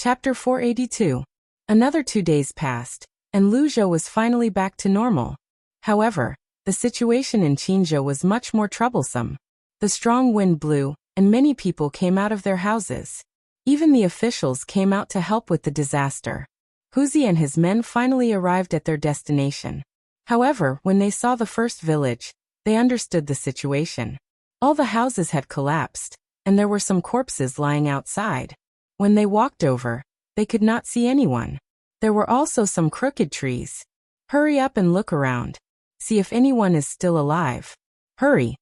Chapter 482. Another 2 days passed, and Luzhou was finally back to normal. However, the situation in Qinzhou was much more troublesome. The strong wind blew, and many people came out of their houses. Even the officials came out to help with the disaster. Huzi and his men finally arrived at their destination. However, when they saw the first village, they understood the situation. All the houses had collapsed, and there were some corpses lying outside. When they walked over, they could not see anyone. There were also some crooked trees. Hurry up and look around. See if anyone is still alive. Hurry.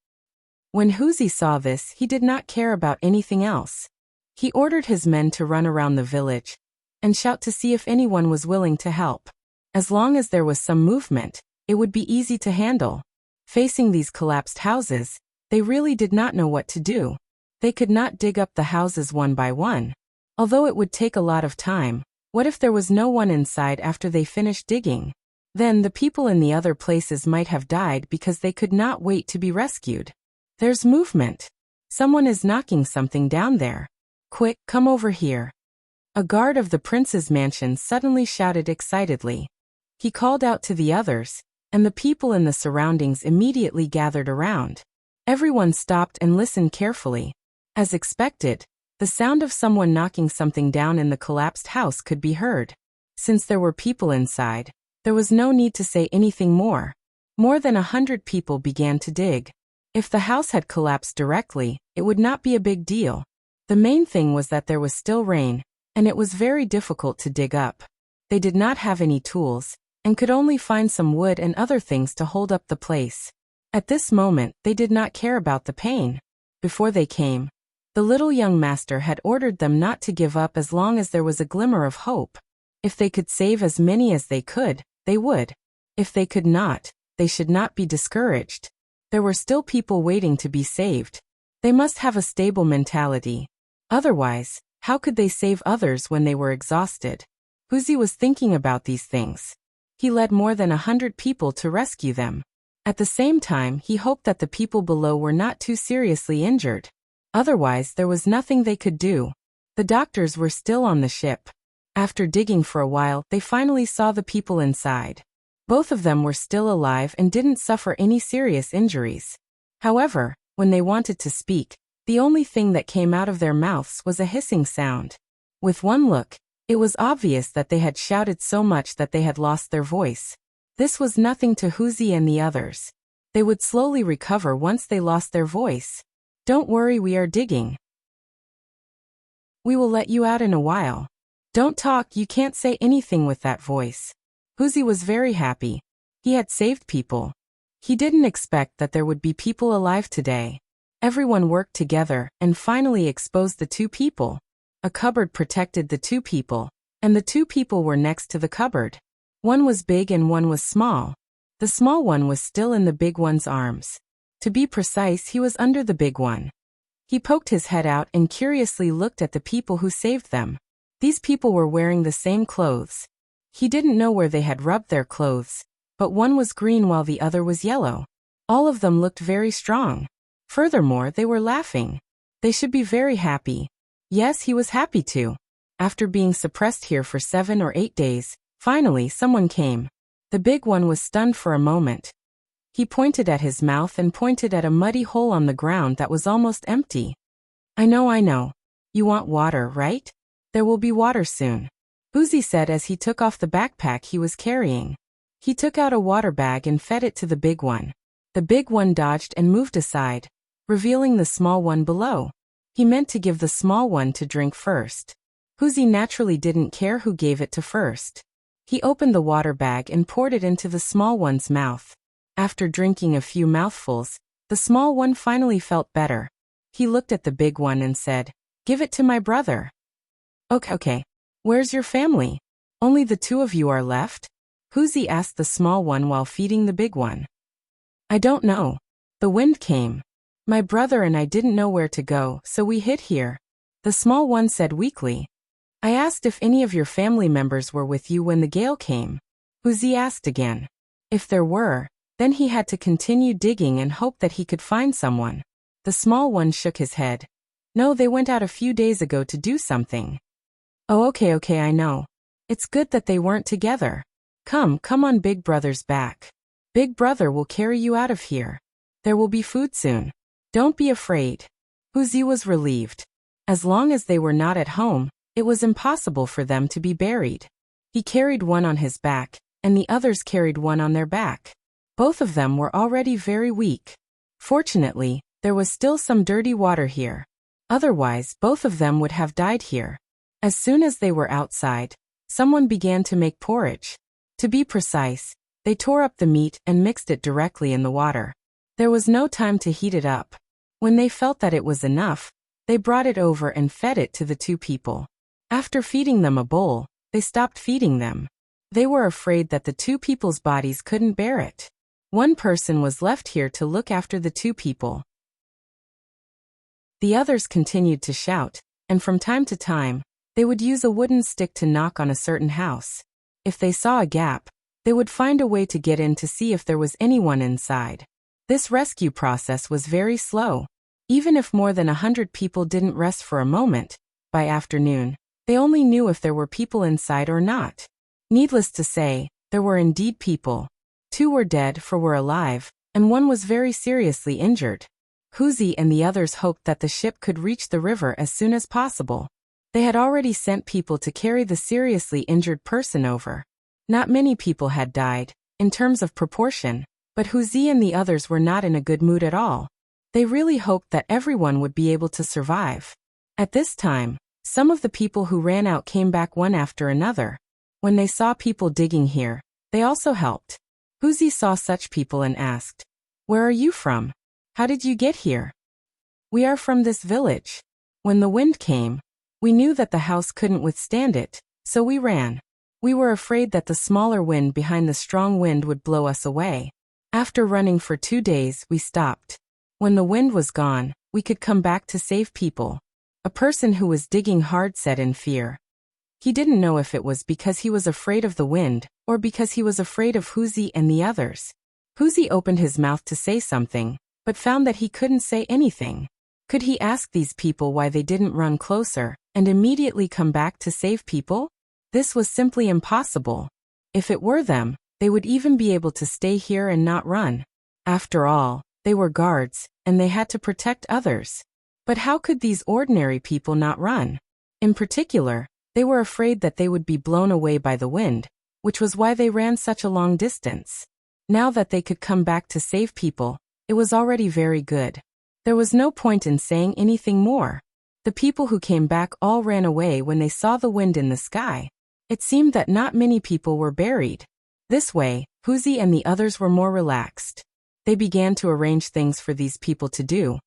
When Huzi saw this, he did not care about anything else. He ordered his men to run around the village and shout to see if anyone was willing to help. As long as there was some movement, it would be easy to handle. Facing these collapsed houses, they really did not know what to do. They could not dig up the houses one by one. Although it would take a lot of time, what if there was no one inside after they finished digging? Then the people in the other places might have died because they could not wait to be rescued. There's movement. Someone is knocking something down there. Quick, come over here. A guard of the prince's mansion suddenly shouted excitedly. He called out to the others, and the people in the surroundings immediately gathered around. Everyone stopped and listened carefully. As expected, the sound of someone knocking something down in the collapsed house could be heard. Since there were people inside, there was no need to say anything more. More than 100 people began to dig. If the house had collapsed directly, it would not be a big deal. The main thing was that there was still rain, and it was very difficult to dig up. They did not have any tools, and could only find some wood and other things to hold up the place. At this moment, they did not care about the pain. Before they came, the little young master had ordered them not to give up as long as there was a glimmer of hope. If they could save as many as they could, they would. If they could not, they should not be discouraged. There were still people waiting to be saved. They must have a stable mentality. Otherwise, how could they save others when they were exhausted? Huzi was thinking about these things. He led more than 100 people to rescue them. At the same time, he hoped that the people below were not too seriously injured. Otherwise, there was nothing they could do. The doctors were still on the ship. After digging for a while, they finally saw the people inside. Both of them were still alive and didn't suffer any serious injuries. However, when they wanted to speak, the only thing that came out of their mouths was a hissing sound. With one look, it was obvious that they had shouted so much that they had lost their voice. This was nothing to Huzi and the others. They would slowly recover once they lost their voice. Don't worry, we are digging. We will let you out in a while. Don't talk, you can't say anything with that voice. Huzi was very happy. He had saved people. He didn't expect that there would be people alive today. Everyone worked together and finally exposed the 2 people. A cupboard protected the 2 people, and the 2 people were next to the cupboard. One was big and one was small. The small one was still in the big one's arms. To be precise, he was under the big one. He poked his head out and curiously looked at the people who saved them. These people were wearing the same clothes. He didn't know where they had rubbed their clothes, but one was green while the other was yellow. All of them looked very strong. Furthermore, they were laughing. They should be very happy. Yes, he was happy too. After being suppressed here for 7 or 8 days, finally someone came. The big one was stunned for a moment. He pointed at his mouth and pointed at a muddy hole on the ground that was almost empty. I know. You want water, right? There will be water soon. Huzi said as he took off the backpack he was carrying. He took out a water bag and fed it to the big one. The big one dodged and moved aside, revealing the small one below. He meant to give the small one to drink first. Huzi naturally didn't care who gave it to first. He opened the water bag and poured it into the small one's mouth. After drinking a few mouthfuls, the small one finally felt better. He looked at the big one and said, "Give it to my brother." Okay. Where's your family? Only the 2 of you are left? Huzi asked the small one while feeding the big one. I don't know. The wind came. My brother and I didn't know where to go, so we hid here. The small one said weakly. I asked if any of your family members were with you when the gale came. Huzi asked again. If there were, then he had to continue digging and hope that he could find someone. The small one shook his head. No, they went out a few days ago to do something. Oh, okay, I know. It's good that they weren't together. Come on Big Brother's back. Big Brother will carry you out of here. There will be food soon. Don't be afraid. Huzi was relieved. As long as they were not at home, it was impossible for them to be buried. He carried one on his back, and the others carried one on their back. Both of them were already very weak. Fortunately, there was still some dirty water here. Otherwise, both of them would have died here. As soon as they were outside, someone began to make porridge. To be precise, they tore up the meat and mixed it directly in the water. There was no time to heat it up. When they felt that it was enough, they brought it over and fed it to the two people. After feeding them a bowl, they stopped feeding them. They were afraid that the two people's bodies couldn't bear it. One person was left here to look after the two people. The others continued to shout, and from time to time, they would use a wooden stick to knock on a certain house. If they saw a gap, they would find a way to get in to see if there was anyone inside. This rescue process was very slow. Even if more than 100 people didn't rest for a moment, by afternoon, they only knew if there were people inside or not. Needless to say, there were indeed people. 2 were dead, 4 were alive, and 1 was very seriously injured. Huzi and the others hoped that the ship could reach the river as soon as possible. They had already sent people to carry the seriously injured person over. Not many people had died, in terms of proportion, but Huzi and the others were not in a good mood at all. They really hoped that everyone would be able to survive. At this time, some of the people who ran out came back one after another. When they saw people digging here, they also helped. Huzi saw such people and asked, "Where are you from? How did you get here?" "We are from this village. When the wind came, we knew that the house couldn't withstand it, so we ran. We were afraid that the smaller wind behind the strong wind would blow us away. After running for 2 days, we stopped. When the wind was gone, we could come back to save people." A person who was digging hard said in fear. He didn't know if it was because he was afraid of the wind, or because he was afraid of Huzi and the others. Huzi opened his mouth to say something, but found that he couldn't say anything. Could he ask these people why they didn't run closer, and immediately come back to save people? This was simply impossible. If it were them, they would even be able to stay here and not run. After all, they were guards, and they had to protect others. But how could these ordinary people not run? In particular, they were afraid that they would be blown away by the wind, which was why they ran such a long distance. Now that they could come back to save people, it was already very good. There was no point in saying anything more. The people who came back all ran away when they saw the wind in the sky. It seemed that not many people were buried. This way, Huzi and the others were more relaxed. They began to arrange things for these people to do,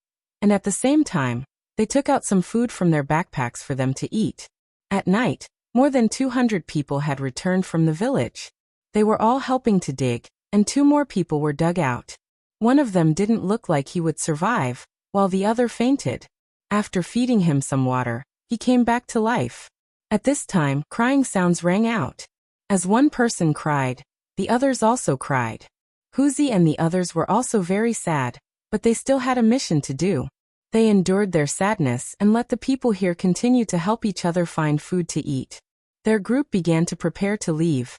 and at the same time, they took out some food from their backpacks for them to eat. At night, more than 200 people had returned from the village. They were all helping to dig, and 2 more people were dug out. One of them didn't look like he would survive, while the other fainted. After feeding him some water, he came back to life. At this time, crying sounds rang out. As one person cried, the others also cried. Huzi and the others were also very sad, but they still had a mission to do. They endured their sadness and let the people here continue to help each other find food to eat. Their group began to prepare to leave.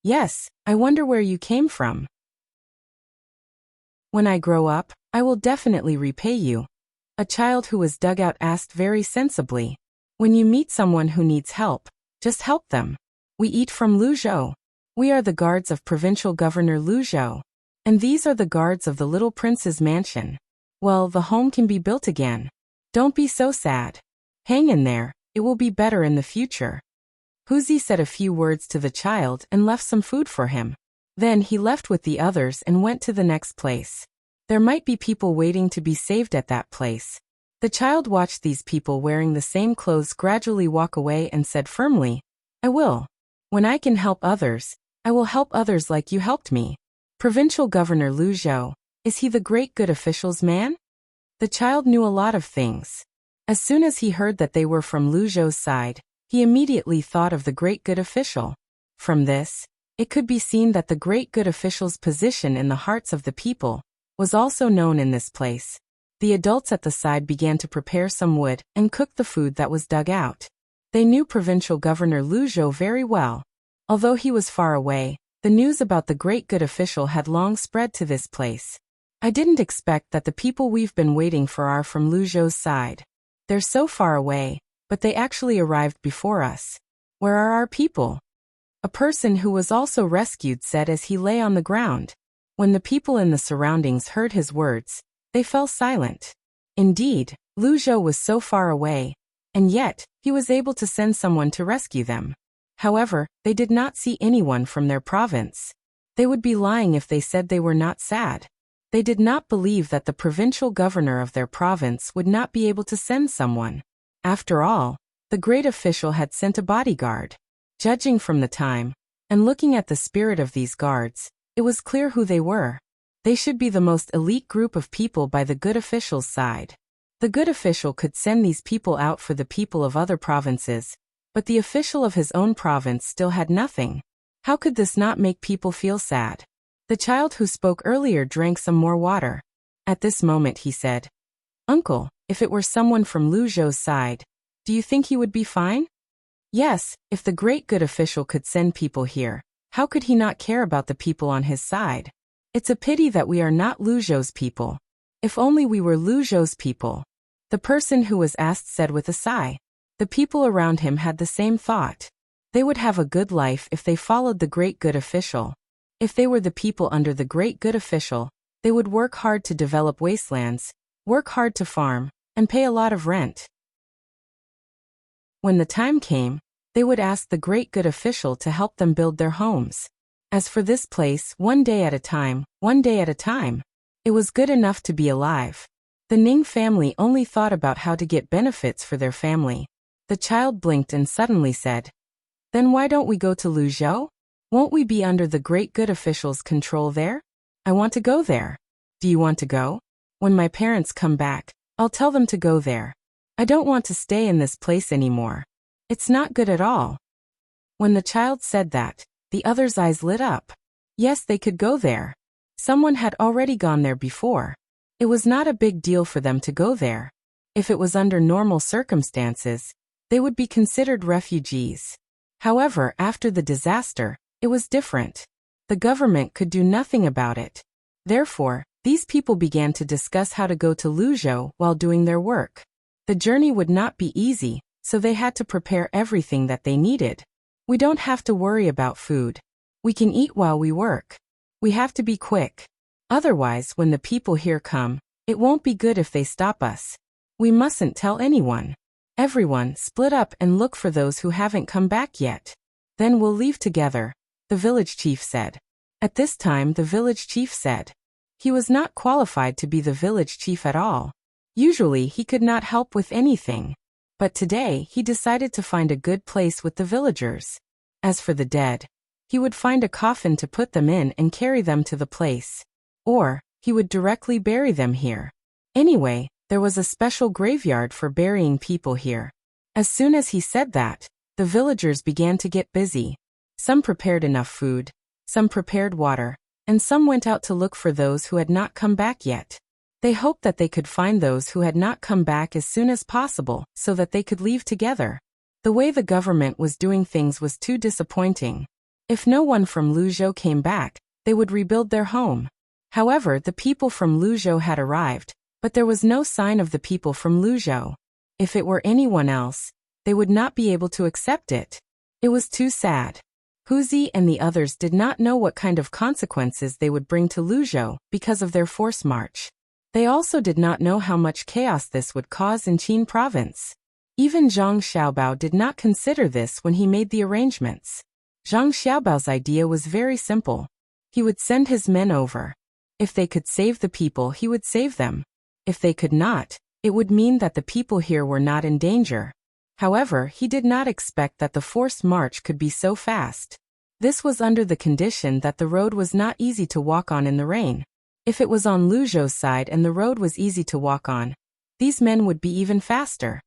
"Yes, I wonder where you came from. When I grow up, I will definitely repay you," a child who was dug out asked very sensibly. "When you meet someone who needs help, just help them. We eat from Luzhou. We are the guards of Provincial Governor Luzhou. And these are the guards of the little prince's mansion. Well, the home can be built again. Don't be so sad. Hang in there, it will be better in the future." Huzi said a few words to the child and left some food for him. Then he left with the others and went to the next place. There might be people waiting to be saved at that place. The child watched these people wearing the same clothes gradually walk away and said firmly, "I will. When I can help others, I will help others like you helped me." Provincial Governor Luzhou, is he the great good official's man? The child knew a lot of things. As soon as he heard that they were from Luzhou's side, he immediately thought of the great good official. From this, it could be seen that the great good official's position in the hearts of the people was also known in this place. The adults at the side began to prepare some wood and cook the food that was dug out. They knew Provincial Governor Lu Zhou very well. Although he was far away, the news about the great good official had long spread to this place. I didn't expect that the people we've been waiting for are from Lu Zhou's side. They're so far away, but they actually arrived before us. Where are our people? A person who was also rescued said as he lay on the ground. When the people in the surroundings heard his words, they fell silent. Indeed, Lu Zhou was so far away, and yet, he was able to send someone to rescue them. However, they did not see anyone from their province. They would be lying if they said they were not sad. They did not believe that the provincial governor of their province would not be able to send someone. After all, the great official had sent a bodyguard. Judging from the time, and looking at the spirit of these guards, it was clear who they were. They should be the most elite group of people by the good official's side. The good official could send these people out for the people of other provinces, but the official of his own province still had nothing. How could this not make people feel sad? The child who spoke earlier drank some more water. At this moment he said, "Uncle, if it were someone from Lu Zhou's side, do you think he would be fine?" Yes, if the great good official could send people here, how could he not care about the people on his side? It's a pity that we are not Lu Zhou's people. If only we were Lu Zhou's people. The person who was asked said with a sigh. The people around him had the same thought. They would have a good life if they followed the great good official. If they were the people under the great good official, they would work hard to develop wastelands, work hard to farm, and pay a lot of rent. When the time came, they would ask the great good official to help them build their homes. As for this place, one day at a time, it was good enough to be alive. The Ning family only thought about how to get benefits for their family. The child blinked and suddenly said, "Then why don't we go to Lu Zhou? Won't we be under the great good official's control there? I want to go there." "Do you want to go? When my parents come back, I'll tell them to go there. I don't want to stay in this place anymore. It's not good at all." When the child said that, the others' eyes lit up. Yes, they could go there. Someone had already gone there before. It was not a big deal for them to go there. If it was under normal circumstances, they would be considered refugees. However, after the disaster, it was different. The government could do nothing about it. Therefore, these people began to discuss how to go to Lu Zhou while doing their work. The journey would not be easy, so they had to prepare everything that they needed. We don't have to worry about food. We can eat while we work. We have to be quick. Otherwise, when the people here come, it won't be good if they stop us. We mustn't tell anyone. Everyone, split up and look for those who haven't come back yet. Then we'll leave together, the village chief said. At this time the village chief said. He was not qualified to be the village chief at all. Usually he could not help with anything. But today he decided to find a good place with the villagers. As for the dead, he would find a coffin to put them in and carry them to the place. Or, he would directly bury them here. Anyway, there was a special graveyard for burying people here. As soon as he said that, the villagers began to get busy. Some prepared enough food, some prepared water, and some went out to look for those who had not come back yet. They hoped that they could find those who had not come back as soon as possible so that they could leave together. The way the government was doing things was too disappointing. If no one from Lu Zhou came back, they would rebuild their home. However, the people from Lu Zhou had arrived, but there was no sign of the people from Lu Zhou. If it were anyone else, they would not be able to accept it. It was too sad. Huzi and the others did not know what kind of consequences they would bring to Lu Zhou because of their forced march. They also did not know how much chaos this would cause in Qin province. Even Zhang Xiaobao did not consider this when he made the arrangements. Zhang Xiaobao's idea was very simple. He would send his men over. If they could save the people, he would save them. If they could not, it would mean that the people here were not in danger. However, he did not expect that the forced march could be so fast. This was under the condition that the road was not easy to walk on in the rain. If it was on Lu Zhou's side and the road was easy to walk on, these men would be even faster.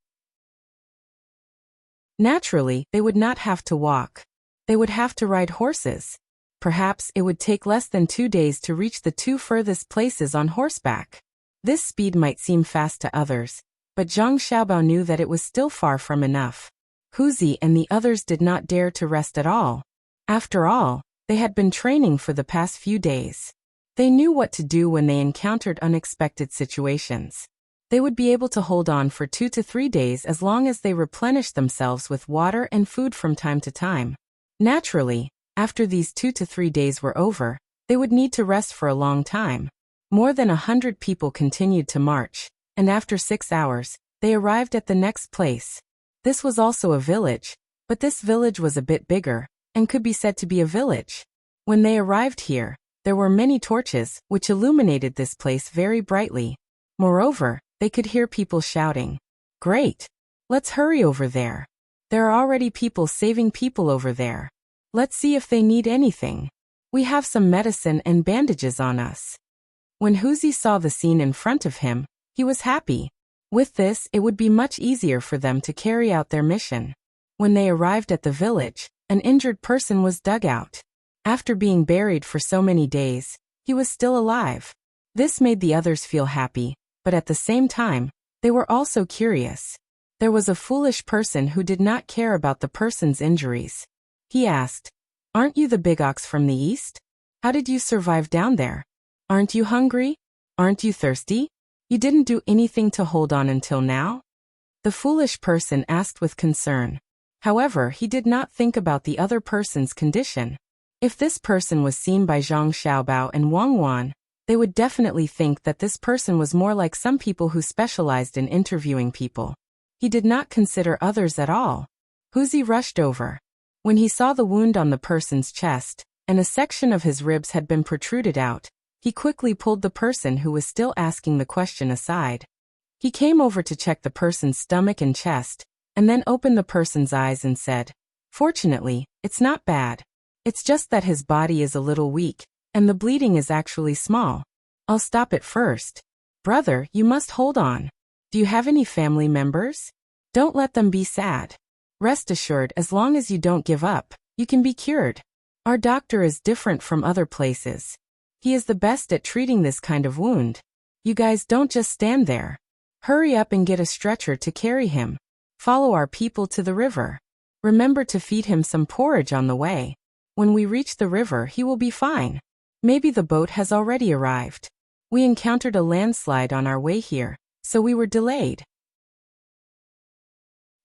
Naturally, they would not have to walk. They would have to ride horses. Perhaps it would take less than 2 days to reach the 2 furthest places on horseback. This speed might seem fast to others, but Zhang Xiaobao knew that it was still far from enough. Huzi and the others did not dare to rest at all. After all, they had been training for the past few days. They knew what to do when they encountered unexpected situations. They would be able to hold on for 2 to 3 days as long as they replenished themselves with water and food from time to time. Naturally, after these 2 to 3 days were over, they would need to rest for a long time. More than 100 people continued to march, and after 6 hours, they arrived at the next place. This was also a village, but this village was a bit bigger, and could be said to be a village. When they arrived here, there were many torches, which illuminated this place very brightly. Moreover, they could hear people shouting, "Great! Let's hurry over there. There are already people saving people over there. Let's see if they need anything. We have some medicine and bandages on us." When Huzi saw the scene in front of him, he was happy. With this, it would be much easier for them to carry out their mission. When they arrived at the village, an injured person was dug out. After being buried for so many days, he was still alive. This made the others feel happy, but at the same time, they were also curious. There was a foolish person who did not care about the person's injuries. He asked, "Aren't you the big ox from the east? How did you survive down there? Aren't you hungry? Aren't you thirsty? You didn't do anything to hold on until now?" The foolish person asked with concern. However, he did not think about the other person's condition. If this person was seen by Zhang Xiaobao and Wang Wan, they would definitely think that this person was more like some people who specialized in interviewing people. He did not consider others at all. Huzi rushed over. When he saw the wound on the person's chest, and a section of his ribs had been protruded out, he quickly pulled the person who was still asking the question aside. He came over to check the person's stomach and chest, and then opened the person's eyes and said, "Fortunately, it's not bad. It's just that his body is a little weak, and the bleeding is actually small. I'll stop it first. Brother, you must hold on. Do you have any family members? Don't let them be sad. Rest assured, as long as you don't give up, you can be cured. Our doctor is different from other places. He is the best at treating this kind of wound. You guys don't just stand there. Hurry up and get a stretcher to carry him. Follow our people to the river. Remember to feed him some porridge on the way. When we reach the river, he will be fine. Maybe the boat has already arrived. We encountered a landslide on our way here, so we were delayed."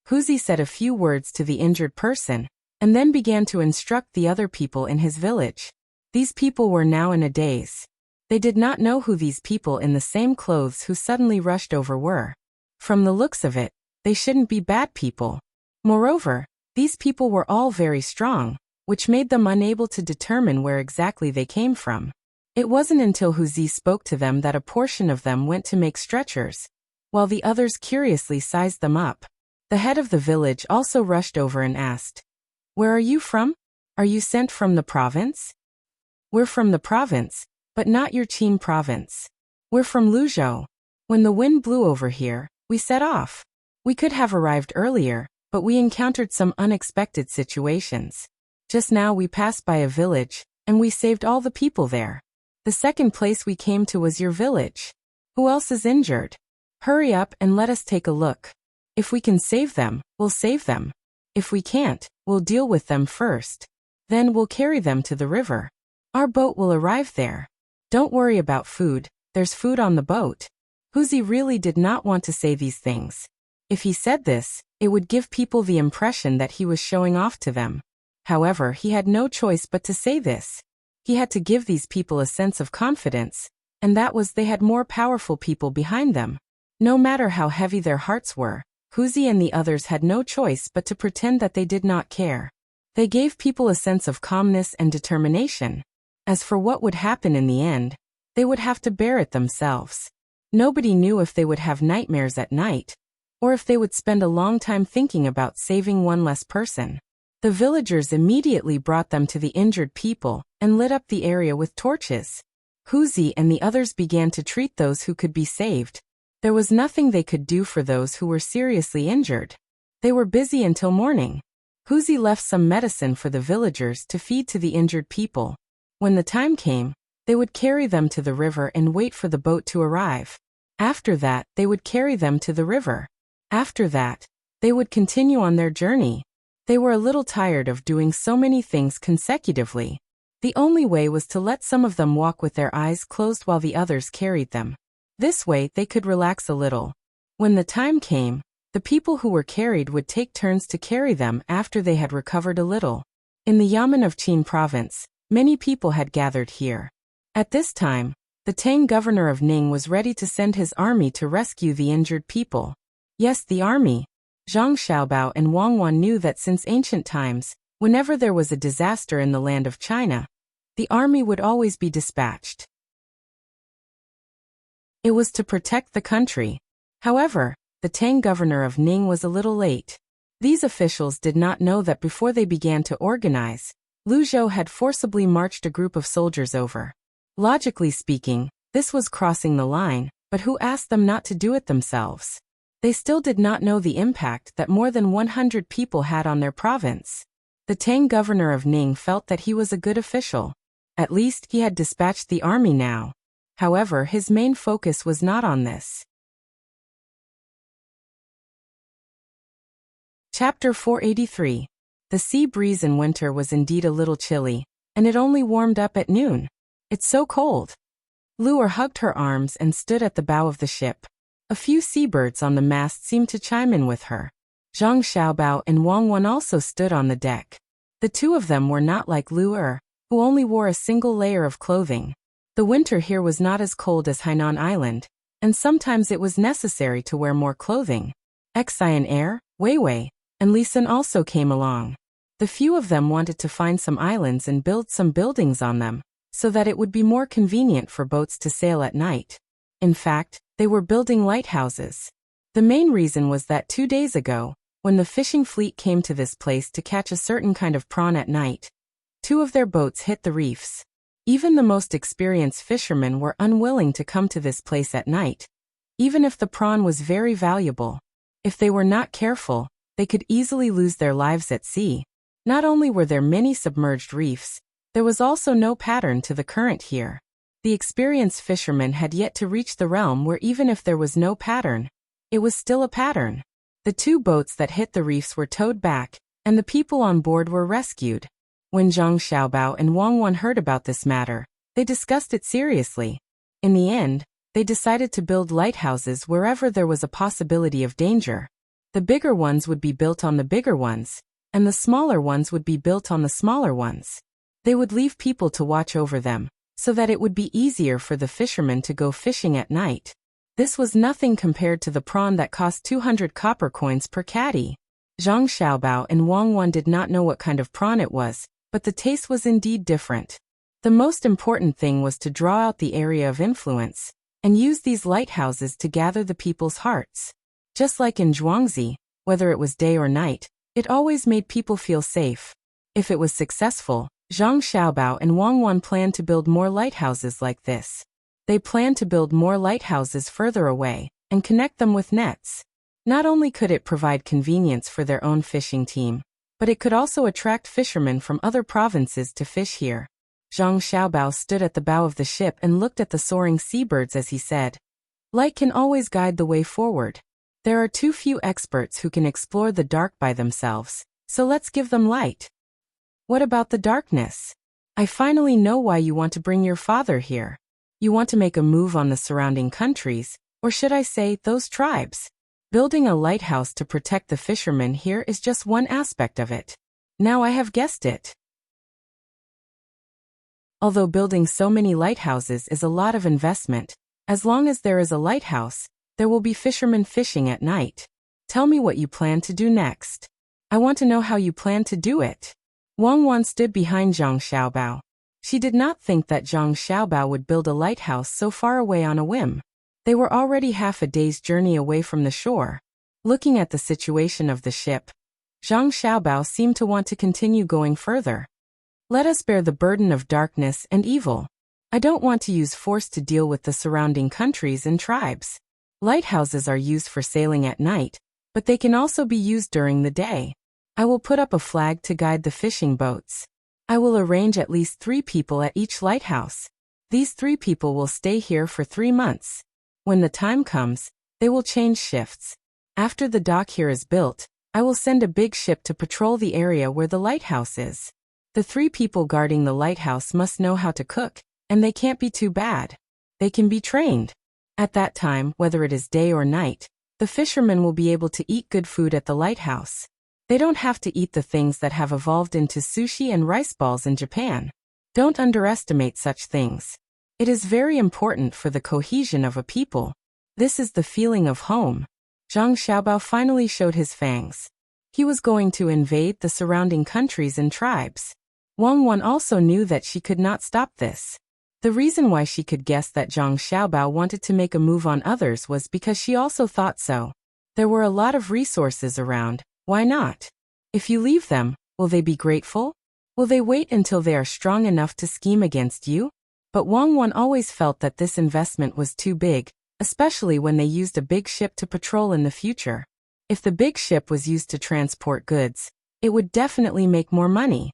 Huzi said a few words to the injured person, and then began to instruct the other people in his village. These people were now in a daze. They did not know who these people in the same clothes who suddenly rushed over were. From the looks of it, they shouldn't be bad people. Moreover, these people were all very strong, which made them unable to determine where exactly they came from. It wasn't until Huzi spoke to them that a portion of them went to make stretchers, while the others curiously sized them up. The head of the village also rushed over and asked, "Where are you from? Are you sent from the province?" "We're from the province, but not your Qin province. We're from Luzhou. When the wind blew over here, we set off. We could have arrived earlier, but we encountered some unexpected situations. Just now we passed by a village, and we saved all the people there. The second place we came to was your village. Who else is injured? Hurry up and let us take a look. If we can save them, we'll save them. If we can't, we'll deal with them first. Then we'll carry them to the river. Our boat will arrive there. Don't worry about food, there's food on the boat." Huzi really did not want to say these things. If he said this, it would give people the impression that he was showing off to them. However, he had no choice but to say this. He had to give these people a sense of confidence, and that was they had more powerful people behind them. No matter how heavy their hearts were, Huzi and the others had no choice but to pretend that they did not care. They gave people a sense of calmness and determination. As for what would happen in the end, they would have to bear it themselves. Nobody knew if they would have nightmares at night, or if they would spend a long time thinking about saving one less person. The villagers immediately brought them to the injured people and lit up the area with torches. Huzi and the others began to treat those who could be saved. There was nothing they could do for those who were seriously injured. They were busy until morning. Huzi left some medicine for the villagers to feed to the injured people. When the time came, they would carry them to the river and wait for the boat to arrive. After that, they would carry them to the river. After that, They would continue on their journey. They were a little tired of doing so many things consecutively. The only way was to let some of them walk with their eyes closed while the others carried them. This way they could relax a little. When the time came, the people who were carried would take turns to carry them after they had recovered a little. In the Yamen of Qin province, many people had gathered here. At this time, the Tang governor of Ning was ready to send his army to rescue the injured people. Yes, the army. Zhang Xiaobao and Wang Wan knew that since ancient times, whenever there was a disaster in the land of China, the army would always be dispatched. It was to protect the country. However, the Tang governor of Ning was a little late. These officials did not know that before they began to organize, Lu Zhou had forcibly marched a group of soldiers over. Logically speaking, this was crossing the line, but who asked them not to do it themselves? They still did not know the impact that more than 100 people had on their province. The Tang governor of Ning felt that he was a good official. At least he had dispatched the army now. However, his main focus was not on this. Chapter 483. The sea breeze in winter was indeed a little chilly, and it only warmed up at noon. It's so cold. Lu'er hugged her arms and stood at the bow of the ship. A few seabirds on the mast seemed to chime in with her. Zhang Xiaobao and Wang Wan also stood on the deck. The two of them were not like Lu'er, who only wore a single layer of clothing. The winter here was not as cold as Hainan Island, and sometimes it was necessary to wear more clothing. Xian Air, Weiwei, and Li Sun also came along. The few of them wanted to find some islands and build some buildings on them, so that it would be more convenient for boats to sail at night. In fact, they were building lighthouses. The main reason was that 2 days ago, when the fishing fleet came to this place to catch a certain kind of prawn at night, 2 of their boats hit the reefs. Even the most experienced fishermen were unwilling to come to this place at night, even if the prawn was very valuable. If they were not careful, they could easily lose their lives at sea. Not only were there many submerged reefs, there was also no pattern to the current here. The experienced fishermen had yet to reach the realm where even if there was no pattern, it was still a pattern. The 2 boats that hit the reefs were towed back, and the people on board were rescued. When Zhang Xiaobao and Wang Wan heard about this matter, they discussed it seriously. In the end, they decided to build lighthouses wherever there was a possibility of danger. The bigger ones would be built on the bigger ones, and the smaller ones would be built on the smaller ones. They would leave people to watch over them, so that it would be easier for the fishermen to go fishing at night. This was nothing compared to the prawn that cost 200 copper coins per caddy. Zhang Xiaobao and Wang Wan did not know what kind of prawn it was, but the taste was indeed different. The most important thing was to draw out the area of influence, and use these lighthouses to gather the people's hearts. Just like in Zhuangzi, whether it was day or night, it always made people feel safe. If it was successful, Zhang Xiaobao and Wang Wan planned to build more lighthouses like this. They planned to build more lighthouses further away, and connect them with nets. Not only could it provide convenience for their own fishing team, but it could also attract fishermen from other provinces to fish here. Zhang Xiaobao stood at the bow of the ship and looked at the soaring seabirds as he said, "Light can always guide the way forward. There are too few experts who can explore the dark by themselves, so let's give them light." "What about the darkness? I finally know why you want to bring your father here. You want to make a move on the surrounding countries, or should I say, those tribes. Building a lighthouse to protect the fishermen here is just one aspect of it. Now I have guessed it." Although building so many lighthouses is a lot of investment, as long as there is a lighthouse, there will be fishermen fishing at night. Tell me what you plan to do next. I want to know how you plan to do it. Wang Wan stood behind Zhang Xiaobao. She did not think that Zhang Xiaobao would build a lighthouse so far away on a whim. They were already half a day's journey away from the shore. Looking at the situation of the ship, Zhang Xiaobao seemed to want to continue going further. "Let us bear the burden of darkness and evil. I don't want to use force to deal with the surrounding countries and tribes. Lighthouses are used for sailing at night, but they can also be used during the day. I will put up a flag to guide the fishing boats. I will arrange at least 3 people at each lighthouse. These 3 people will stay here for 3 months. When the time comes, they will change shifts. After the dock here is built, I will send a big ship to patrol the area where the lighthouse is. The 3 people guarding the lighthouse must know how to cook, and they can't be too bad. They can be trained. At that time, whether it is day or night, the fishermen will be able to eat good food at the lighthouse. They don't have to eat the things that have evolved into sushi and rice balls in Japan. Don't underestimate such things. It is very important for the cohesion of a people. This is the feeling of home. Zhang Xiaobao finally showed his fangs. He was going to invade the surrounding countries and tribes. Wang Wan also knew that she could not stop this. The reason why she could guess that Zhang Xiaobao wanted to make a move on others was because she also thought so. There were a lot of resources around, why not? If you leave them, will they be grateful? Will they wait until they are strong enough to scheme against you? But Wang Wan always felt that this investment was too big, especially when they used a big ship to patrol in the future. If the big ship was used to transport goods, it would definitely make more money.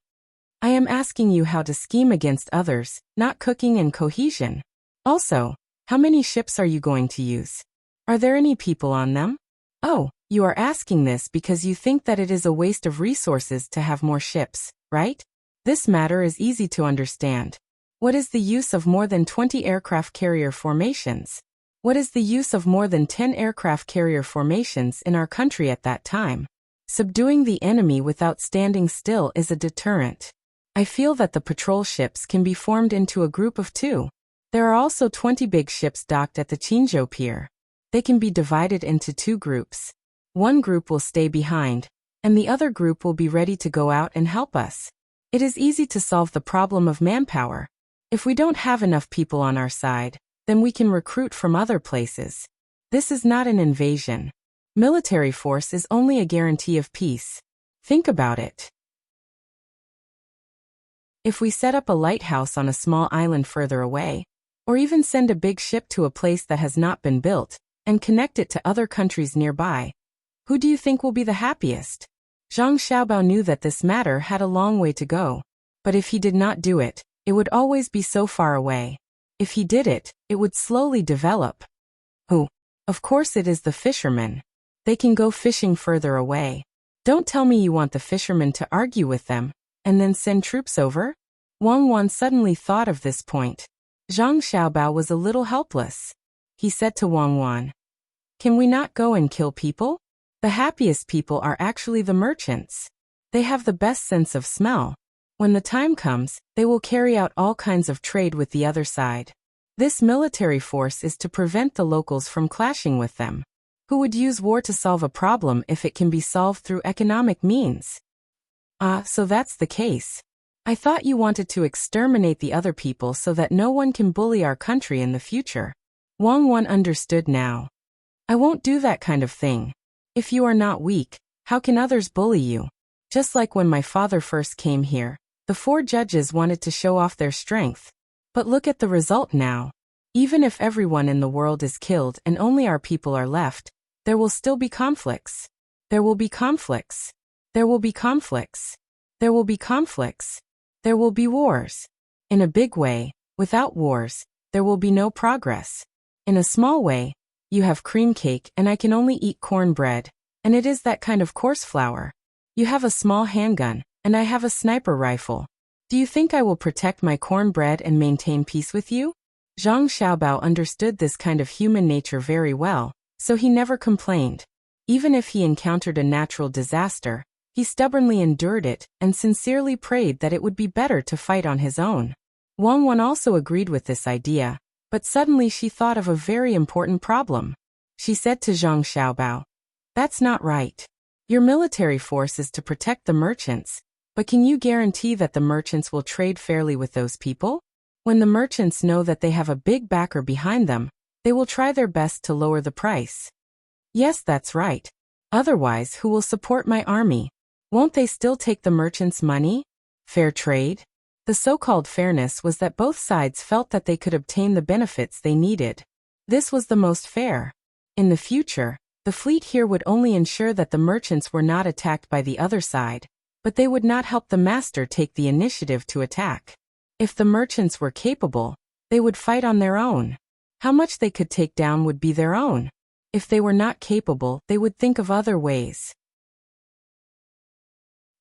I am asking you how to scheme against others, not cooking and cohesion. Also, how many ships are you going to use? Are there any people on them? Oh, you are asking this because you think that it is a waste of resources to have more ships, right? This matter is easy to understand. What is the use of more than 20 aircraft carrier formations? What is the use of more than 10 aircraft carrier formations in our country at that time? Subduing the enemy without standing still is a deterrent. I feel that the patrol ships can be formed into a group of 2. There are also 20 big ships docked at the Qinzhou Pier. They can be divided into 2 groups. One group will stay behind, and the other group will be ready to go out and help us. It is easy to solve the problem of manpower. If we don't have enough people on our side, then we can recruit from other places. This is not an invasion. Military force is only a guarantee of peace. Think about it. If we set up a lighthouse on a small island further away, or even send a big ship to a place that has not been built, and connect it to other countries nearby, who do you think will be the happiest? Zhang Xiaobao knew that this matter had a long way to go. But if he did not do it, it would always be so far away. If he did it, it would slowly develop. Who? Of course it is the fishermen. They can go fishing further away. Don't tell me you want the fishermen to argue with them, and then send troops over? Wang Wan suddenly thought of this point. Zhang Xiaobao was a little helpless. He said to Wang Wan, "Can we not go and kill people? The happiest people are actually the merchants. They have the best sense of smell. When the time comes, they will carry out all kinds of trade with the other side. This military force is to prevent the locals from clashing with them. Who would use war to solve a problem if it can be solved through economic means?" Ah, so that's the case. I thought you wanted to exterminate the other people so that no one can bully our country in the future. Wang Wan understood now. I won't do that kind of thing. If you are not weak, how can others bully you? Just like when my father first came here, the 4 judges wanted to show off their strength. But look at the result now. Even if everyone in the world is killed and only our people are left, there will still be conflicts. There will be conflicts. There will be conflicts. There will be conflicts. There will be wars. In a big way, without wars, there will be no progress. In a small way, you have cream cake and I can only eat cornbread, and it is that kind of coarse flour. You have a small handgun, and I have a sniper rifle. Do you think I will protect my cornbread and maintain peace with you? Zhang Xiaobao understood this kind of human nature very well, so he never complained. Even if he encountered a natural disaster, he stubbornly endured it and sincerely prayed that it would be better to fight on his own. Wang Wan also agreed with this idea, but suddenly she thought of a very important problem. She said to Zhang Xiaobao, "That's not right. Your military force is to protect the merchants, but can you guarantee that the merchants will trade fairly with those people? When the merchants know that they have a big backer behind them, they will try their best to lower the price." "Yes, that's right. Otherwise, who will support my army? Won't they still take the merchants' money? Fair trade?" The so-called fairness was that both sides felt that they could obtain the benefits they needed. This was the most fair. In the future, the fleet here would only ensure that the merchants were not attacked by the other side, but they would not help the master take the initiative to attack. If the merchants were capable, they would fight on their own. How much they could take down would be their own. If they were not capable, they would think of other ways.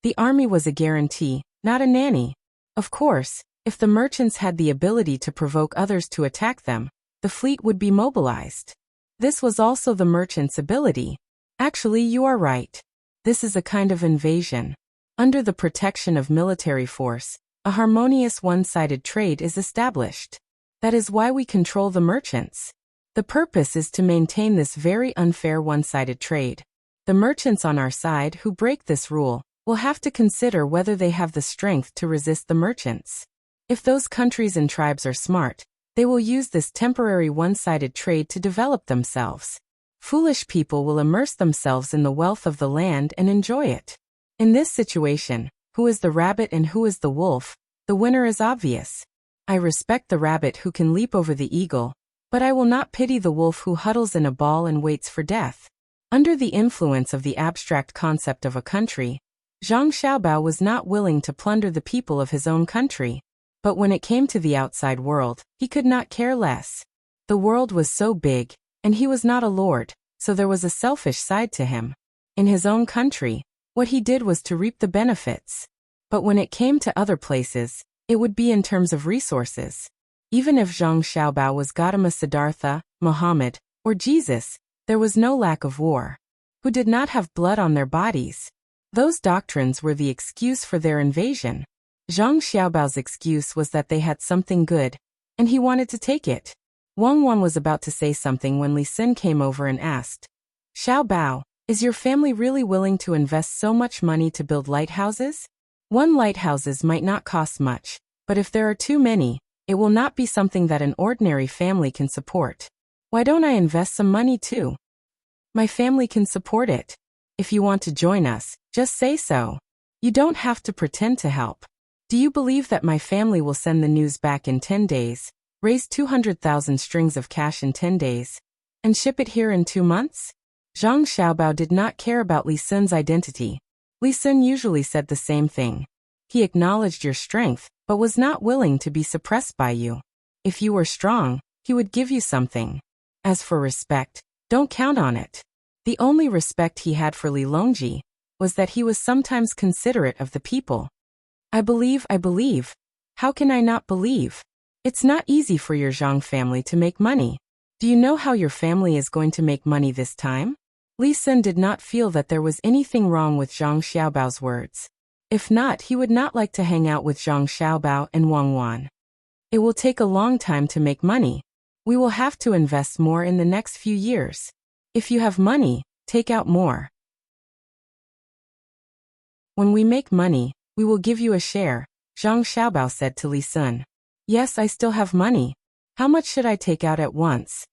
The army was a guarantee, not a nanny. Of course, if the merchants had the ability to provoke others to attack them, the fleet would be mobilized. This was also the merchants' ability. Actually, you are right. This is a kind of invasion. Under the protection of military force, a harmonious one-sided trade is established. That is why we control the merchants. The purpose is to maintain this very unfair one-sided trade. The merchants on our side who break this rule will have to consider whether they have the strength to resist the merchants. If those countries and tribes are smart, they will use this temporary one-sided trade to develop themselves. Foolish people will immerse themselves in the wealth of the land and enjoy it. In this situation, who is the rabbit and who is the wolf? The winner is obvious. I respect the rabbit who can leap over the eagle, but I will not pity the wolf who huddles in a ball and waits for death. Under the influence of the abstract concept of a country, Zhang Xiaobao was not willing to plunder the people of his own country. But when it came to the outside world, he could not care less. The world was so big, and he was not a lord, so there was a selfish side to him. In his own country, what he did was to reap the benefits. But when it came to other places, it would be in terms of resources. Even if Zhang Xiaobao was Gautama Siddhartha, Muhammad, or Jesus, there was no lack of war. Who did not have blood on their bodies? Those doctrines were the excuse for their invasion. Zhang Xiaobao's excuse was that they had something good, and he wanted to take it. Wang Wan was about to say something when Li Xin came over and asked, "Xiaobao, is your family really willing to invest so much money to build lighthouses? One lighthouses might not cost much, but if there are too many, it will not be something that an ordinary family can support. Why don't I invest some money too? My family can support it. If you want to join us, just say so. You don't have to pretend to help. Do you believe that my family will send the news back in 10 days, raise 200,000 strings of cash in 10 days, and ship it here in 2 months?" Zhang Xiaobao did not care about Li Xin's identity. Li Xin usually said the same thing. He acknowledged your strength, but was not willing to be suppressed by you. If you were strong, he would give you something. As for respect, don't count on it. The only respect he had for Li Longji was that he was sometimes considerate of the people. I believe. How can I not believe? It's not easy for your Zhang family to make money. Do you know how your family is going to make money this time?" Li Xin did not feel that there was anything wrong with Zhang Xiaobao's words. If not, he would not like to hang out with Zhang Xiaobao and Wang Wan. It will take a long time to make money. We will have to invest more in the next few years. If you have money, take out more. When we make money, we will give you a share, Zhang Xiaobao said to Li Xin. Yes, I still have money. How much should I take out at once?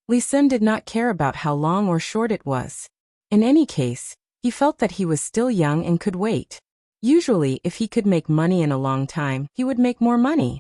Li Xin did not care about how long or short it was. In any case, he felt that he was still young and could wait. Usually, if he could make money in a long time, he would make more money.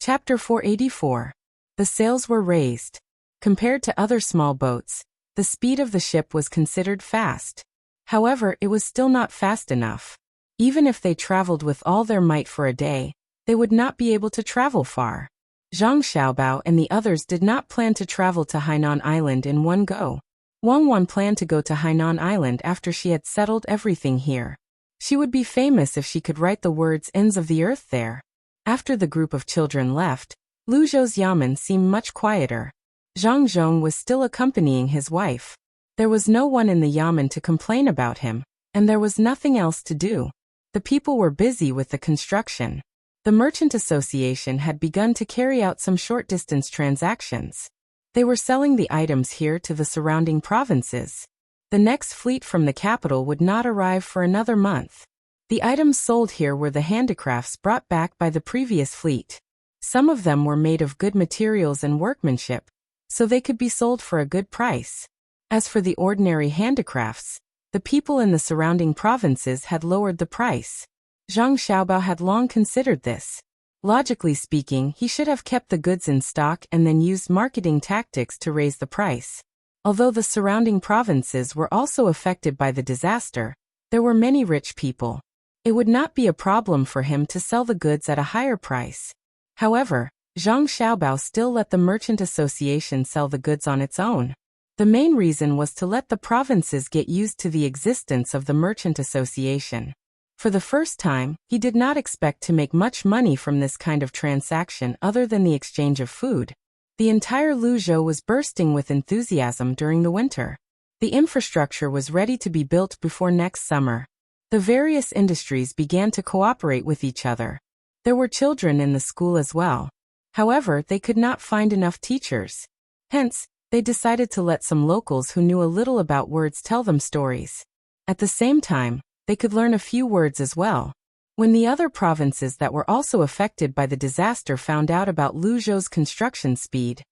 Chapter 484. The sails were raised. Compared to other small boats, the speed of the ship was considered fast. However, it was still not fast enough. Even if they traveled with all their might for a day, they would not be able to travel far. Zhang Xiaobao and the others did not plan to travel to Hainan Island in one go. Wang Wan planned to go to Hainan Island after she had settled everything here. She would be famous if she could write the words "ends of the earth" there. After the group of children left, Lu Zhou's yamen seemed much quieter. Zhang Zhong was still accompanying his wife. There was no one in the yamen to complain about him, and there was nothing else to do. The people were busy with the construction. The Merchant Association had begun to carry out some short-distance transactions. They were selling the items here to the surrounding provinces. The next fleet from the capital would not arrive for another month. The items sold here were the handicrafts brought back by the previous fleet. Some of them were made of good materials and workmanship, so they could be sold for a good price. As for the ordinary handicrafts, the people in the surrounding provinces had lowered the price. Zhang Xiaobao had long considered this. Logically speaking, he should have kept the goods in stock and then used marketing tactics to raise the price. Although the surrounding provinces were also affected by the disaster, there were many rich people. It would not be a problem for him to sell the goods at a higher price. However, Zhang Xiaobao still let the merchant association sell the goods on its own. The main reason was to let the provinces get used to the existence of the merchant association. For the first time, he did not expect to make much money from this kind of transaction other than the exchange of food. The entire Luzhou was bursting with enthusiasm during the winter. The infrastructure was ready to be built before next summer. The various industries began to cooperate with each other. There were children in the school as well. However, they could not find enough teachers. Hence, they decided to let some locals who knew a little about words tell them stories. At the same time, they could learn a few words as well. When the other provinces that were also affected by the disaster found out about Luzhou's construction speed,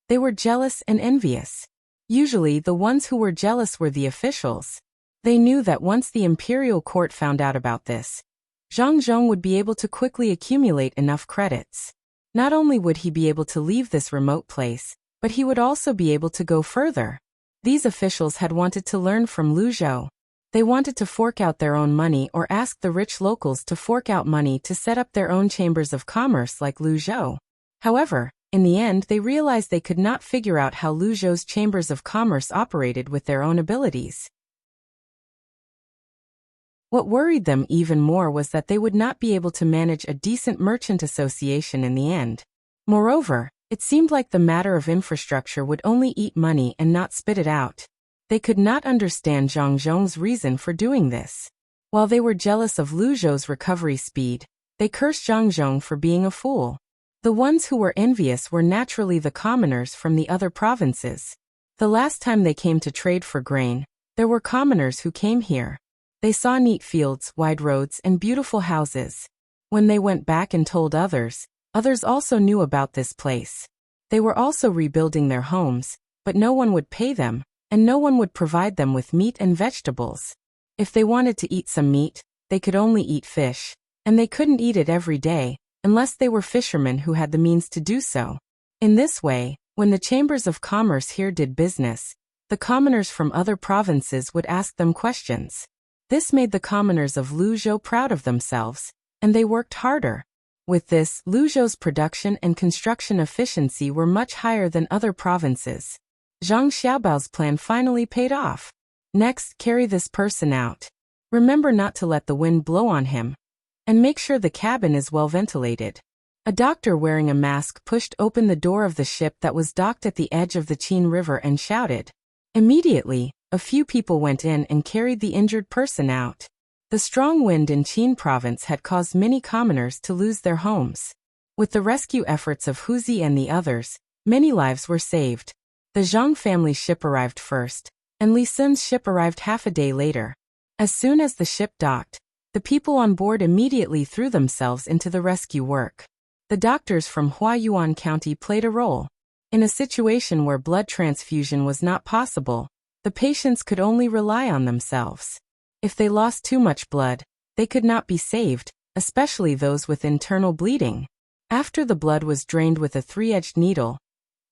they were jealous and envious. Usually, the ones who were jealous were the officials. They knew that once the imperial court found out about this, Zhang Zhong would be able to quickly accumulate enough credits. Not only would he be able to leave this remote place, but he would also be able to go further. These officials had wanted to learn from Luzhou. They wanted to fork out their own money or ask the rich locals to fork out money to set up their own chambers of commerce like Luzhou. However, in the end they realized they could not figure out how Luzhou's chambers of commerce operated with their own abilities. What worried them even more was that they would not be able to manage a decent merchant association in the end. Moreover, it seemed like the matter of infrastructure would only eat money and not spit it out. They could not understand Zhang Zhong's reason for doing this. While they were jealous of Luzhou's recovery speed, they cursed Zhang Zhong for being a fool. The ones who were envious were naturally the commoners from the other provinces. The last time they came to trade for grain, there were commoners who came here. They saw neat fields, wide roads, and beautiful houses. When they went back and told others, others also knew about this place. They were also rebuilding their homes, but no one would pay them, and no one would provide them with meat and vegetables. If they wanted to eat some meat, they could only eat fish, and they couldn't eat it every day, unless they were fishermen who had the means to do so. In this way, when the chambers of commerce here did business, the commoners from other provinces would ask them questions. This made the commoners of Luzhou proud of themselves, and they worked harder. With this, Luzhou's production and construction efficiency were much higher than other provinces. Zhang Xiaobao's plan finally paid off. Next, carry this person out. Remember not to let the wind blow on him. And make sure the cabin is well ventilated. A doctor wearing a mask pushed open the door of the ship that was docked at the edge of the Qin River and shouted. Immediately, a few people went in and carried the injured person out. The strong wind in Qin province had caused many commoners to lose their homes. With the rescue efforts of Huzi and the others, many lives were saved. The Zhang family's ship arrived first, and Li Sun's ship arrived half a day later. As soon as the ship docked, the people on board immediately threw themselves into the rescue work. The doctors from Huayuan County played a role. In a situation where blood transfusion was not possible, the patients could only rely on themselves. If they lost too much blood, they could not be saved, especially those with internal bleeding. After the blood was drained with a 3-edged needle,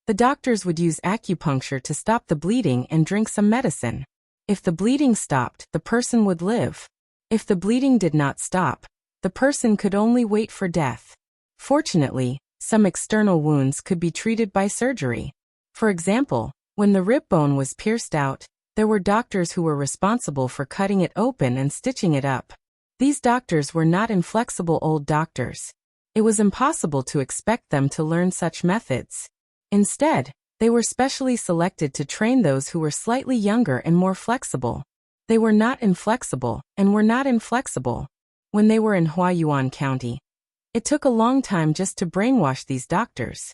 the doctors would use acupuncture to stop the bleeding and drink some medicine. If the bleeding stopped, the person would live. If the bleeding did not stop, the person could only wait for death. Fortunately, some external wounds could be treated by surgery. For example, when the rib bone was pierced out, there were doctors who were responsible for cutting it open and stitching it up. These doctors were not inflexible old doctors. It was impossible to expect them to learn such methods. Instead, they were specially selected to train those who were slightly younger and more flexible. They were not inflexible, and were not inflexible. When they were in Huayuan County, it took a long time just to brainwash these doctors.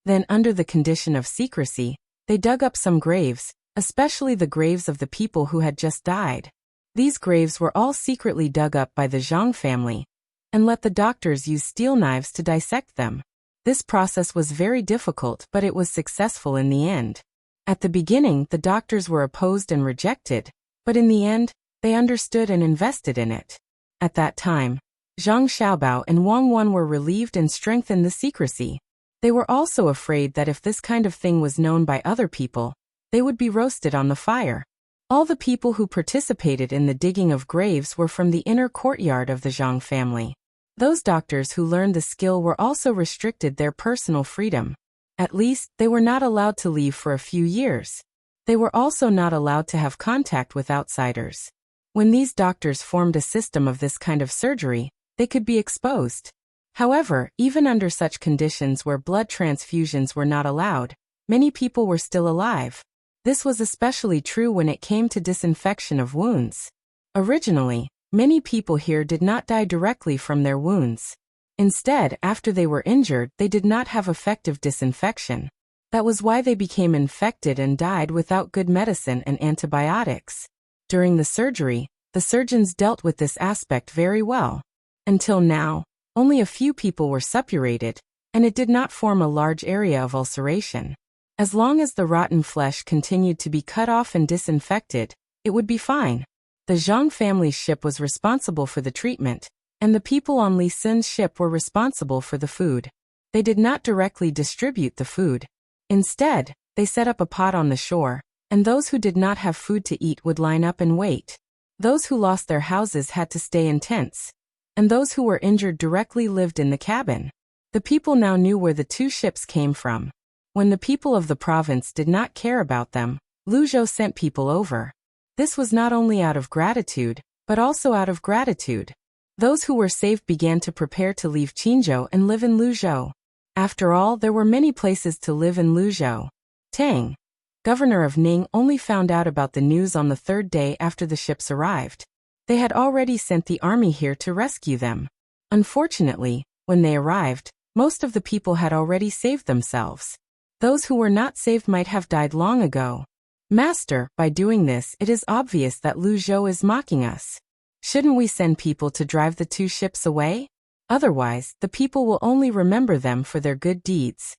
Then, under the condition of secrecy, they dug up some graves, especially the graves of the people who had just died. These graves were all secretly dug up by the Zhang family, and let the doctors use steel knives to dissect them. This process was very difficult, but it was successful in the end. At the beginning, the doctors were opposed and rejected, but in the end, they understood and invested in it. At that time, Zhang Xiaobao and Wang Wan were relieved and strengthened the secrecy. They were also afraid that if this kind of thing was known by other people, they would be roasted on the fire. All the people who participated in the digging of graves were from the inner courtyard of the Zhang family. Those doctors who learned the skill were also restricted their personal freedom. At least, they were not allowed to leave for a few years. They were also not allowed to have contact with outsiders. When these doctors formed a system of this kind of surgery, they could be exposed. However, even under such conditions where blood transfusions were not allowed, many people were still alive. This was especially true when it came to disinfection of wounds. Originally, many people here did not die directly from their wounds. Instead, after they were injured, they did not have effective disinfection. That was why they became infected and died without good medicine and antibiotics. During the surgery, the surgeons dealt with this aspect very well. Until now, only a few people were suppurated, and it did not form a large area of ulceration. As long as the rotten flesh continued to be cut off and disinfected, it would be fine. The Zhang family's ship was responsible for the treatment, and the people on Li Sun's ship were responsible for the food. They did not directly distribute the food. Instead, they set up a pot on the shore, and those who did not have food to eat would line up and wait. Those who lost their houses had to stay in tents, and those who were injured directly lived in the cabin. The people now knew where the two ships came from. When the people of the province did not care about them, Lu Zhou sent people over. This was not only out of gratitude, but also out of gratitude. Those who were saved began to prepare to leave Qinzhou and live in Luzhou. After all, there were many places to live in Luzhou. Tang, governor of Ning, only found out about the news on the third day after the ships arrived. They had already sent the army here to rescue them. Unfortunately, when they arrived, most of the people had already saved themselves. Those who were not saved might have died long ago. Master, by doing this, it is obvious that Lu Zhou is mocking us. Shouldn't we send people to drive the two ships away? Otherwise, the people will only remember them for their good deeds.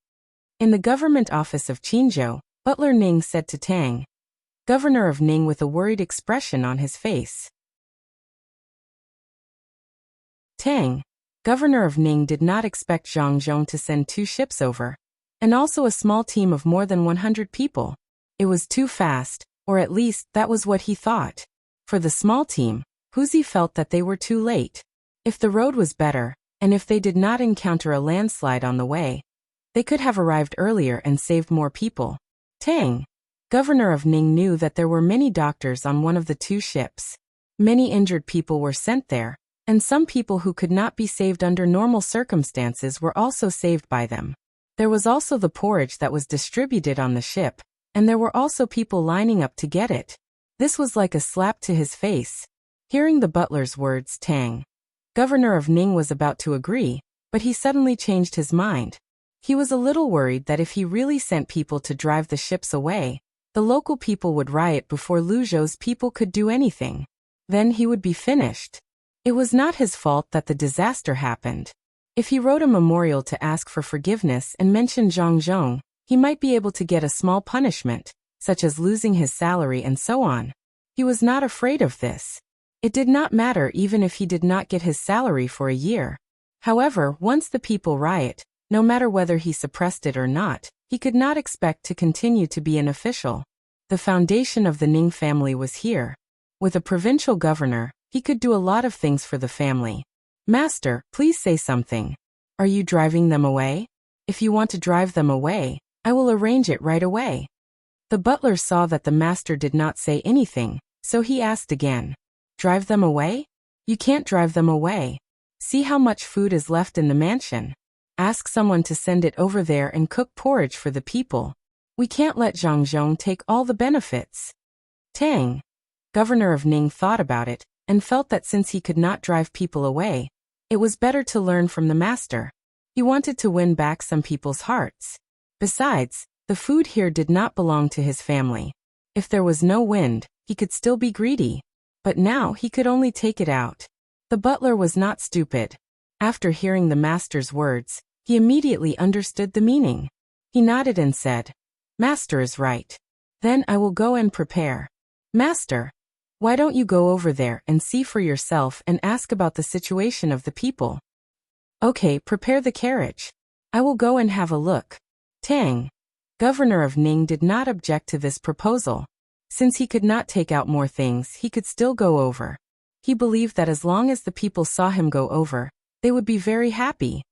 In the government office of Qinzhou, Butler Ning said to Tang, governor of Ning, with a worried expression on his face. Tang, governor of Ning, did not expect Zhang Zhong to send two ships over, and also a small team of more than 100 people. It was too fast, or at least that was what he thought. For the small team, Huzi felt that they were too late. If the road was better, and if they did not encounter a landslide on the way, they could have arrived earlier and saved more people. Tang, governor of Ning, knew that there were many doctors on one of the two ships. Many injured people were sent there, and some people who could not be saved under normal circumstances were also saved by them. There was also the porridge that was distributed on the ship, and there were also people lining up to get it. This was like a slap to his face. Hearing the butler's words, Tang, governor of Ning, was about to agree, but he suddenly changed his mind. He was a little worried that if he really sent people to drive the ships away, the local people would riot before Lu Zhou's people could do anything. Then he would be finished. It was not his fault that the disaster happened. If he wrote a memorial to ask for forgiveness and mentioned Zhang Zhong, he might be able to get a small punishment, such as losing his salary and so on. He was not afraid of this. It did not matter even if he did not get his salary for a year. However, once the people riot, no matter whether he suppressed it or not, he could not expect to continue to be an official. The foundation of the Ning family was here. With a provincial governor, he could do a lot of things for the family. Master, please say something. Are you driving them away? If you want to drive them away, I will arrange it right away. The butler saw that the master did not say anything, so he asked again. Drive them away? You can't drive them away. See how much food is left in the mansion. Ask someone to send it over there and cook porridge for the people. We can't let Zhang Zhong take all the benefits. Tang, governor of Ning, thought about it, and felt that since he could not drive people away, it was better to learn from the master. He wanted to win back some people's hearts. Besides, the food here did not belong to his family. If there was no wind, he could still be greedy. But now he could only take it out. The butler was not stupid. After hearing the master's words, he immediately understood the meaning. He nodded and said, Master is right. Then I will go and prepare. Master, why don't you go over there and see for yourself and ask about the situation of the people? Okay, prepare the carriage. I will go and have a look. Tang, governor of Ning, did not object to this proposal. Since he could not take out more things, he could still go over. He believed that as long as the people saw him go over, They would be very happy.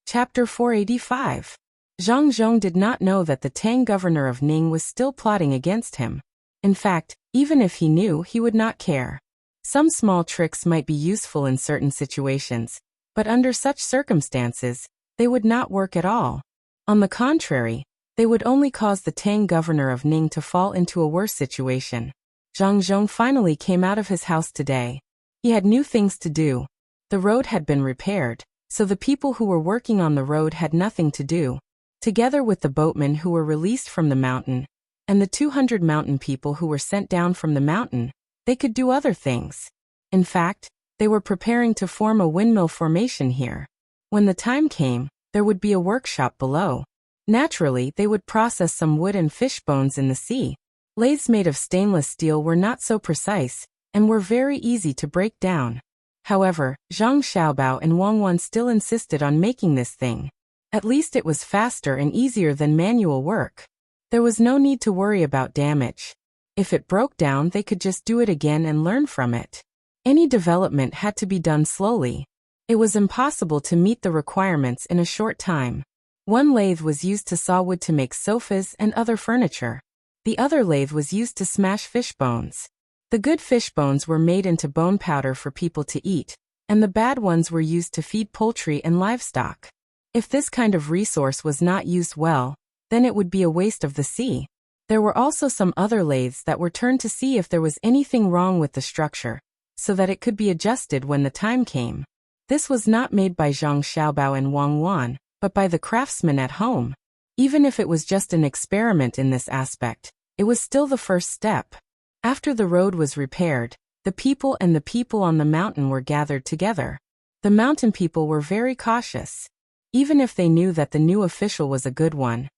Chapter 485. Zhang Zhong did not know that the Tang governor of Ning was still plotting against him. In fact, even if he knew, he would not care. Some small tricks might be useful in certain situations, but under such circumstances, they would not work at all. On the contrary, they would only cause the Tang governor of Ning to fall into a worse situation. Zhang Zhong finally came out of his house today. He had new things to do. The road had been repaired, so the people who were working on the road had nothing to do. Together with the boatmen who were released from the mountain, and the 200 mountain people who were sent down from the mountain, they could do other things. In fact, they were preparing to form a windmill formation here. When the time came, there would be a workshop below. Naturally, they would process some wood and fish bones in the sea. Lathes made of stainless steel were not so precise, and were very easy to break down. However, Zhang Xiaobao and Wang Wan still insisted on making this thing. At least it was faster and easier than manual work. There was no need to worry about damage. If it broke down, they could just do it again and learn from it. Any development had to be done slowly. It was impossible to meet the requirements in a short time. One lathe was used to saw wood to make sofas and other furniture. The other lathe was used to smash fish bones. The good fish bones were made into bone powder for people to eat, and the bad ones were used to feed poultry and livestock. If this kind of resource was not used well, then it would be a waste of the sea. There were also some other lathes that were turned to see if there was anything wrong with the structure, so that it could be adjusted when the time came. This was not made by Zhang Xiaobao and Wang Wan, but by the craftsmen at home. Even if it was just an experiment in this aspect, it was still the first step. After the road was repaired, the people on the mountain were gathered together. The mountain people were very cautious. Even if they knew that the new official was a good one,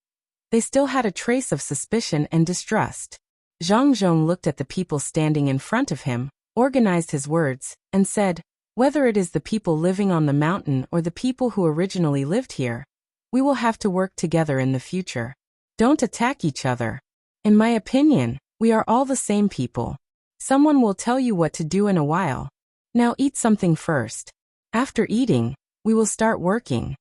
they still had a trace of suspicion and distrust. Zhang Zhong looked at the people standing in front of him, organized his words, and said, "Whether it is the people living on the mountain or the people who originally lived here, we will have to work together in the future. Don't attack each other. In my opinion, we are all the same people. Someone will tell you what to do in a while. Now eat something first. After eating, we will start working."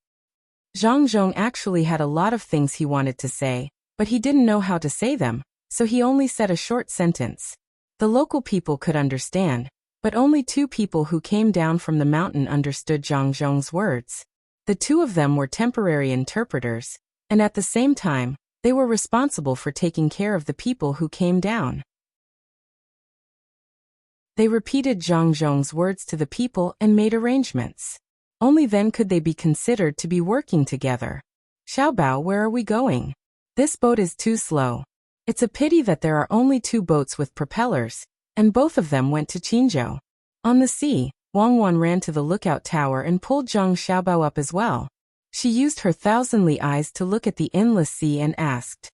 Zhang Zhong actually had a lot of things he wanted to say, but he didn't know how to say them, so he only said a short sentence. The local people could understand, but only 2 people who came down from the mountain understood Zhang Zhong's words. The 2 of them were temporary interpreters, and at the same time, they were responsible for taking care of the people who came down. They repeated Zhang Zhong's words to the people and made arrangements. Only then could they be considered to be working together. "Xiaobao, where are we going? This boat is too slow. It's a pity that there are only 2 boats with propellers, and both of them went to Qinzhou." On the sea, Wang Wan ran to the lookout tower and pulled Zhang Xiaobao up as well. She used her thousandly eyes to look at the endless sea and asked,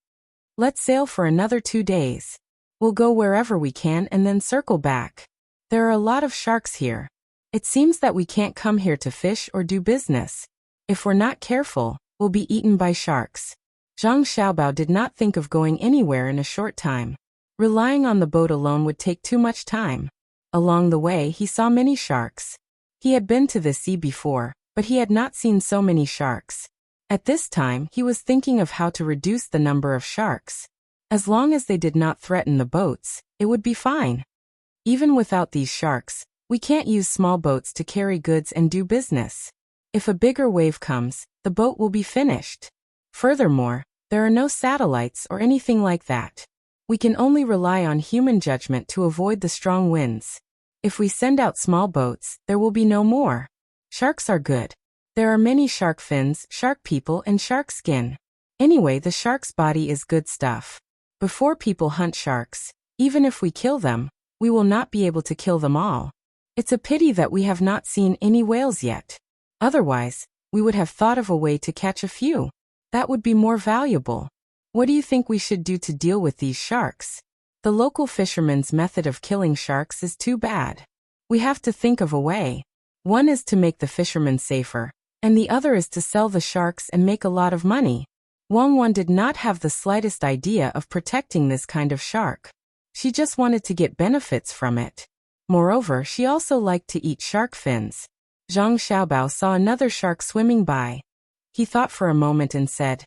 "Let's sail for another 2 days. We'll go wherever we can and then circle back. There are a lot of sharks here. It seems that we can't come here to fish or do business. If we're not careful, we'll be eaten by sharks." Zhang Xiaobao did not think of going anywhere in a short time. Relying on the boat alone would take too much time. Along the way, he saw many sharks. He had been to the sea before, but he had not seen so many sharks. At this time, he was thinking of how to reduce the number of sharks. As long as they did not threaten the boats, it would be fine. Even without these sharks, we can't use small boats to carry goods and do business. If a bigger wave comes, the boat will be finished. Furthermore, there are no satellites or anything like that. We can only rely on human judgment to avoid the strong winds. If we send out small boats, there will be no more. Sharks are good. There are many shark fins, shark people, and shark skin. Anyway, the shark's body is good stuff. Before people hunt sharks, even if we kill them, we will not be able to kill them all. It's a pity that we have not seen any whales yet. Otherwise, we would have thought of a way to catch a few. That would be more valuable. What do you think we should do to deal with these sharks? The local fishermen's method of killing sharks is too bad. We have to think of a way. One is to make the fishermen safer, and the other is to sell the sharks and make a lot of money. Wang Wan did not have the slightest idea of protecting this kind of shark. She just wanted to get benefits from it. Moreover, she also liked to eat shark fins. Zhang Xiaobao saw another shark swimming by. He thought for a moment and said,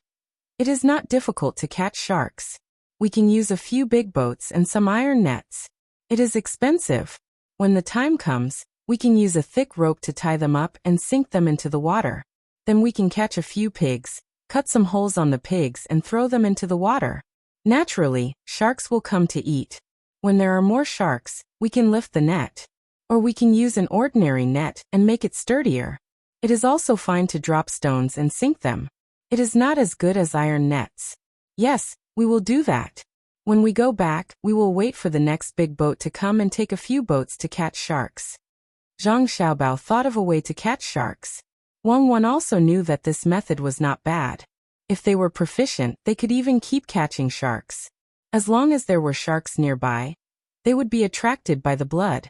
"It is not difficult to catch sharks. We can use a few big boats and some iron nets. It is expensive. When the time comes, we can use a thick rope to tie them up and sink them into the water. Then we can catch a few pigs, cut some holes on the pigs and throw them into the water. Naturally, sharks will come to eat. When there are more sharks, we can lift the net. Or we can use an ordinary net and make it sturdier. It is also fine to drop stones and sink them. It is not as good as iron nets. Yes, we will do that. When we go back, we will wait for the next big boat to come and take a few boats to catch sharks." Zhang Xiaobao thought of a way to catch sharks. Wang Wan also knew that this method was not bad. If they were proficient, they could even keep catching sharks. As long as there were sharks nearby, they would be attracted by the blood.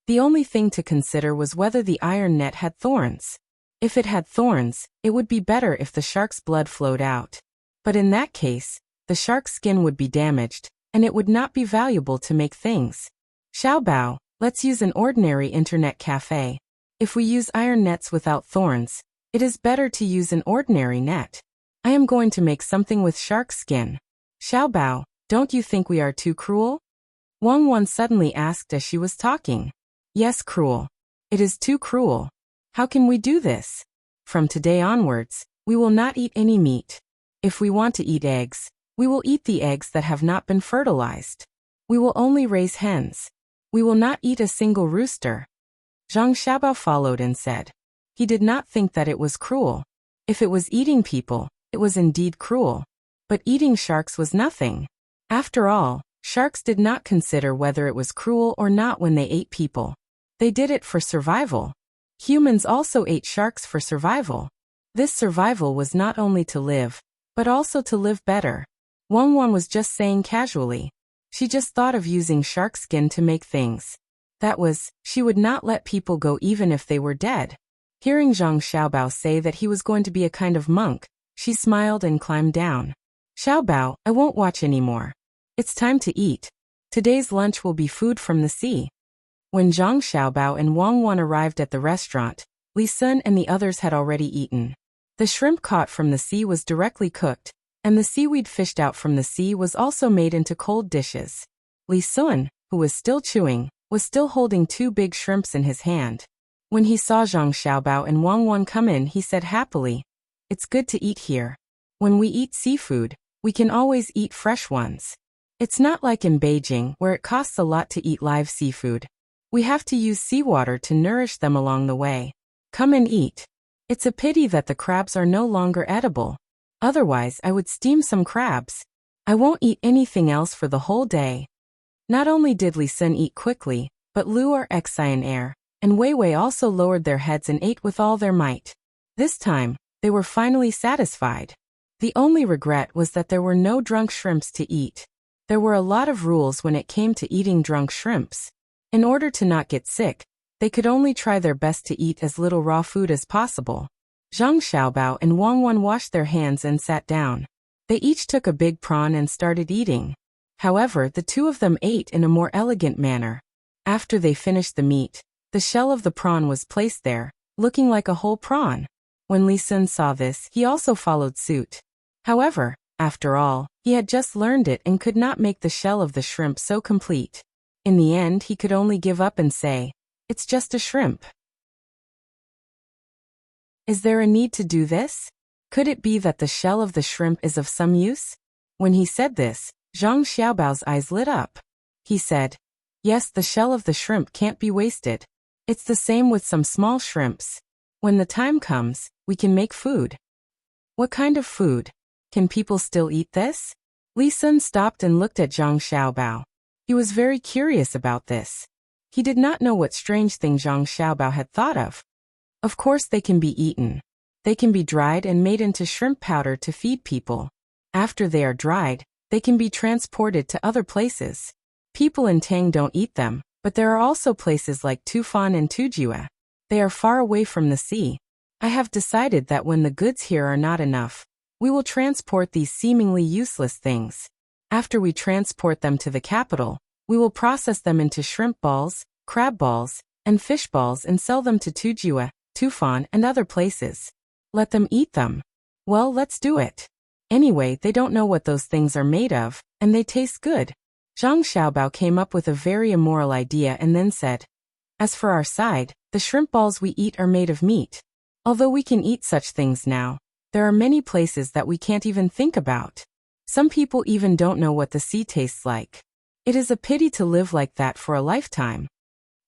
The only thing to consider was whether the iron net had thorns. If it had thorns, it would be better if the shark's blood flowed out. But in that case, the shark's skin would be damaged, and it would not be valuable to make things. "Xiaobao, let's use an ordinary internet cafe. If we use iron nets without thorns, it is better to use an ordinary net. I am going to make something with shark skin. Xiaobao, don't you think we are too cruel?" Wang Wan suddenly asked as she was talking. "Yes, cruel. It is too cruel. How can we do this? From today onwards, we will not eat any meat. If we want to eat eggs, we will eat the eggs that have not been fertilized. We will only raise hens. We will not eat a single rooster." Zhang Xiaobao followed and said. He did not think that it was cruel. If it was eating people, it was indeed cruel. But eating sharks was nothing. After all, sharks did not consider whether it was cruel or not when they ate people. They did it for survival. Humans also ate sharks for survival. This survival was not only to live, but also to live better. Wang Wan was just saying casually. She just thought of using shark skin to make things. That was, she would not let people go even if they were dead. Hearing Zhang Xiaobao say that he was going to be a kind of monk, she smiled and climbed down. "Xiaobao, I won't watch anymore. It's time to eat. Today's lunch will be food from the sea." When Zhang Xiaobao and Wang Wan arrived at the restaurant, Li Sun and the others had already eaten. The shrimp caught from the sea was directly cooked, and the seaweed fished out from the sea was also made into cold dishes. Li Sun, who was still chewing, was still holding 2 big shrimps in his hand. When he saw Zhang Xiaobao and Wang Wan come in, he said happily, "It's good to eat here. When we eat seafood, we can always eat fresh ones. It's not like in Beijing where it costs a lot to eat live seafood. We have to use seawater to nourish them along the way. Come and eat. It's a pity that the crabs are no longer edible. Otherwise, I would steam some crabs. I won't eat anything else for the whole day." Not only did Li Sun eat quickly, but Lu Er, Xian Er, and Wei Wei also lowered their heads and ate with all their might. This time, they were finally satisfied. The only regret was that there were no drunk shrimps to eat. There were a lot of rules when it came to eating drunk shrimps. In order to not get sick, they could only try their best to eat as little raw food as possible. Zhang Xiaobao and Wang Wan washed their hands and sat down. They each took a big prawn and started eating. However, the 2 of them ate in a more elegant manner. After they finished the meat, the shell of the prawn was placed there, looking like a whole prawn. When Li Sun saw this, he also followed suit. However, after all, he had just learned it and could not make the shell of the shrimp so complete. In the end, he could only give up and say, "It's just a shrimp. Is there a need to do this? Could it be that the shell of the shrimp is of some use?" When he said this, Zhang Xiaobao's eyes lit up. He said, "Yes, the shell of the shrimp can't be wasted. It's the same with some small shrimps. When the time comes, we can make food." "What kind of food? Can people still eat this?" Li Sun stopped and looked at Zhang Xiaobao. He was very curious about this. He did not know what strange thing Zhang Xiaobao had thought of. Of course they can be eaten. They can be dried and made into shrimp powder to feed people. After they are dried, they can be transported to other places. People in Tang don't eat them, but there are also places like Tufan and Tujue. They are far away from the sea. I have decided that when the goods here are not enough, we will transport these seemingly useless things. After we transport them to the capital, we will process them into shrimp balls, crab balls, and fish balls and sell them to Tujua, Tufan, and other places. Let them eat them. Well, let's do it. Anyway, they don't know what those things are made of, and they taste good. Zhang Xiaobao came up with a very immoral idea and then said, as for our side, the shrimp balls we eat are made of meat. Although we can eat such things now, there are many places that we can't even think about. Some people even don't know what the sea tastes like. It is a pity to live like that for a lifetime.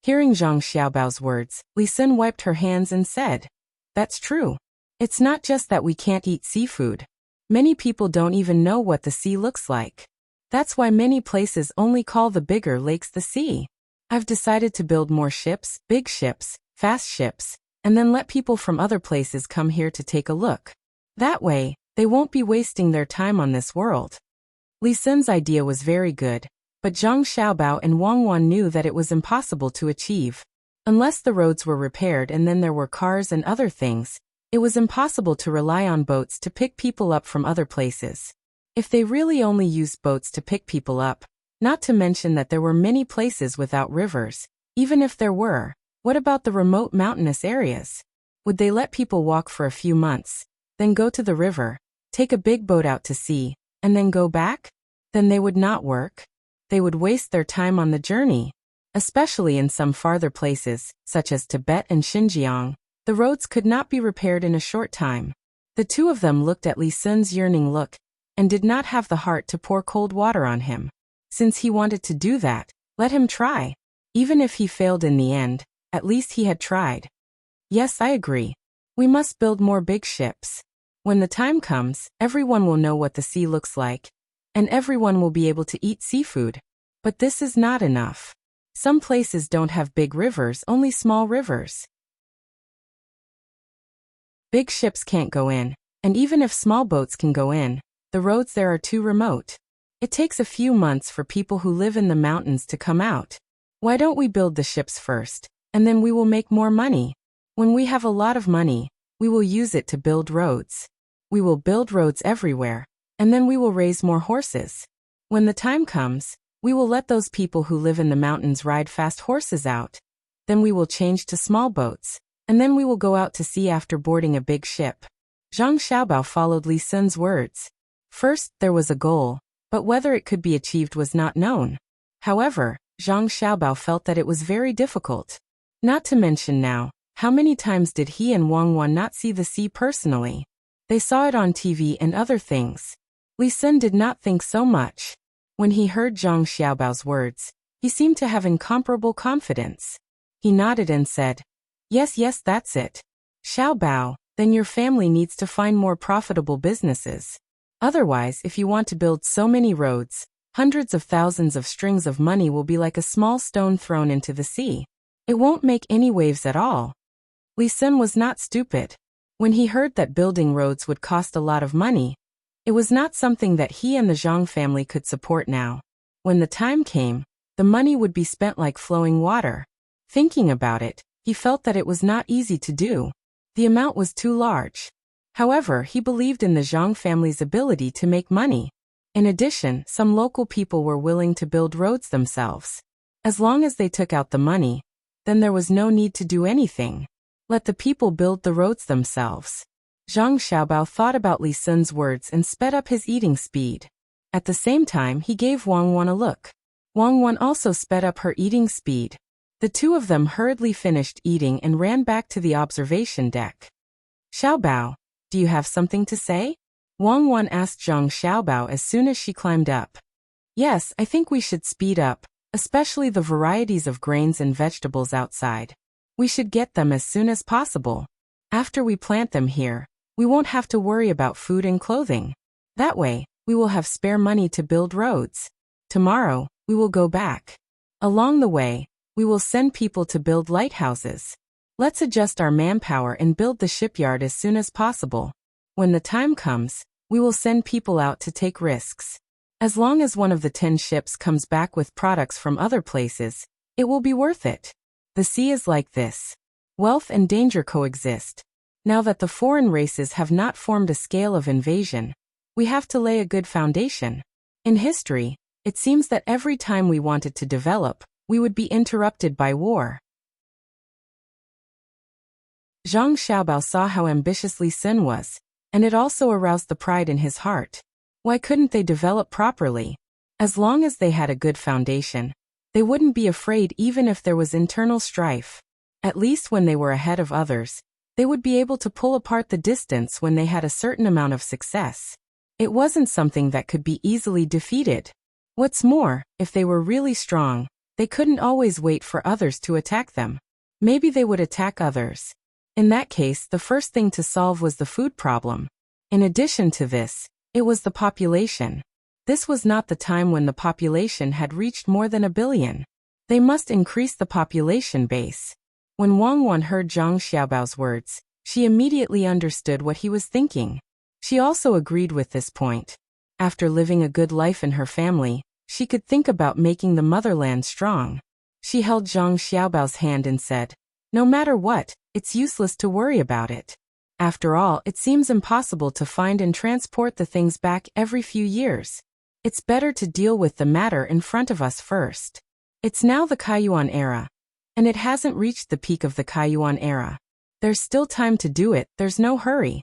Hearing Zhang Xiaobao's words, Li Sun wiped her hands and said, that's true. It's not just that we can't eat seafood. Many people don't even know what the sea looks like. That's why many places only call the bigger lakes the sea. I've decided to build more ships, big ships, fast ships, and then let people from other places come here to take a look. That way, they won't be wasting their time on this world. Li Sun's idea was very good, but Zhang Xiaobao and Wang Wan knew that it was impossible to achieve. Unless the roads were repaired and then there were cars and other things, it was impossible to rely on boats to pick people up from other places. If they really only used boats to pick people up, not to mention that there were many places without rivers, even if there were, what about the remote mountainous areas? Would they let people walk for a few months, then go to the river, take a big boat out to sea, and then go back? Then they would not work. They would waste their time on the journey. Especially in some farther places, such as Tibet and Xinjiang, the roads could not be repaired in a short time. The two of them looked at Li Sun's yearning look, and did not have the heart to pour cold water on him. Since he wanted to do that, let him try. Even if he failed in the end, at least he had tried. Yes, I agree. We must build more big ships. When the time comes, everyone will know what the sea looks like, and everyone will be able to eat seafood. But this is not enough. Some places don't have big rivers, only small rivers. Big ships can't go in, and even if small boats can go in, the roads there are too remote. It takes a few months for people who live in the mountains to come out. Why don't we build the ships first, and then we will make more money? When we have a lot of money, we will use it to build roads. We will build roads everywhere, and then we will raise more horses. When the time comes, we will let those people who live in the mountains ride fast horses out. Then we will change to small boats, and then we will go out to sea after boarding a big ship. Zhang Xiaobao followed Li Sun's words. First, there was a goal, but whether it could be achieved was not known. However, Zhang Xiaobao felt that it was very difficult. Not to mention now, how many times did he and Wang Wan not see the sea personally? They saw it on TV and other things. Li Sun did not think so much. When he heard Zhang Xiaobao's words, he seemed to have incomparable confidence. He nodded and said, yes, that's it. Xiaobao, then your family needs to find more profitable businesses. Otherwise, if you want to build so many roads, hundreds of thousands of strings of money will be like a small stone thrown into the sea. It won't make any waves at all. Li Sun was not stupid. When he heard that building roads would cost a lot of money, it was not something that he and the Zhang family could support now. When the time came, the money would be spent like flowing water. Thinking about it, he felt that it was not easy to do. The amount was too large. However, he believed in the Zhang family's ability to make money. In addition, some local people were willing to build roads themselves. As long as they took out the money, then there was no need to do anything. Let the people build the roads themselves. Zhang Xiaobao thought about Li Sun's words and sped up his eating speed. At the same time, he gave Wang Wan a look. Wang Wan also sped up her eating speed. The two of them hurriedly finished eating and ran back to the observation deck. Xiaobao, do you have something to say? Wang Wan asked Zhang Xiaobao as soon as she climbed up. Yes, I think we should speed up, especially the varieties of grains and vegetables outside. We should get them as soon as possible. After we plant them here, we won't have to worry about food and clothing. That way, we will have spare money to build roads. Tomorrow, we will go back. Along the way, we will send people to build lighthouses. Let's adjust our manpower and build the shipyard as soon as possible. When the time comes, we will send people out to take risks. As long as one of the 10 ships comes back with products from other places, it will be worth it. The sea is like this. Wealth and danger coexist. Now that the foreign races have not formed a scale of invasion, we have to lay a good foundation. In history, it seems that every time we wanted to develop, we would be interrupted by war. Zhang Xiaobao saw how ambitious Li Sun was, and it also aroused the pride in his heart. Why couldn't they develop properly? As long as they had a good foundation, they wouldn't be afraid even if there was internal strife. At least when they were ahead of others, they would be able to pull apart the distance when they had a certain amount of success. It wasn't something that could be easily defeated. What's more, if they were really strong, they couldn't always wait for others to attack them. Maybe they would attack others. In that case, the first thing to solve was the food problem. In addition to this, it was the population. This was not the time when the population had reached more than 1 billion. They must increase the population base. When Wang Wan heard Zhang Xiaobao's words, she immediately understood what he was thinking. She also agreed with this point. After living a good life in her family, she could think about making the motherland strong. She held Zhang Xiaobao's hand and said, "No matter what, it's useless to worry about it. After all, it seems impossible to find and transport the things back every few years. It's better to deal with the matter in front of us first. It's now the Kaiyuan era, and it hasn't reached the peak of the Kaiyuan era. There's still time to do it, there's no hurry."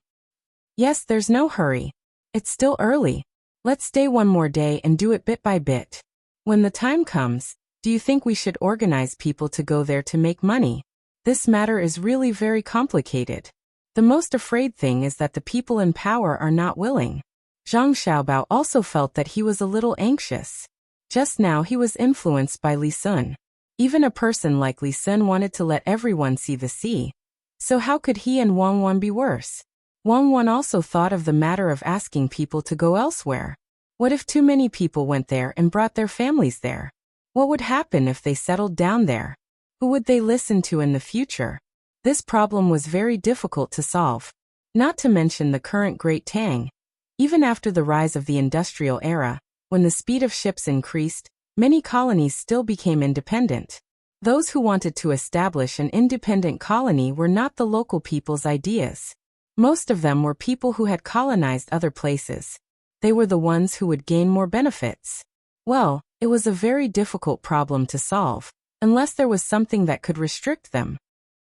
Yes, there's no hurry. It's still early. Let's stay one more day and do it bit by bit. When the time comes, do you think we should organize people to go there to make money? This matter is really very complicated. The most afraid thing is that the people in power are not willing. Zhang Xiaobao also felt that he was a little anxious. Just now he was influenced by Li Sun. Even a person like Li Sun wanted to let everyone see the sea. So how could he and Wang Wan be worse? Wang Wan also thought of the matter of asking people to go elsewhere. What if too many people went there and brought their families there? What would happen if they settled down there? Who would they listen to in the future? This problem was very difficult to solve. Not to mention the current Great Tang. Even after the rise of the industrial era, when the speed of ships increased, many colonies still became independent. Those who wanted to establish an independent colony were not the local people's ideas. Most of them were people who had colonized other places. They were the ones who would gain more benefits. Well, it was a very difficult problem to solve, unless there was something that could restrict them.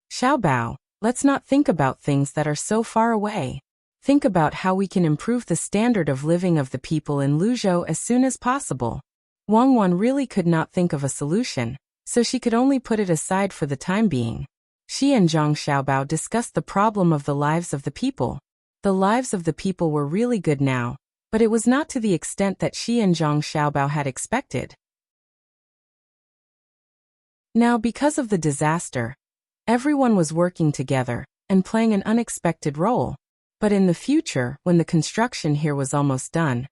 Xiaobao, let's not think about things that are so far away. Think about how we can improve the standard of living of the people in Luzhou as soon as possible. Wang Wan really could not think of a solution, so she could only put it aside for the time being. She and Zhang Xiaobao discussed the problem of the lives of the people. The lives of the people were really good now, but it was not to the extent that she and Zhang Xiaobao had expected. Now, because of the disaster, everyone was working together and playing an unexpected role. But in the future, when the construction here was almost done,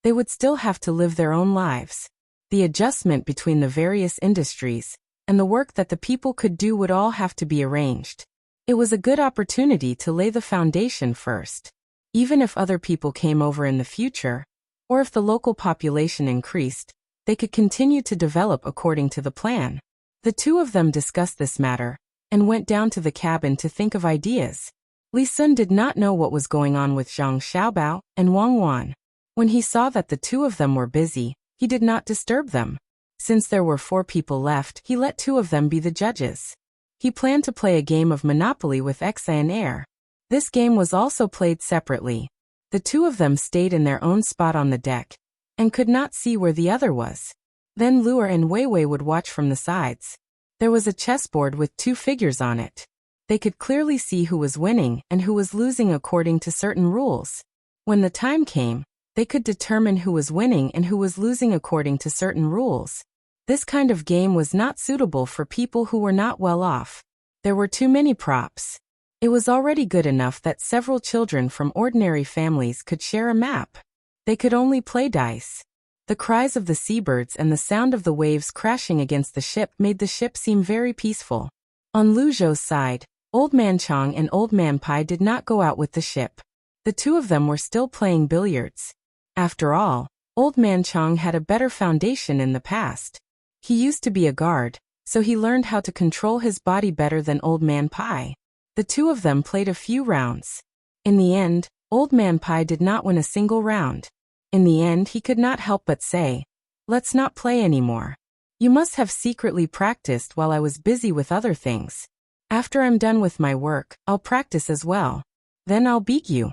they would still have to live their own lives. The adjustment between the various industries and the work that the people could do would all have to be arranged. It was a good opportunity to lay the foundation first. Even if other people came over in the future, or if the local population increased, they could continue to develop according to the plan. The two of them discussed this matter and went down to the cabin to think of ideas. Li Sun did not know what was going on with Zhang Xiaobao and Wang Wan. When he saw that the two of them were busy, he did not disturb them. Since there were 4 people left, he let 2 of them be the judges. He planned to play a game of Monopoly with Exa and Air. This game was also played separately. The 2 of them stayed in their own spot on the deck and could not see where the other was. Then Luer and Weiwei would watch from the sides. There was a chessboard with 2 figures on it. They could clearly see who was winning and who was losing according to certain rules. When the time came, they could determine who was winning and who was losing according to certain rules. This kind of game was not suitable for people who were not well off. There were too many props. It was already good enough that several children from ordinary families could share a map. They could only play dice. The cries of the seabirds and the sound of the waves crashing against the ship made the ship seem very peaceful. On Luzhou's side, Old Man Chong and Old Man Pai did not go out with the ship. The 2 of them were still playing billiards. After all, Old Man Chong had a better foundation in the past. He used to be a guard, so he learned how to control his body better than Old Man Pai. The 2 of them played a few rounds. In the end, Old Man Pai did not win a single round. In the end, he could not help but say, "Let's not play anymore. You must have secretly practiced while I was busy with other things. After I'm done with my work, I'll practice as well. Then I'll beat you.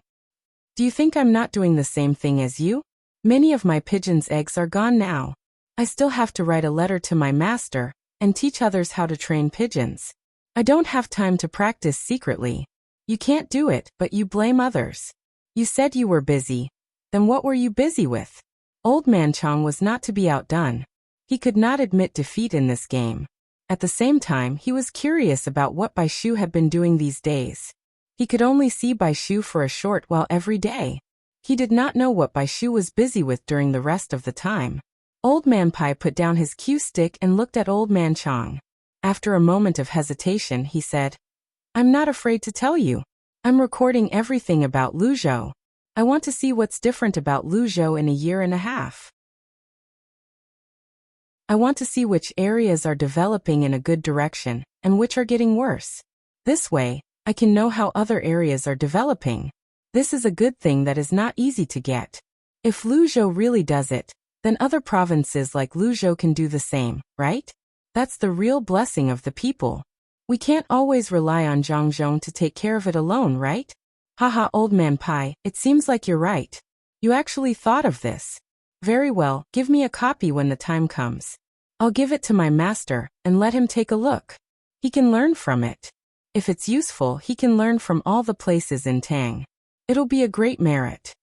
Do you think I'm not doing the same thing as you? Many of my pigeons' eggs are gone now. I still have to write a letter to my master and teach others how to train pigeons. I don't have time to practice secretly. You can't do it, but you blame others. You said you were busy. Then what were you busy with?" Old Man Chang was not to be outdone. He could not admit defeat in this game. At the same time, he was curious about what Bai Shu had been doing these days. He could only see Bai Shu for a short while every day. He did not know what Bai Shu was busy with during the rest of the time. Old Man Pai put down his cue stick and looked at Old Man Chang. After a moment of hesitation, he said, "I'm not afraid to tell you. I'm recording everything about Luzhou. I want to see what's different about Luzhou in a year and a half. I want to see which areas are developing in a good direction and which are getting worse. This way, I can know how other areas are developing. This is a good thing that is not easy to get. If Luzhou really does it, then other provinces like Luzhou can do the same, right? That's the real blessing of the people. We can't always rely on Zhangzhong to take care of it alone, right?" "Haha, Old Man Pai, it seems like you're right. You actually thought of this. Very well, give me a copy when the time comes. I'll give it to my master and let him take a look. He can learn from it. If it's useful, he can learn from all the places in Tang. It'll be a great merit."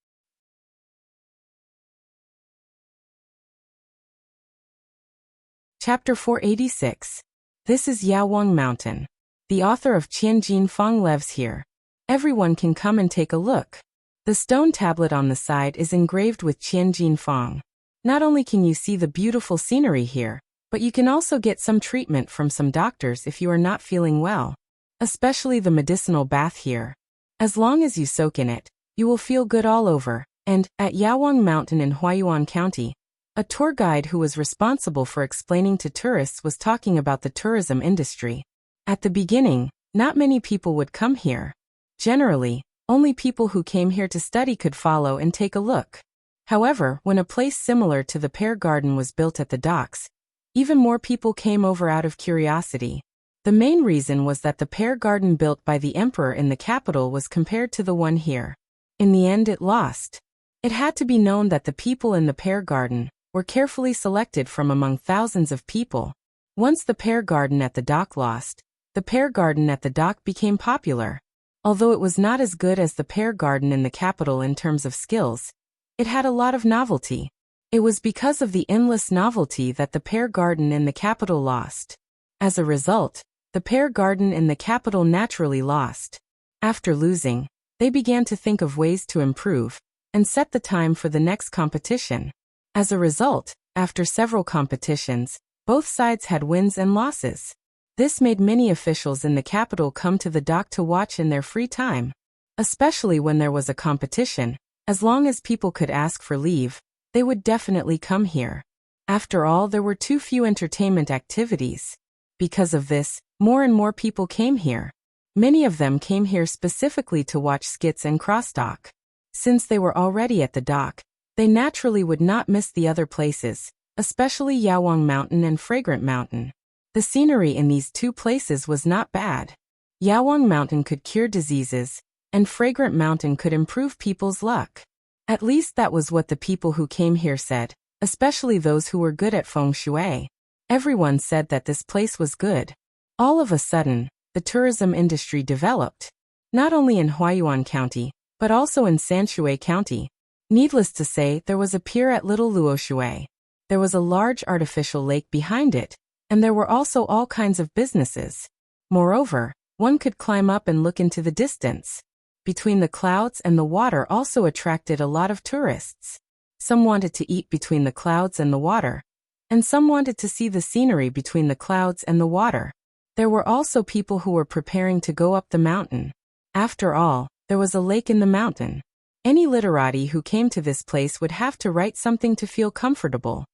Chapter 486. This is Yaowang Mountain. The author of Qianjin Fang lives here. Everyone can come and take a look. The stone tablet on the side is engraved with Qianjin Fang. Not only can you see the beautiful scenery here, but you can also get some treatment from some doctors if you are not feeling well. Especially the medicinal bath here. As long as you soak in it, you will feel good all over. And, at Yaowang Mountain in Huaiyuan County, a tour guide who was responsible for explaining to tourists was talking about the tourism industry. At the beginning, not many people would come here. Generally, only people who came here to study could follow and take a look. However, when a place similar to the Pear Garden was built at the docks, even more people came over out of curiosity. The main reason was that the Pear Garden built by the emperor in the capital was compared to the one here. In the end, it lost. It had to be known that the people in the Pear Garden were carefully selected from among thousands of people. Once the Pear Garden at the dock lost, the Pear Garden at the dock became popular. Although it was not as good as the Pear Garden in the capital in terms of skills, it had a lot of novelty. It was because of the endless novelty that the Pear Garden in the capital lost. As a result, the Pear Garden in the capital naturally lost. After losing, they began to think of ways to improve and set the time for the next competition. As a result, after several competitions, both sides had wins and losses. This made many officials in the capital come to the dock to watch in their free time. Especially when there was a competition, as long as people could ask for leave, they would definitely come here. After all, there were too few entertainment activities. Because of this, more and more people came here. Many of them came here specifically to watch skits and crosstalk. Since they were already at the dock, they naturally would not miss the other places, especially Yaowang Mountain and Fragrant Mountain. The scenery in these two places was not bad. Yaowang Mountain could cure diseases, and Fragrant Mountain could improve people's luck. At least that was what the people who came here said, especially those who were good at feng shui. Everyone said that this place was good. All of a sudden, the tourism industry developed. Not only in Huaiyuan County, but also in Sanshui County. Needless to say, there was a pier at Little Luoshui. There was a large artificial lake behind it, and there were also all kinds of businesses. Moreover, one could climb up and look into the distance. Between the clouds and the water also attracted a lot of tourists. Some wanted to eat between the clouds and the water, and some wanted to see the scenery between the clouds and the water. There were also people who were preparing to go up the mountain. After all, there was a lake in the mountain. Any literati who came to this place would have to write something to feel comfortable.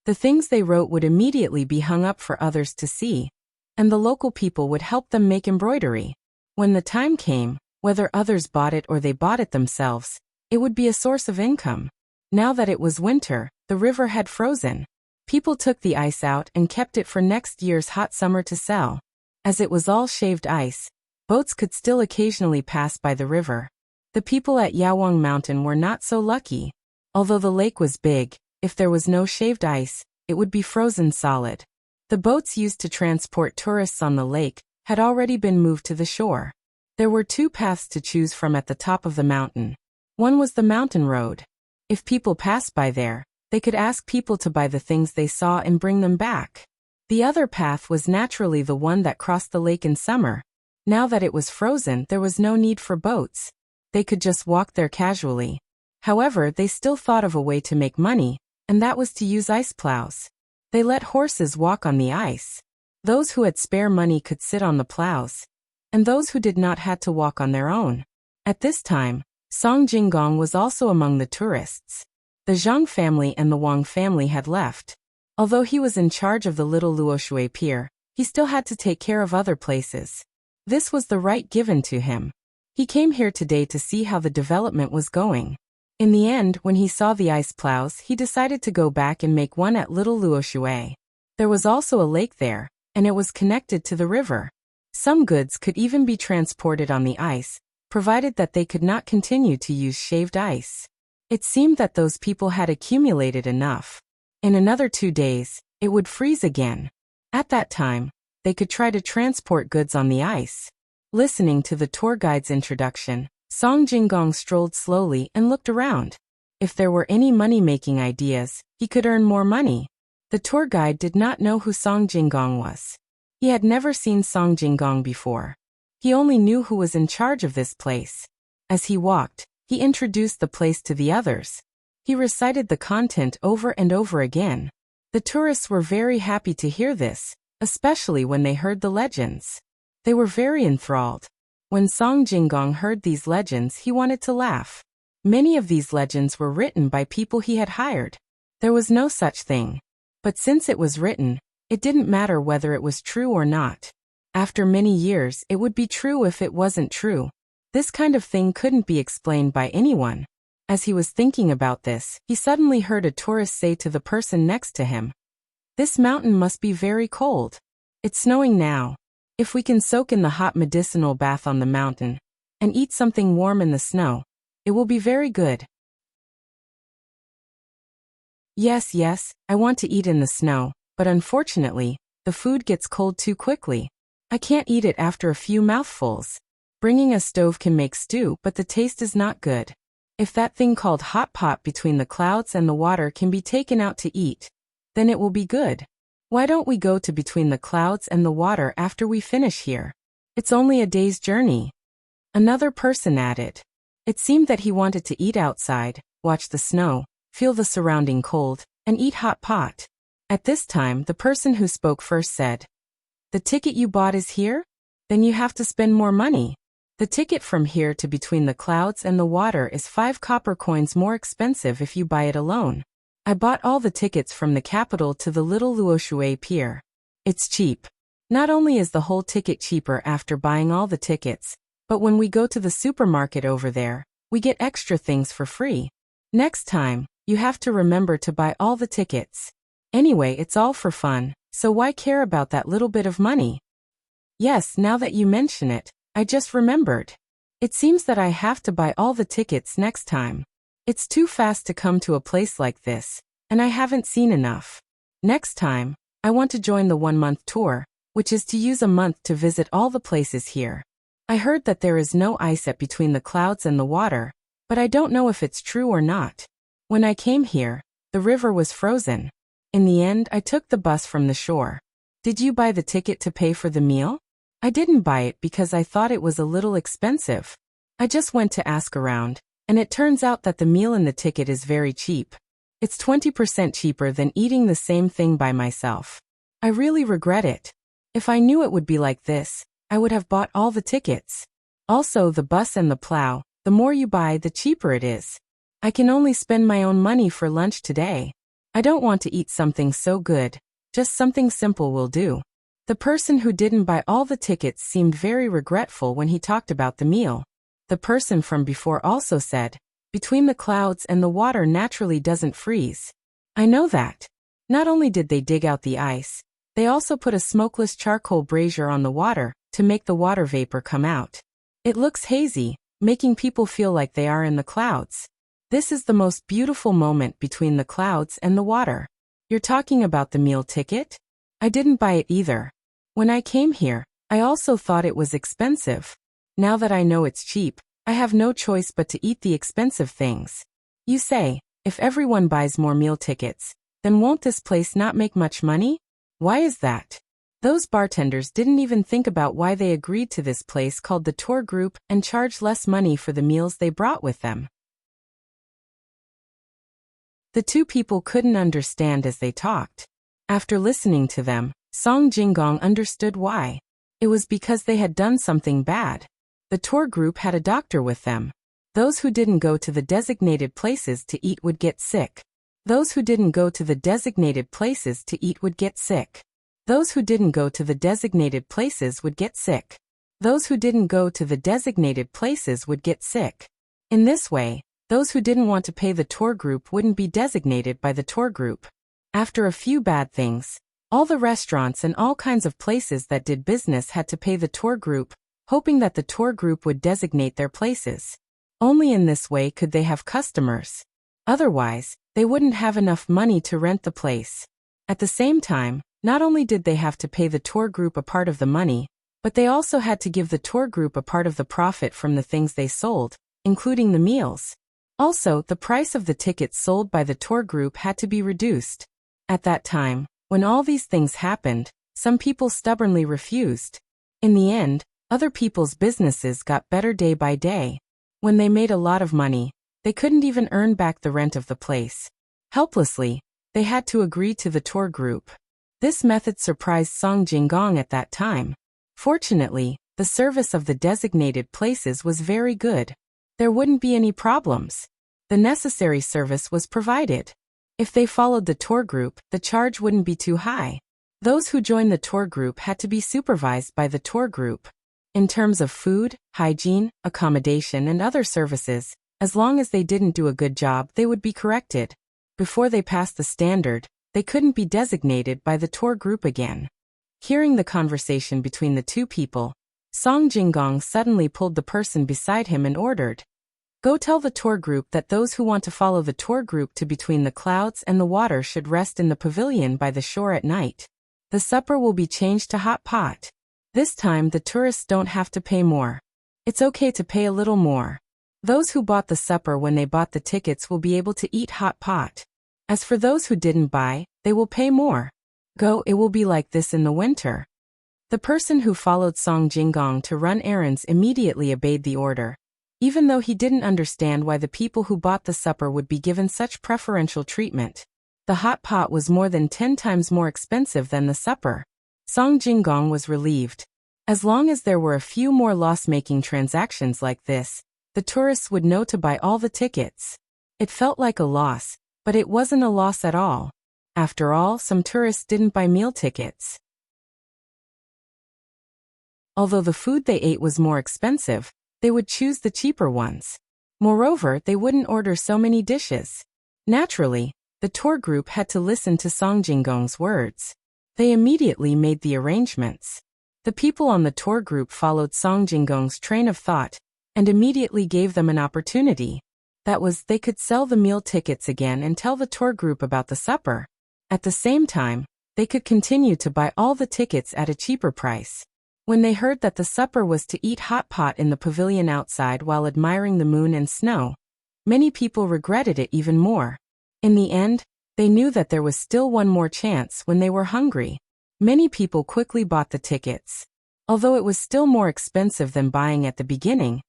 The things they wrote would immediately be hung up for others to see, and the local people would help them make embroidery. When the time came, whether others bought it or they bought it themselves, It would be a source of income. Now that it was winter, the river had frozen. People took the ice out and kept it for next year's hot summer to sell. As it was all shaved ice, boats could still occasionally pass by the river. The people at Yawang Mountain were not so lucky. Although the lake was big, if there was no shaved ice, it would be frozen solid. The boats used to transport tourists on the lake had already been moved to the shore. There were two paths to choose from at the top of the mountain. One was the mountain road. If people passed by there, they could ask people to buy the things they saw and bring them back. The other path was naturally the one that crossed the lake in summer. Now that it was frozen, there was no need for boats. They could just walk there casually. However, they still thought of a way to make money, and that was to use ice plows. They let horses walk on the ice. Those who had spare money could sit on the plows, and those who did not had to walk on their own. At this time, Song Jinggong was also among the tourists. The Zhang family and the Wang family had left. Although he was in charge of the little Luoshui pier, he still had to take care of other places. This was the right given to him. He came here today to see how the development was going. In the end, when he saw the ice plows, he decided to go back and make one at Little Luoshui. There was also a lake there, and it was connected to the river. Some goods could even be transported on the ice, provided that they could not continue to use shaved ice. It seemed that those people had accumulated enough. In another 2 days, it would freeze again. At that time, they could try to transport goods on the ice. Listening to the tour guide's introduction, Song Jinggong strolled slowly and looked around. If there were any money-making ideas, he could earn more money. The tour guide did not know who Song Jinggong was. He had never seen Song Jinggong before. He only knew who was in charge of this place. As he walked, he introduced the place to the others. He recited the content over and over again. The tourists were very happy to hear this, especially when they heard the legends. They were very enthralled. When Song Jinggong heard these legends, he wanted to laugh. Many of these legends were written by people he had hired. There was no such thing. But since it was written, it didn't matter whether it was true or not. After many years, it would be true if it wasn't true. This kind of thing couldn't be explained by anyone. As he was thinking about this, he suddenly heard a tourist say to the person next to him, "This mountain must be very cold. It's snowing now. If we can soak in the hot medicinal bath on the mountain and eat something warm in the snow, it will be very good." Yes, I want to eat in the snow, but unfortunately, the food gets cold too quickly. I can't eat it after a few mouthfuls. Bringing a stove can make stew, but the taste is not good. If that thing called hot pot between the clouds and the water can be taken out to eat, then it will be good. Why don't we go to between the clouds and the water after we finish here? It's only a day's journey. Another person added. It seemed that he wanted to eat outside, watch the snow, feel the surrounding cold, and eat hot pot. At this time, the person who spoke first said, "The ticket you bought is here? Then you have to spend more money. The ticket from here to between the clouds and the water is 5 copper coins more expensive if you buy it alone. I bought all the tickets from the capital to the Little Luoshui Pier. It's cheap. Not only is the whole ticket cheaper after buying all the tickets, but when we go to the supermarket over there, we get extra things for free. Next time, you have to remember to buy all the tickets. Anyway, it's all for fun, so why care about that little bit of money?" Yes, now that you mention it, I just remembered. It seems that I have to buy all the tickets next time. It's too fast to come to a place like this, and I haven't seen enough. Next time, I want to join the 1-month tour, which is to use a month to visit all the places here. I heard that there is no ice at between the clouds and the water, but I don't know if it's true or not. When I came here, the river was frozen. In the end, I took the bus from the shore. Did you buy the ticket to pay for the meal? I didn't buy it because I thought it was a little expensive. I just went to ask around, and it turns out that the meal in the ticket is very cheap. It's 20% cheaper than eating the same thing by myself. I really regret it. If I knew it would be like this, I would have bought all the tickets. Also, the bus and the plow, the more you buy, the cheaper it is. I can only spend my own money for lunch today. I don't want to eat something so good, just something simple will do. The person who didn't buy all the tickets seemed very regretful when he talked about the meal. The person from before also said, between the clouds and the water naturally doesn't freeze. I know that. Not only did they dig out the ice, they also put a smokeless charcoal brazier on the water to make the water vapor come out. It looks hazy, making people feel like they are in the clouds. This is the most beautiful moment between the clouds and the water. You're talking about the meal ticket? I didn't buy it either. When I came here, I also thought it was expensive. Now that I know it's cheap, I have no choice but to eat the expensive things. You say, if everyone buys more meal tickets, then won't this place not make much money? Why is that? Those bartenders didn't even think about why they agreed to this place called the tour group and charge less money for the meals they brought with them. The two people couldn't understand as they talked. After listening to them, Song Jinggong understood why. It was because they had done something bad. The tour group had a doctor with them. Those who didn't go to the designated places to eat would get sick. Those who didn't go to the designated places to eat would get sick. Those who didn't go to the designated places would get sick. Those who didn't go to the designated places would get sick. In this way, those who didn't want to pay the tour group wouldn't be designated by the tour group. After a few bad things, all the restaurants and all kinds of places that did business had to pay the tour group, hoping that the tour group would designate their places. Only in this way could they have customers. Otherwise, they wouldn't have enough money to rent the place. At the same time, not only did they have to pay the tour group a part of the money, but they also had to give the tour group a part of the profit from the things they sold, including the meals. Also, the price of the tickets sold by the tour group had to be reduced. At that time, when all these things happened, some people stubbornly refused. In the end, other people's businesses got better day by day. When they made a lot of money, they couldn't even earn back the rent of the place. Helplessly, they had to agree to the tour group. This method surprised Song Jinggong at that time. Fortunately, the service of the designated places was very good. There wouldn't be any problems. The necessary service was provided. If they followed the tour group, the charge wouldn't be too high. Those who joined the tour group had to be supervised by the tour group. In terms of food, hygiene, accommodation and other services, as long as they didn't do a good job, they would be corrected. Before they passed the standard, they couldn't be designated by the tour group again. Hearing the conversation between the two people, Song Jinggong suddenly pulled the person beside him and ordered, "Go tell the tour group that those who want to follow the tour group to between the clouds and the water should rest in the pavilion by the shore at night. The supper will be changed to hot pot. This time the tourists don't have to pay more. It's okay to pay a little more. Those who bought the supper when they bought the tickets will be able to eat hot pot. As for those who didn't buy, they will pay more. Go, it will be like this in the winter." The person who followed Song Jinggong to run errands immediately obeyed the order, even though he didn't understand why the people who bought the supper would be given such preferential treatment. The hot pot was more than 10 times more expensive than the supper. Song Jinggong was relieved. As long as there were a few more loss-making transactions like this, the tourists would know to buy all the tickets. It felt like a loss, but it wasn't a loss at all. After all, some tourists didn't buy meal tickets. Although the food they ate was more expensive, they would choose the cheaper ones. Moreover, they wouldn't order so many dishes. Naturally, the tour group had to listen to Song Jinggong's words. They immediately made the arrangements. The people on the tour group followed Song Jinggong's train of thought and immediately gave them an opportunity. That was, they could sell the meal tickets again and tell the tour group about the supper. At the same time, they could continue to buy all the tickets at a cheaper price. When they heard that the supper was to eat hot pot in the pavilion outside while admiring the moon and snow, many people regretted it even more. In the end, they knew that there was still one more chance when they were hungry. Many people quickly bought the tickets. Although it was still more expensive than buying at the beginning,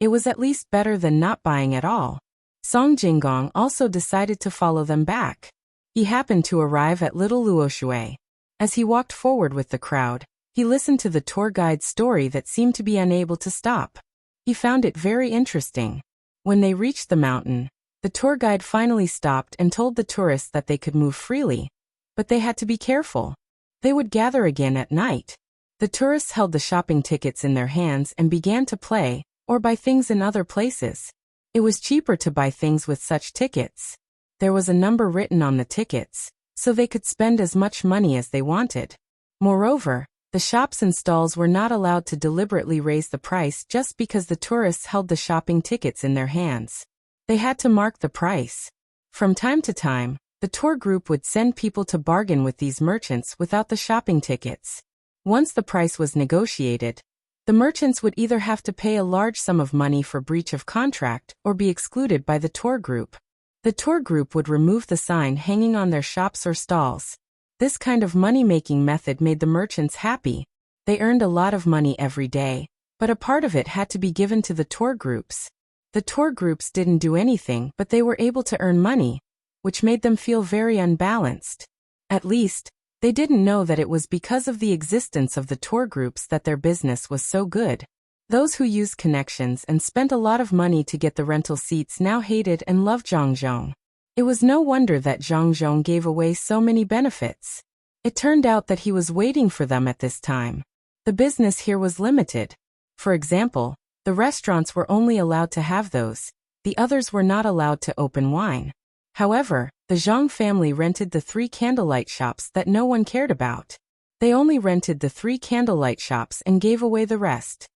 it was at least better than not buying at all. Song Jinggong also decided to follow them back. He happened to arrive at Little Luoshui. As he walked forward with the crowd, he listened to the tour guide's story that seemed to be unable to stop. He found it very interesting. When they reached the mountain, the tour guide finally stopped and told the tourists that they could move freely, but they had to be careful. They would gather again at night. The tourists held the shopping tickets in their hands and began to play, or buy things in other places. It was cheaper to buy things with such tickets. There was a number written on the tickets, so they could spend as much money as they wanted. Moreover, the shops and stalls were not allowed to deliberately raise the price just because the tourists held the shopping tickets in their hands. They had to mark the price. From time to time, the tour group would send people to bargain with these merchants without the shopping tickets. Once the price was negotiated, the merchants would either have to pay a large sum of money for breach of contract or be excluded by the tour group. The tour group would remove the sign hanging on their shops or stalls. This kind of money-making method made the merchants happy. They earned a lot of money every day, but a part of it had to be given to the tour groups. The tour groups didn't do anything, but they were able to earn money, which made them feel very unbalanced. At least, they didn't know that it was because of the existence of the tour groups that their business was so good. Those who used connections and spent a lot of money to get the rental seats now hated and loved Zhang Zhong. It was no wonder that Zhang Zhong gave away so many benefits. It turned out that he was waiting for them at this time. The business here was limited. For example, the restaurants were only allowed to have those. The others were not allowed to open wine. However, the Zhang family rented the 3 candlelight shops that no one cared about. They only rented the 3 candlelight shops and gave away the rest.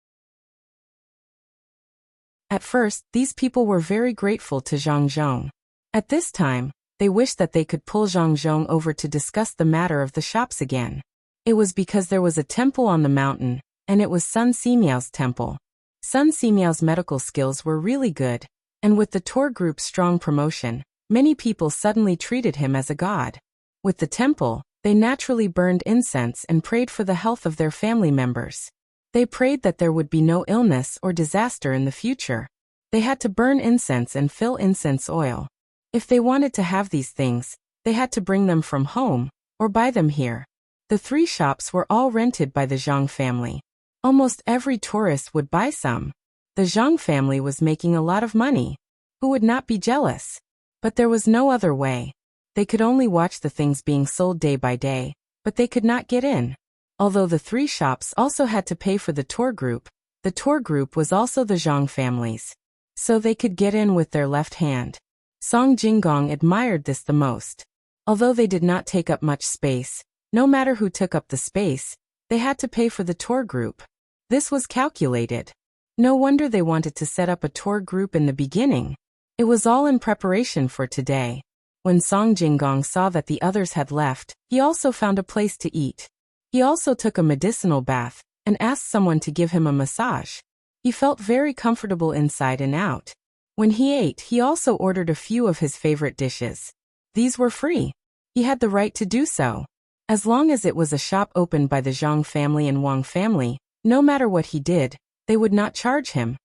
At first, these people were very grateful to Zhang Zhong. At this time, they wished that they could pull Zhang Zhong over to discuss the matter of the shops again. It was because there was a temple on the mountain, and it was Sun Simiao's temple. Sun Simiao's medical skills were really good, and with the tour group's strong promotion, many people suddenly treated him as a god. With the temple, they naturally burned incense and prayed for the health of their family members. They prayed that there would be no illness or disaster in the future. They had to burn incense and fill incense oil. If they wanted to have these things, they had to bring them from home, or buy them here. The 3 shops were all rented by the Zhang family. Almost every tourist would buy some. The Zhang family was making a lot of money. Who would not be jealous? But there was no other way. They could only watch the things being sold day by day, but they could not get in. Although the 3 shops also had to pay for the tour group was also the Zhang family's. So they could get in with their left hand. Song Jinggong admired this the most. Although they did not take up much space, no matter who took up the space, they had to pay for the tour group. This was calculated. No wonder they wanted to set up a tour group in the beginning. It was all in preparation for today. When Song Jinggong saw that the others had left, he also found a place to eat. He also took a medicinal bath and asked someone to give him a massage. He felt very comfortable inside and out. When he ate, he also ordered a few of his favorite dishes. These were free. He had the right to do so. As long as it was a shop opened by the Zhang family and Wang family, no matter what he did, they would not charge him.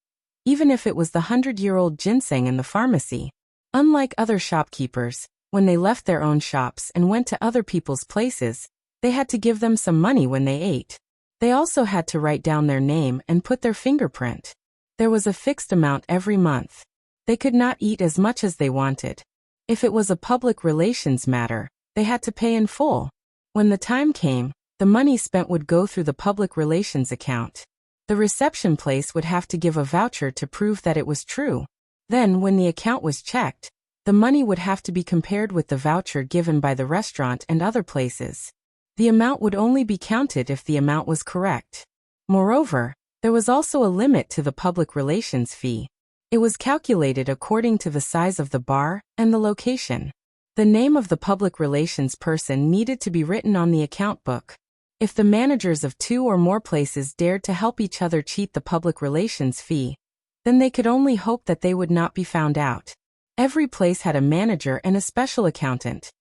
Even if it was the 100-year-old ginseng in the pharmacy. Unlike other shopkeepers, when they left their own shops and went to other people's places, they had to give them some money when they ate. They also had to write down their name and put their fingerprint. There was a fixed amount every month. They could not eat as much as they wanted. If it was a public relations matter, they had to pay in full. When the time came, the money spent would go through the public relations account. The reception place would have to give a voucher to prove that it was true. Then, when the account was checked, the money would have to be compared with the voucher given by the restaurant and other places. The amount would only be counted if the amount was correct. Moreover, there was also a limit to the public relations fee. It was calculated according to the size of the bar and the location. The name of the public relations person needed to be written on the account book. If the managers of 2 or more places dared to help each other cheat the public relations fee, then they could only hope that they would not be found out. Every place had a manager and a special accountant.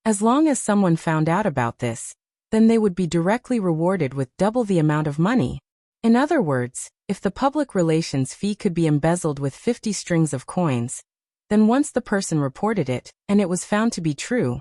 As long as someone found out about this, then they would be directly rewarded with double the amount of money. In other words, if the public relations fee could be embezzled with 50 strings of coins, then once the person reported it, and it was found to be true,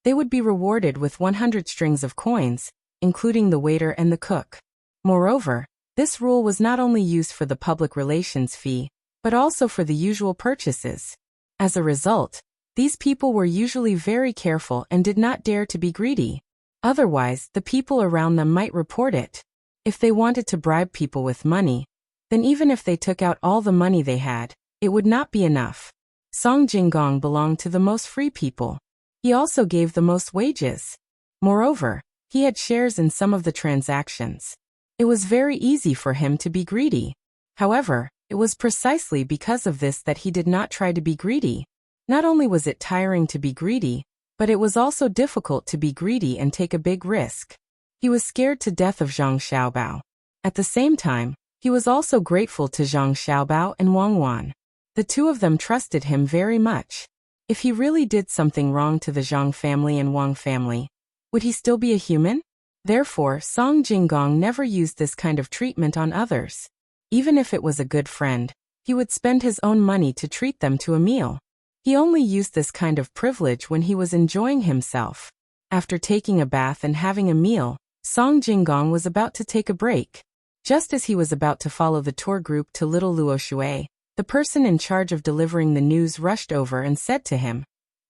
they would be rewarded with 100 strings of coins, including the waiter and the cook. Moreover, this rule was not only used for the public relations fee, but also for the usual purchases. As a result, these people were usually very careful and did not dare to be greedy. Otherwise, the people around them might report it. If they wanted to bribe people with money, then even if they took out all the money they had, it would not be enough. Song Jinggong belonged to the most free people. He also gave the most wages. Moreover, he had shares in some of the transactions. It was very easy for him to be greedy. However, it was precisely because of this that he did not try to be greedy. Not only was it tiring to be greedy, but it was also difficult to be greedy and take a big risk. He was scared to death of Zhang Xiaobao. At the same time, he was also grateful to Zhang Xiaobao and Wang Wan. The two of them trusted him very much. If he really did something wrong to the Zhang family and Wang family, would he still be a human? Therefore, Song Jinggong never used this kind of treatment on others. Even if it was a good friend, he would spend his own money to treat them to a meal. He only used this kind of privilege when he was enjoying himself. After taking a bath and having a meal, Song Jinggong was about to take a break. Just as he was about to follow the tour group to Little Luoshui, the person in charge of delivering the news rushed over and said to him,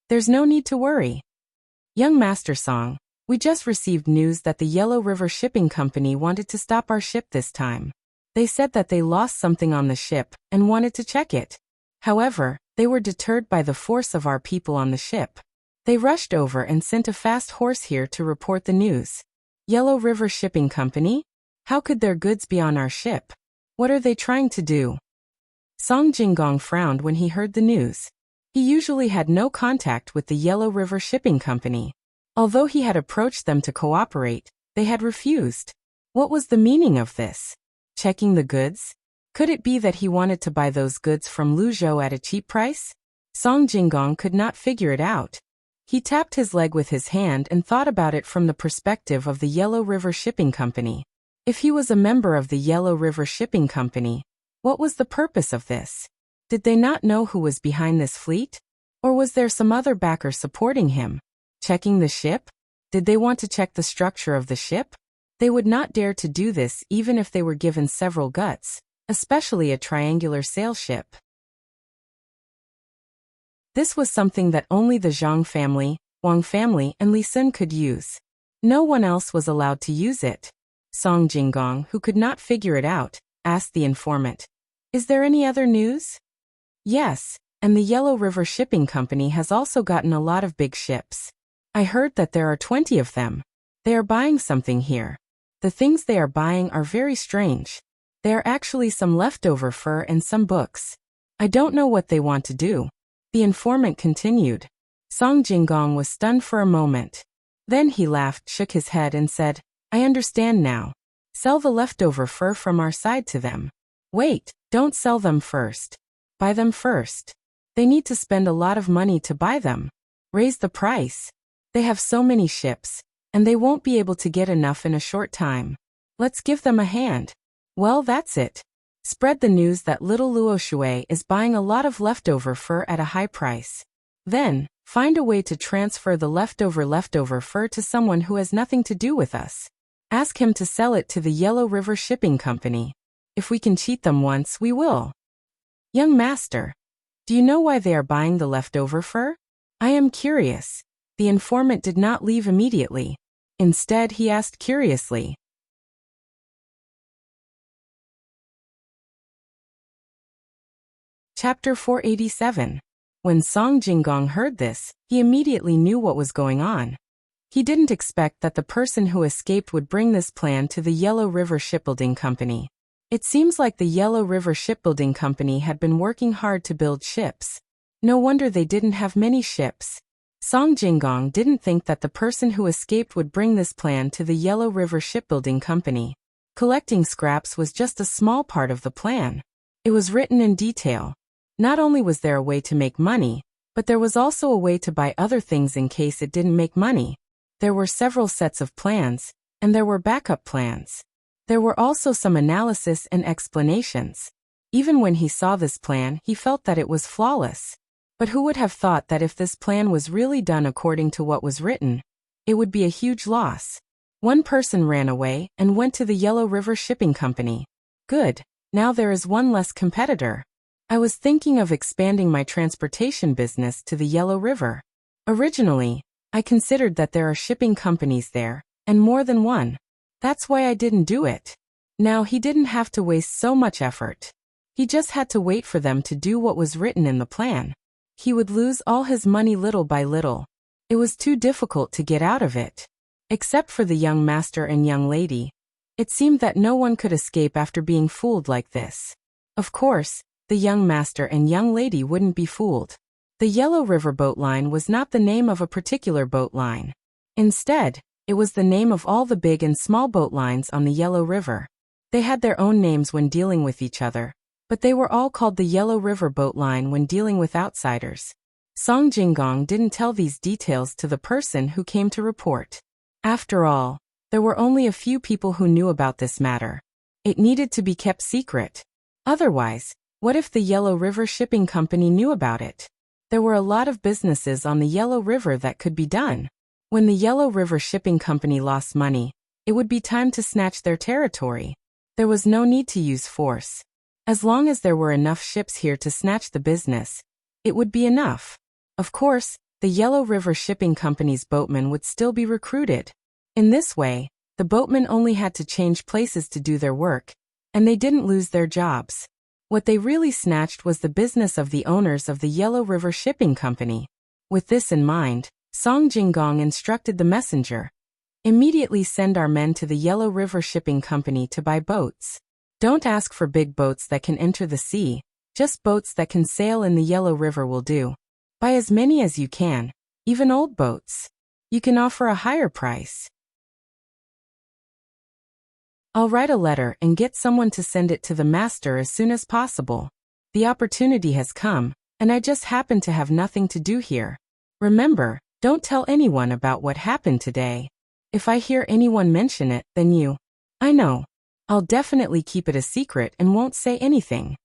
"There's no need to worry. Young Master Song, we just received news that the Yellow River Shipping Company wanted to stop our ship this time. They said that they lost something on the ship and wanted to check it. However, they were deterred by the force of our people on the ship. They rushed over and sent a fast horse here to report the news. Yellow River Shipping Company? How could their goods be on our ship? What are they trying to do?" Song Jinggong frowned when he heard the news. He usually had no contact with the Yellow River Shipping Company. Although he had approached them to cooperate, they had refused. What was the meaning of this? Checking the goods? Could it be that he wanted to buy those goods from Lu Zhou at a cheap price? Song Jinggong could not figure it out. He tapped his leg with his hand and thought about it from the perspective of the Yellow River Shipping Company. If he was a member of the Yellow River Shipping Company, what was the purpose of this? Did they not know who was behind this fleet? Or was there some other backer supporting him? Checking the ship? Did they want to check the structure of the ship? They would not dare to do this even if they were given several guts, especially a triangular sail ship. This was something that only the Zhang family, Wang family, and Li Sun could use. No one else was allowed to use it. Song Jinggong, who could not figure it out, asked the informant, "Is there any other news?" "Yes, and the Yellow River Shipping Company has also gotten a lot of big ships. I heard that there are 20 of them. They are buying something here. The things they are buying are very strange. They are actually some leftover fur and some books. I don't know what they want to do." The informant continued. Song Jinggong was stunned for a moment. Then he laughed, shook his head and said, "I understand now. Sell the leftover fur from our side to them." "Wait, don't sell them first. Buy them first. They need to spend a lot of money to buy them. Raise the price. They have so many ships, and they won't be able to get enough in a short time. Let's give them a hand." "Well, that's it. Spread the news that Little Luoshui is buying a lot of leftover fur at a high price. Then, find a way to transfer the leftover fur to someone who has nothing to do with us. Ask him to sell it to the Yellow River Shipping Company. If we can cheat them once, we will." "Young master, do you know why they are buying the leftover fur?" "I am curious." The informant did not leave immediately. Instead, he asked curiously. Chapter 487. When Song Jinggong heard this, he immediately knew what was going on. He didn't expect that the person who escaped would bring this plan to the Yellow River Shipbuilding Company. It seems like the Yellow River Shipbuilding Company had been working hard to build ships. No wonder they didn't have many ships. Song Jinggong didn't think that the person who escaped would bring this plan to the Yellow River Shipbuilding Company. Collecting scraps was just a small part of the plan. It was written in detail. Not only was there a way to make money, but there was also a way to buy other things in case it didn't make money. There were several sets of plans, and there were backup plans. There were also some analysis and explanations. Even when he saw this plan, he felt that it was flawless. But who would have thought that if this plan was really done according to what was written, it would be a huge loss? One person ran away and went to the Yellow River Shipping Company. Good, now there is one less competitor. I was thinking of expanding my transportation business to the Yellow River. Originally, I considered that there are shipping companies there, and more than one. That's why I didn't do it. Now he didn't have to waste so much effort. He just had to wait for them to do what was written in the plan. He would lose all his money little by little. It was too difficult to get out of it. Except for the young master and young lady. It seemed that no one could escape after being fooled like this. Of course, the young master and young lady wouldn't be fooled. The Yellow River Boat Line was not the name of a particular boat line. Instead, it was the name of all the big and small boat lines on the Yellow River. They had their own names when dealing with each other, but they were all called the Yellow River Boat Line when dealing with outsiders. Song Jinggong didn't tell these details to the person who came to report. After all, there were only a few people who knew about this matter. It needed to be kept secret. Otherwise, what if the Yellow River Shipping Company knew about it? There were a lot of businesses on the Yellow River that could be done. When the Yellow River Shipping Company lost money, it would be time to snatch their territory. There was no need to use force. As long as there were enough ships here to snatch the business, it would be enough. Of course, the Yellow River Shipping Company's boatmen would still be recruited. In this way, the boatmen only had to change places to do their work, and they didn't lose their jobs. What they really snatched was the business of the owners of the Yellow River Shipping Company. With this in mind, Song Jinggong instructed the messenger. Immediately send our men to the Yellow River Shipping Company to buy boats. Don't ask for big boats that can enter the sea, just boats that can sail in the Yellow River will do. Buy as many as you can, even old boats. You can offer a higher price. I'll write a letter and get someone to send it to the master as soon as possible. The opportunity has come, and I just happen to have nothing to do here. Remember, don't tell anyone about what happened today. If I hear anyone mention it, then you. I know. I'll definitely keep it a secret and won't say anything.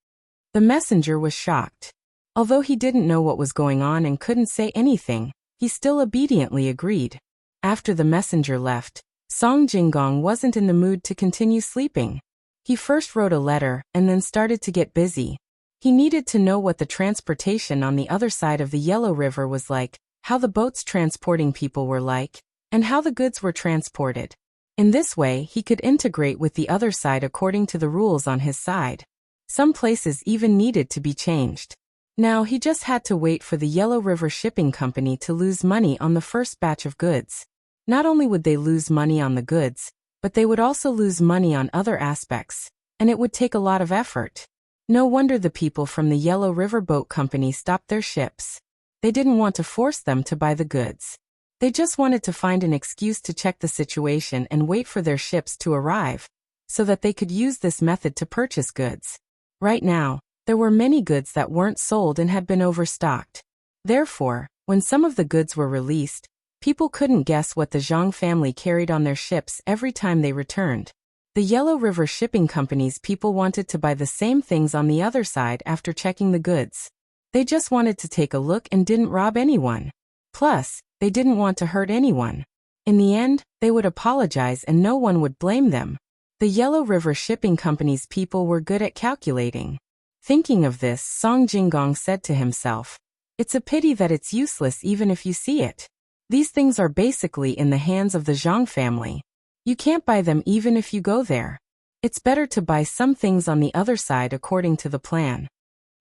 The messenger was shocked. Although he didn't know what was going on and couldn't say anything, he still obediently agreed. After the messenger left, Song Jinggong wasn't in the mood to continue sleeping. He first wrote a letter and then started to get busy. He needed to know what the transportation on the other side of the Yellow River was like, how the boats transporting people were like, and how the goods were transported. In this way, he could integrate with the other side according to the rules on his side. Some places even needed to be changed. Now he just had to wait for the Yellow River Shipping Company to lose money on the first batch of goods. Not only would they lose money on the goods, but they would also lose money on other aspects, and it would take a lot of effort. No wonder the people from the Yellow River Boat Company stopped their ships. They didn't want to force them to buy the goods. They just wanted to find an excuse to check the situation and wait for their ships to arrive, so that they could use this method to purchase goods. Right now, there were many goods that weren't sold and had been overstocked. Therefore, when some of the goods were released, people couldn't guess what the Zhang family carried on their ships every time they returned. The Yellow River Shipping Company's people wanted to buy the same things on the other side after checking the goods. They just wanted to take a look and didn't rob anyone. Plus, they didn't want to hurt anyone. In the end, they would apologize and no one would blame them. The Yellow River Shipping Company's people were good at calculating. Thinking of this, Song Jinggong said to himself, "It's a pity that it's useless even if you see it. These things are basically in the hands of the Zhang family. You can't buy them even if you go there. It's better to buy some things on the other side according to the plan."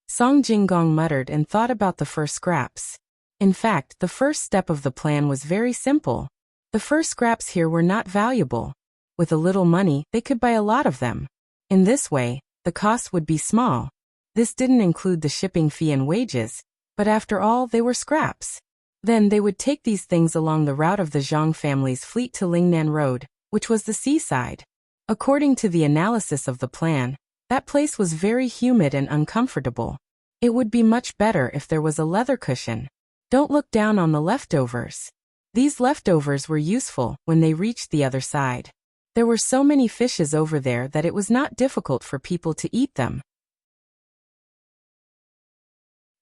Song Jinggong muttered and thought about the first scraps. In fact, the first step of the plan was very simple. The first scraps here were not valuable. With a little money, they could buy a lot of them. In this way, the cost would be small. This didn't include the shipping fee and wages, but after all, they were scraps. Then they would take these things along the route of the Zhang family's fleet to Lingnan Road, which was the seaside. According to the analysis of the plan, that place was very humid and uncomfortable. It would be much better if there was a leather cushion. Don't look down on the leftovers. These leftovers were useful when they reached the other side. There were so many fishes over there that it was not difficult for people to eat them.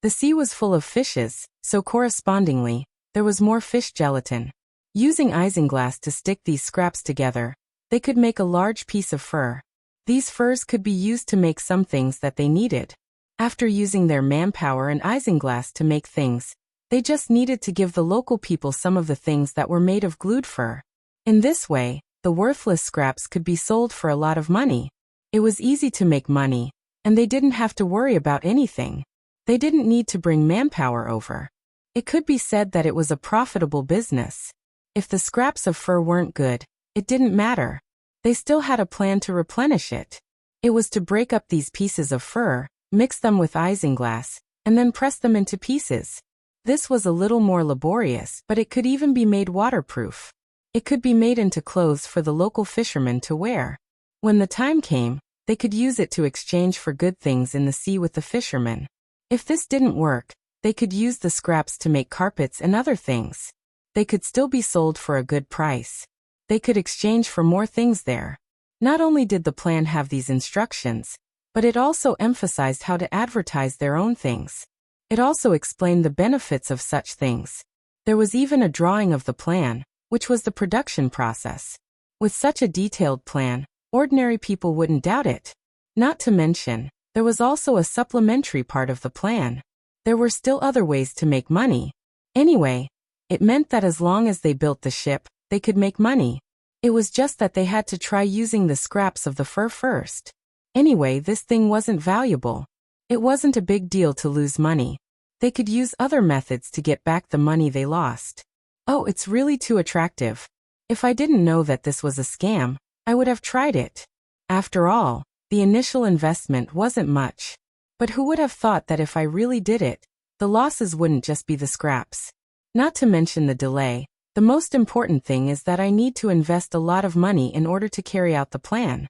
The sea was full of fishes, so correspondingly, there was more fish gelatin. Using isinglass to stick these scraps together, they could make a large piece of fur. These furs could be used to make some things that they needed. After using their manpower and isinglass to make things, they just needed to give the local people some of the things that were made of glued fur. In this way, the worthless scraps could be sold for a lot of money. It was easy to make money, and they didn't have to worry about anything. They didn't need to bring manpower over. It could be said that it was a profitable business. If the scraps of fur weren't good, it didn't matter. They still had a plan to replenish it. It was to break up these pieces of fur, mix them with isinglass, and then press them into pieces. This was a little more laborious, but it could even be made waterproof. It could be made into clothes for the local fishermen to wear. When the time came, they could use it to exchange for good things in the sea with the fishermen. If this didn't work, they could use the scraps to make carpets and other things. They could still be sold for a good price. They could exchange for more things there. Not only did the plan have these instructions, but it also emphasized how to advertise their own things. It also explained the benefits of such things. There was even a drawing of the plan, which was the production process. With such a detailed plan, ordinary people wouldn't doubt it. Not to mention, there was also a supplementary part of the plan. There were still other ways to make money. Anyway, it meant that as long as they built the ship, they could make money. It was just that they had to try using the scraps of the fur first. Anyway, this thing wasn't valuable. It wasn't a big deal to lose money. They could use other methods to get back the money they lost. Oh, it's really too attractive. If I didn't know that this was a scam, I would have tried it. After all, the initial investment wasn't much. But who would have thought that if I really did it, the losses wouldn't just be the scraps? Not to mention the delay. The most important thing is that I need to invest a lot of money in order to carry out the plan.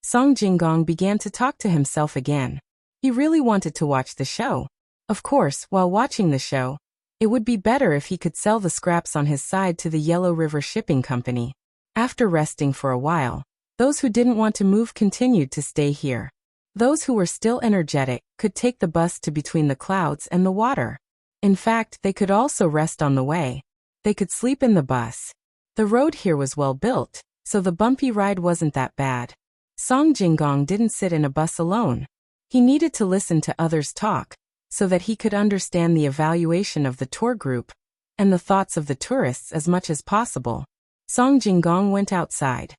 Song Jinggong began to talk to himself again. He really wanted to watch the show. Of course, while watching the show, it would be better if he could sell the scraps on his side to the Yellow River Shipping Company. After resting for a while, those who didn't want to move continued to stay here. Those who were still energetic could take the bus to between the clouds and the water. In fact, they could also rest on the way. They could sleep in the bus. The road here was well built, so the bumpy ride wasn't that bad. Song Jinggong didn't sit in a bus alone. He needed to listen to others talk, so that he could understand the evaluation of the tour group and the thoughts of the tourists as much as possible. Song Jinggong went outside.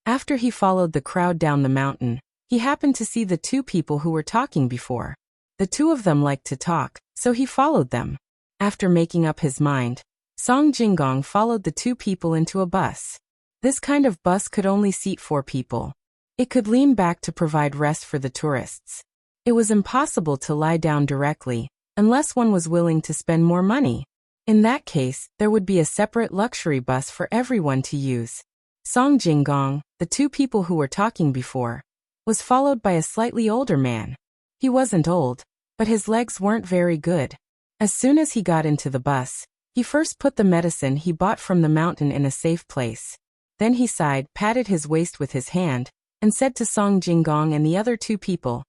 After he followed the crowd down the mountain, he happened to see the two people who were talking before. The two of them liked to talk, so he followed them. After making up his mind, Song Jinggong followed the two people into a bus. This kind of bus could only seat 4 people. It could lean back to provide rest for the tourists. It was impossible to lie down directly, unless one was willing to spend more money. In that case, there would be a separate luxury bus for everyone to use. Song Jinggong, the two people who were talking before, was followed by a slightly older man. He wasn't old, but his legs weren't very good. As soon as he got into the bus, he first put the medicine he bought from the mountain in a safe place. Then he sighed, patted his waist with his hand, and said to Song Jinggong and the other two people,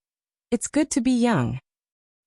"It's good to be young.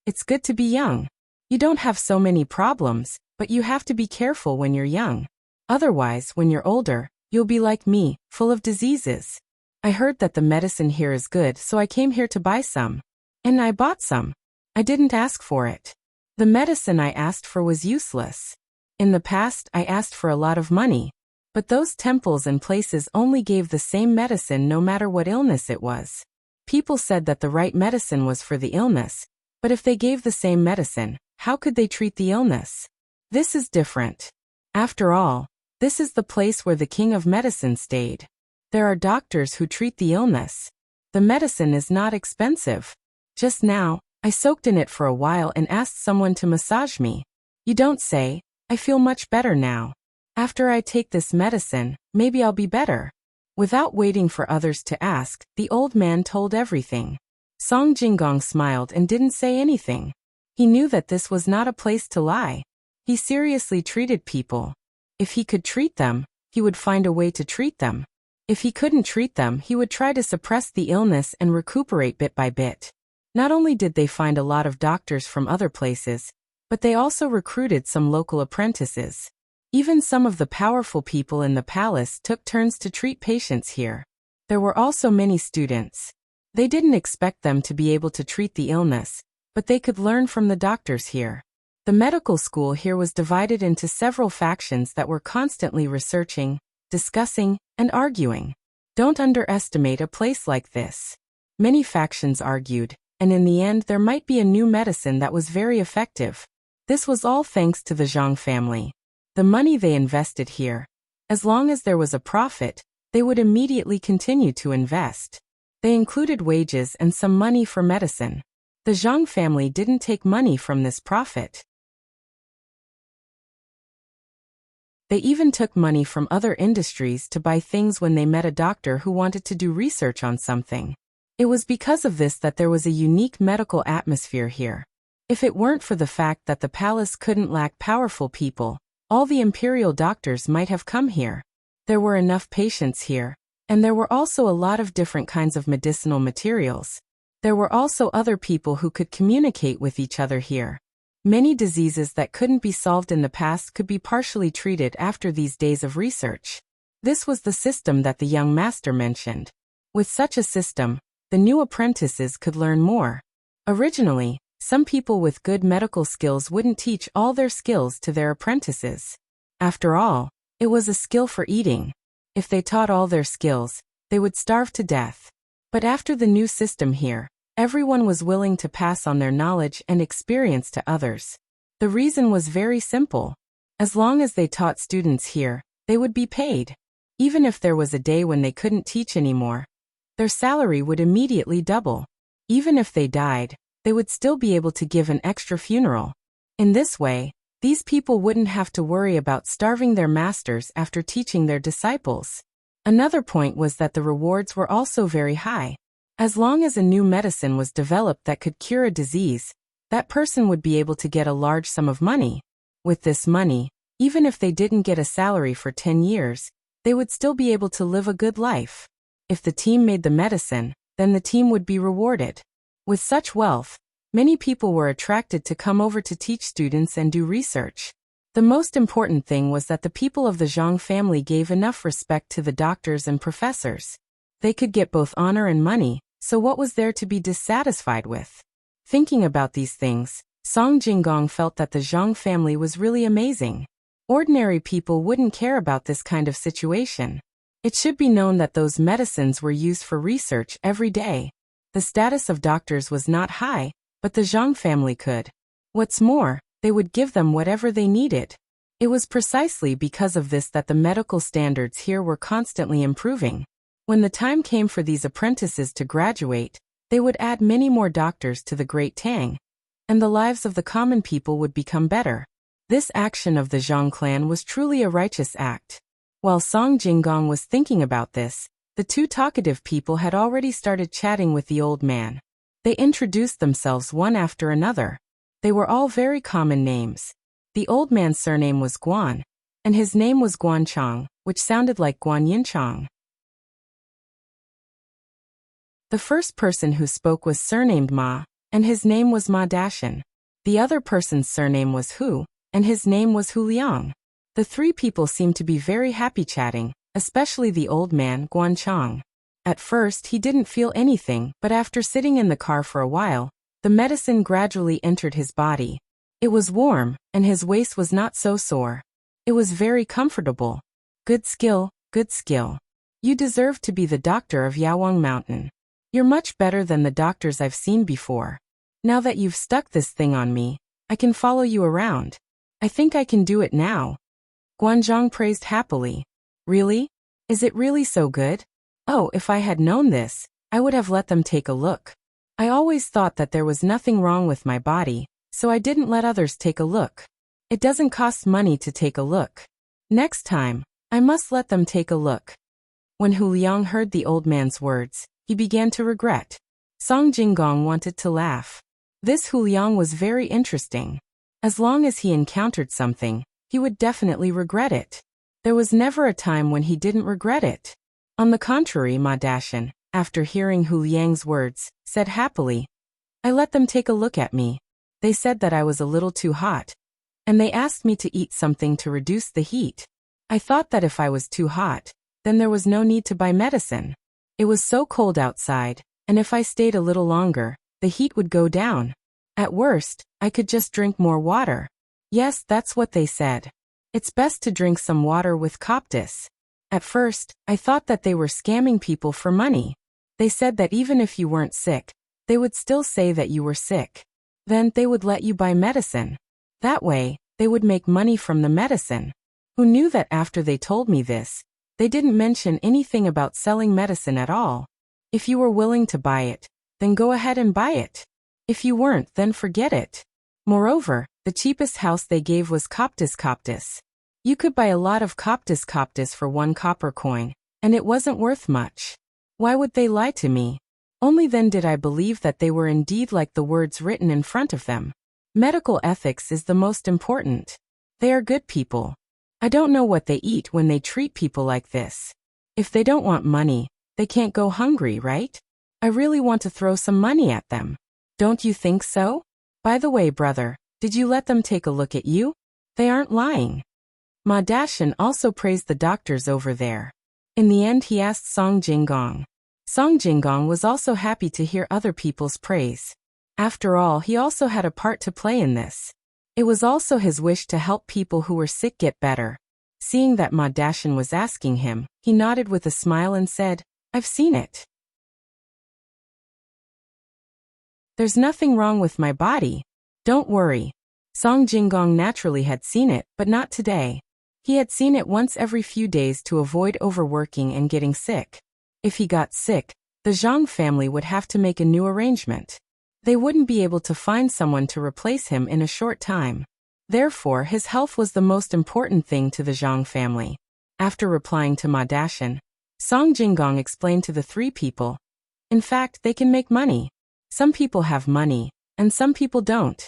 It's good to be young. You don't have so many problems, but you have to be careful when you're young. Otherwise, when you're older, you'll be like me, full of diseases. I heard that the medicine here is good, so I came here to buy some. And I bought some. I didn't ask for it. The medicine I asked for was useless. In the past, I asked for a lot of money. But those temples and places only gave the same medicine no matter what illness it was. People said that the right medicine was for the illness, but if they gave the same medicine, how could they treat the illness? This is different. After all, this is the place where the king of medicine stayed. There are doctors who treat the illness. The medicine is not expensive. Just now, I soaked in it for a while and asked someone to massage me. You don't say, I feel much better now. After I take this medicine, maybe I'll be better." Without waiting for others to ask, the old man told everything. Song Jinggong smiled and didn't say anything. He knew that this was not a place to lie. He seriously treated people. If he could treat them, he would find a way to treat them. If he couldn't treat them, he would try to suppress the illness and recuperate bit by bit. Not only did they find a lot of doctors from other places, but they also recruited some local apprentices. Even some of the powerful people in the palace took turns to treat patients here. There were also many students. They didn't expect them to be able to treat the illness, but they could learn from the doctors here. The medical school here was divided into several factions that were constantly researching, discussing, and arguing. Don't underestimate a place like this. Many factions argued, and in the end there might be a new medicine that was very effective. This was all thanks to the Zhang family. The money they invested here. As long as there was a profit, they would immediately continue to invest. They included wages and some money for medicine. The Zhang family didn't take money from this profit. They even took money from other industries to buy things when they met a doctor who wanted to do research on something. It was because of this that there was a unique medical atmosphere here. If it weren't for the fact that the palace couldn't lack powerful people, all the imperial doctors might have come here. There were enough patients here, and there were also a lot of different kinds of medicinal materials. There were also other people who could communicate with each other here. Many diseases that couldn't be solved in the past could be partially treated after these days of research. This was the system that the young master mentioned. With such a system, the new apprentices could learn more. Originally, some people with good medical skills wouldn't teach all their skills to their apprentices. After all, it was a skill for eating. If they taught all their skills, they would starve to death. But after the new system here, everyone was willing to pass on their knowledge and experience to others. The reason was very simple. As long as they taught students here, they would be paid. Even if there was a day when they couldn't teach anymore, their salary would immediately double. Even if they died, they would still be able to give an extra funeral. In this way, these people wouldn't have to worry about starving their masters after teaching their disciples. Another point was that the rewards were also very high. As long as a new medicine was developed that could cure a disease, that person would be able to get a large sum of money. With this money, even if they didn't get a salary for 10 years, they would still be able to live a good life. If the team made the medicine, then the team would be rewarded. With such wealth, many people were attracted to come over to teach students and do research. The most important thing was that the people of the Zhang family gave enough respect to the doctors and professors. They could get both honor and money, so what was there to be dissatisfied with? Thinking about these things, Song Jinggong felt that the Zhang family was really amazing. Ordinary people wouldn't care about this kind of situation. It should be known that those medicines were used for research every day. The status of doctors was not high, but the Zhang family could. What's more, they would give them whatever they needed. It was precisely because of this that the medical standards here were constantly improving. When the time came for these apprentices to graduate, they would add many more doctors to the Great Tang, and the lives of the common people would become better. This action of the Zhang clan was truly a righteous act. While Song Jinggong was thinking about this, the two talkative people had already started chatting with the old man. They introduced themselves one after another. They were all very common names. The old man's surname was Guan, and his name was Guan Chong, which sounded like Guan Yin Chong. The first person who spoke was surnamed Ma, and his name was Ma Dashan. The other person's surname was Hu, and his name was Hu Liang. The three people seemed to be very happy chatting, especially the old man, Guan Chong. At first he didn't feel anything, but after sitting in the car for a while, the medicine gradually entered his body. It was warm, and his waist was not so sore. It was very comfortable. Good skill, good skill. You deserve to be the doctor of Yawang Mountain. You're much better than the doctors I've seen before. Now that you've stuck this thing on me, I can follow you around. I think I can do it now. Guanzhong praised happily. Really? Is it really so good? Oh, if I had known this, I would have let them take a look. I always thought that there was nothing wrong with my body, so I didn't let others take a look. It doesn't cost money to take a look. Next time, I must let them take a look. When Hu Liang heard the old man's words, he began to regret. Song Jinggong wanted to laugh. This Hu Liang was very interesting. As long as he encountered something, he would definitely regret it. There was never a time when he didn't regret it. On the contrary, Ma Dashan, after hearing Hu Liang's words, said happily, I let them take a look at me. They said that I was a little too hot, and they asked me to eat something to reduce the heat. I thought that if I was too hot, then there was no need to buy medicine. It was so cold outside, and if I stayed a little longer, the heat would go down. At worst, I could just drink more water. Yes, that's what they said. It's best to drink some water with Coptis. At first, I thought that they were scamming people for money. They said that even if you weren't sick, they would still say that you were sick. Then, they would let you buy medicine. That way, they would make money from the medicine. Who knew that after they told me this, they didn't mention anything about selling medicine at all. If you were willing to buy it, then go ahead and buy it. If you weren't, then forget it. Moreover, the cheapest house they gave was coptis. You could buy a lot of coptis for 1 copper coin, and it wasn't worth much. Why would they lie to me? Only then did I believe that they were indeed like the words written in front of them. Medical ethics is the most important. They are good people. I don't know what they eat when they treat people like this. If they don't want money, they can't go hungry, right? I really want to throw some money at them. Don't you think so? By the way, brother, did you let them take a look at you? They aren't lying. Ma Dashan also praised the doctors over there. In the end, he asked Song Jinggong. Song Jinggong was also happy to hear other people's praise. After all, he also had a part to play in this. It was also his wish to help people who were sick get better. Seeing that Ma Dashan was asking him, he nodded with a smile and said, "I've seen it. There's nothing wrong with my body. Don't worry." Song Jinggong naturally had seen it, but not today. He had seen it once every few days to avoid overworking and getting sick. If he got sick, the Zhang family would have to make a new arrangement. They wouldn't be able to find someone to replace him in a short time. Therefore, his health was the most important thing to the Zhang family. After replying to Ma Dashan, Song Jinggong explained to the 3 people. In fact, they can make money. Some people have money, and some people don't.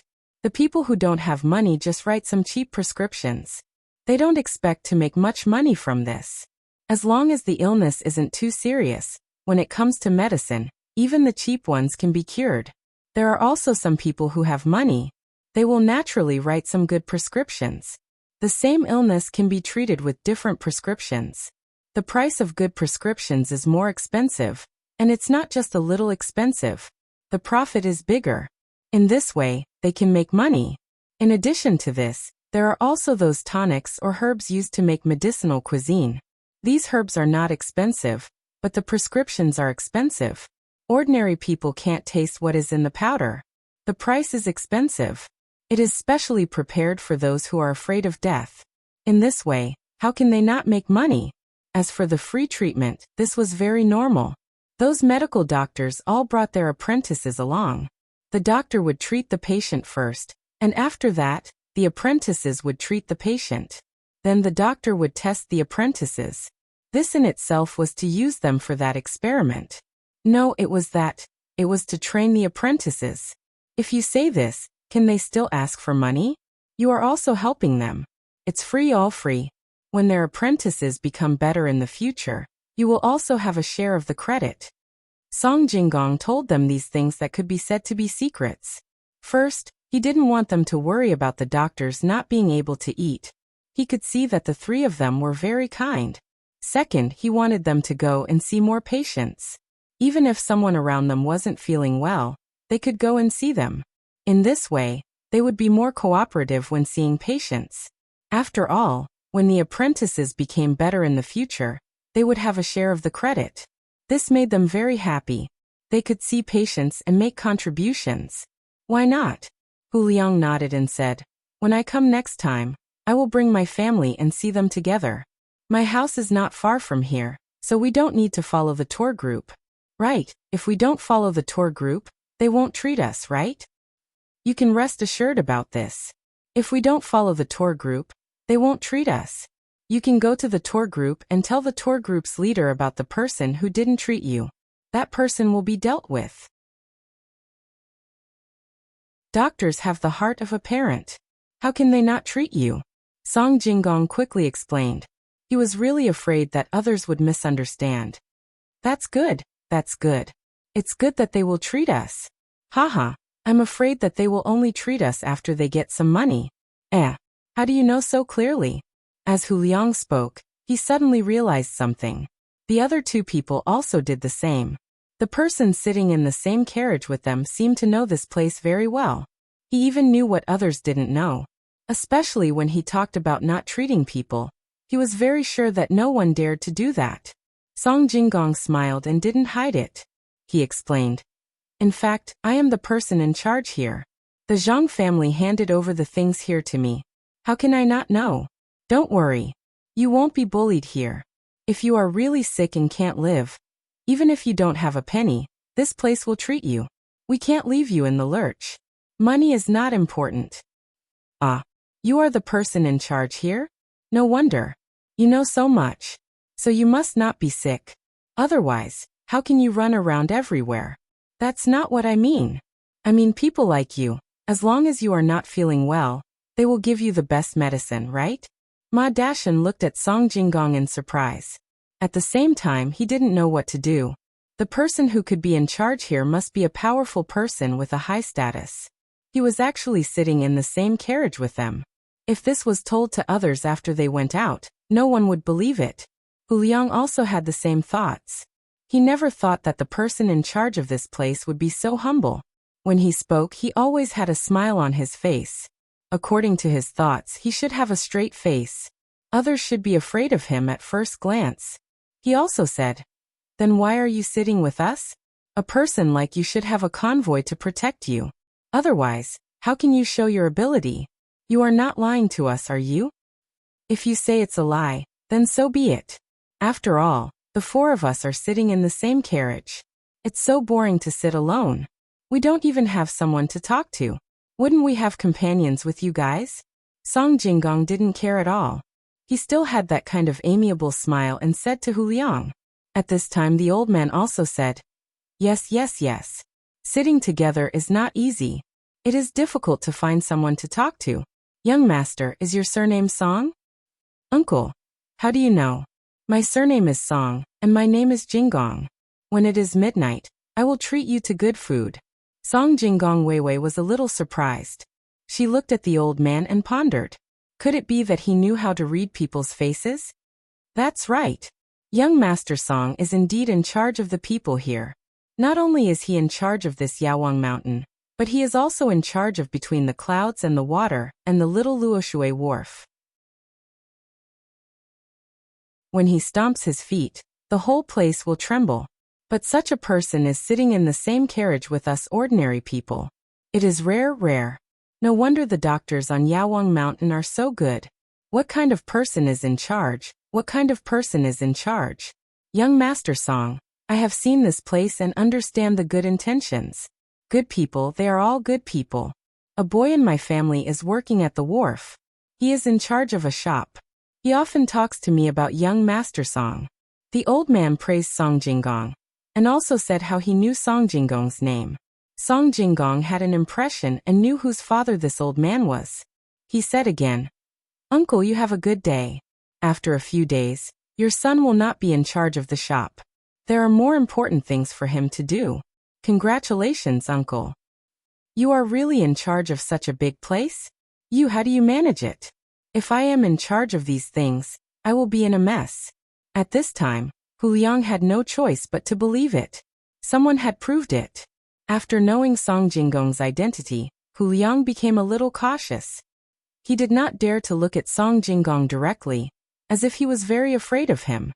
The people who don't have money just write some cheap prescriptions. They don't expect to make much money from this. As long as the illness isn't too serious, when it comes to medicine, even the cheap ones can be cured. There are also some people who have money. They will naturally write some good prescriptions. The same illness can be treated with different prescriptions. The price of good prescriptions is more expensive, and it's not just a little expensive. The profit is bigger. In this way, they can make money. In addition to this, there are also those tonics or herbs used to make medicinal cuisine. These herbs are not expensive, but the prescriptions are expensive. Ordinary people can't taste what is in the powder. The price is expensive. It is specially prepared for those who are afraid of death. In this way, how can they not make money? As for the free treatment, this was very normal. Those medical doctors all brought their apprentices along. The doctor would treat the patient first, and after that, the apprentices would treat the patient. Then the doctor would test the apprentices. This in itself was to use them for that experiment. No, it was to train the apprentices. If you say this, can they still ask for money? You are also helping them. It's free, all free. When their apprentices become better in the future, you will also have a share of the credit. Song Jinggong told them these things that could be said to be secrets. First, he didn't want them to worry about the doctors not being able to eat. He could see that the 3 of them were very kind. Second, he wanted them to go and see more patients. Even if someone around them wasn't feeling well, they could go and see them. In this way, they would be more cooperative when seeing patients. After all, when the apprentices became better in the future, they would have a share of the credit. This made them very happy. They could see patients and make contributions. Why not? Hu Liang nodded and said, "When I come next time, I will bring my family and see them together. My house is not far from here, so we don't need to follow the tour group." Right, if we don't follow the tour group, they won't treat us, right? You can rest assured about this. If we don't follow the tour group, they won't treat us. You can go to the tour group and tell the tour group's leader about the person who didn't treat you. That person will be dealt with. Doctors have the heart of a parent. How can they not treat you? Song Jinggong quickly explained. He was really afraid that others would misunderstand. That's good. That's good. It's good that they will treat us. Haha, I'm afraid that they will only treat us after they get some money. How do you know so clearly? As Hu Liang spoke, he suddenly realized something. The other 2 people also did the same. The person sitting in the same carriage with them seemed to know this place very well. He even knew what others didn't know. Especially when he talked about not treating people. He was very sure that no one dared to do that. Song Jinggong smiled and didn't hide it. He explained. In fact, I am the person in charge here. The Zhang family handed over the things here to me. How can I not know? Don't worry. You won't be bullied here. If you are really sick and can't live, even if you don't have a penny, this place will treat you. We can't leave you in the lurch. Money is not important. Ah, you are the person in charge here? No wonder. You know so much. So you must not be sick. Otherwise, how can you run around everywhere? That's not what I mean. I mean people like you. As long as you are not feeling well, they will give you the best medicine, right? Ma Dashan looked at Song Jinggong in surprise. At the same time, he didn't know what to do. The person who could be in charge here must be a powerful person with a high status. He was actually sitting in the same carriage with them. If this was told to others after they went out, no one would believe it. Hu Liang also had the same thoughts. He never thought that the person in charge of this place would be so humble. When he spoke, he always had a smile on his face. According to his thoughts, he should have a straight face. Others should be afraid of him at first glance. He also said, "Then why are you sitting with us? A person like you should have a convoy to protect you. Otherwise, how can you show your ability? You are not lying to us, are you? If you say it's a lie, then so be it. After all, the four of us are sitting in the same carriage. It's so boring to sit alone. We don't even have someone to talk to. Wouldn't we have companions with you guys?" Song Jinggong didn't care at all. He still had that kind of amiable smile and said to Hu Liang. At this time the old man also said, Yes, yes, yes. Sitting together is not easy. It is difficult to find someone to talk to. Young master, is your surname Song? Uncle, how do you know? My surname is Song, and my name is Jinggong. When it is midnight, I will treat you to good food. Song Jinggong Weiwei was a little surprised. She looked at the old man and pondered. Could it be that he knew how to read people's faces? That's right. Young Master Song is indeed in charge of the people here. Not only is he in charge of this Yawang mountain, but he is also in charge of between the clouds and the water and the little Luoshui wharf. When he stomps his feet, the whole place will tremble. But such a person is sitting in the same carriage with us ordinary people. It is rare. No wonder the doctors on Yawang Mountain are so good. What kind of person is in charge? What kind of person is in charge? Young Master Song, I have seen this place and understand the good intentions. Good people, they are all good people. A boy in my family is working at the wharf. He is in charge of a shop. He often talks to me about young Master Song. The old man praised Song Jinggong, and also said how he knew Song Jinggong's name. Song Jinggong had an impression and knew whose father this old man was. He said again, Uncle, you have a good day. After a few days, your son will not be in charge of the shop. There are more important things for him to do. Congratulations, Uncle. You are really in charge of such a big place? How do you manage it? If I am in charge of these things, I will be in a mess. At this time, Hu Liang had no choice but to believe it. Someone had proved it. After knowing Song Jinggong's identity, Hu Liang became a little cautious. He did not dare to look at Song Jinggong directly, as if he was very afraid of him.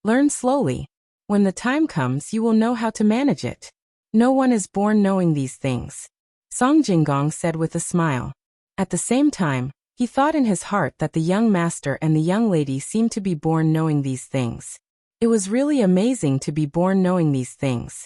Learn slowly. When the time comes, you will know how to manage it. No one is born knowing these things. Song Jinggong said with a smile. At the same time, he thought in his heart that the young master and the young lady seemed to be born knowing these things. It was really amazing to be born knowing these things.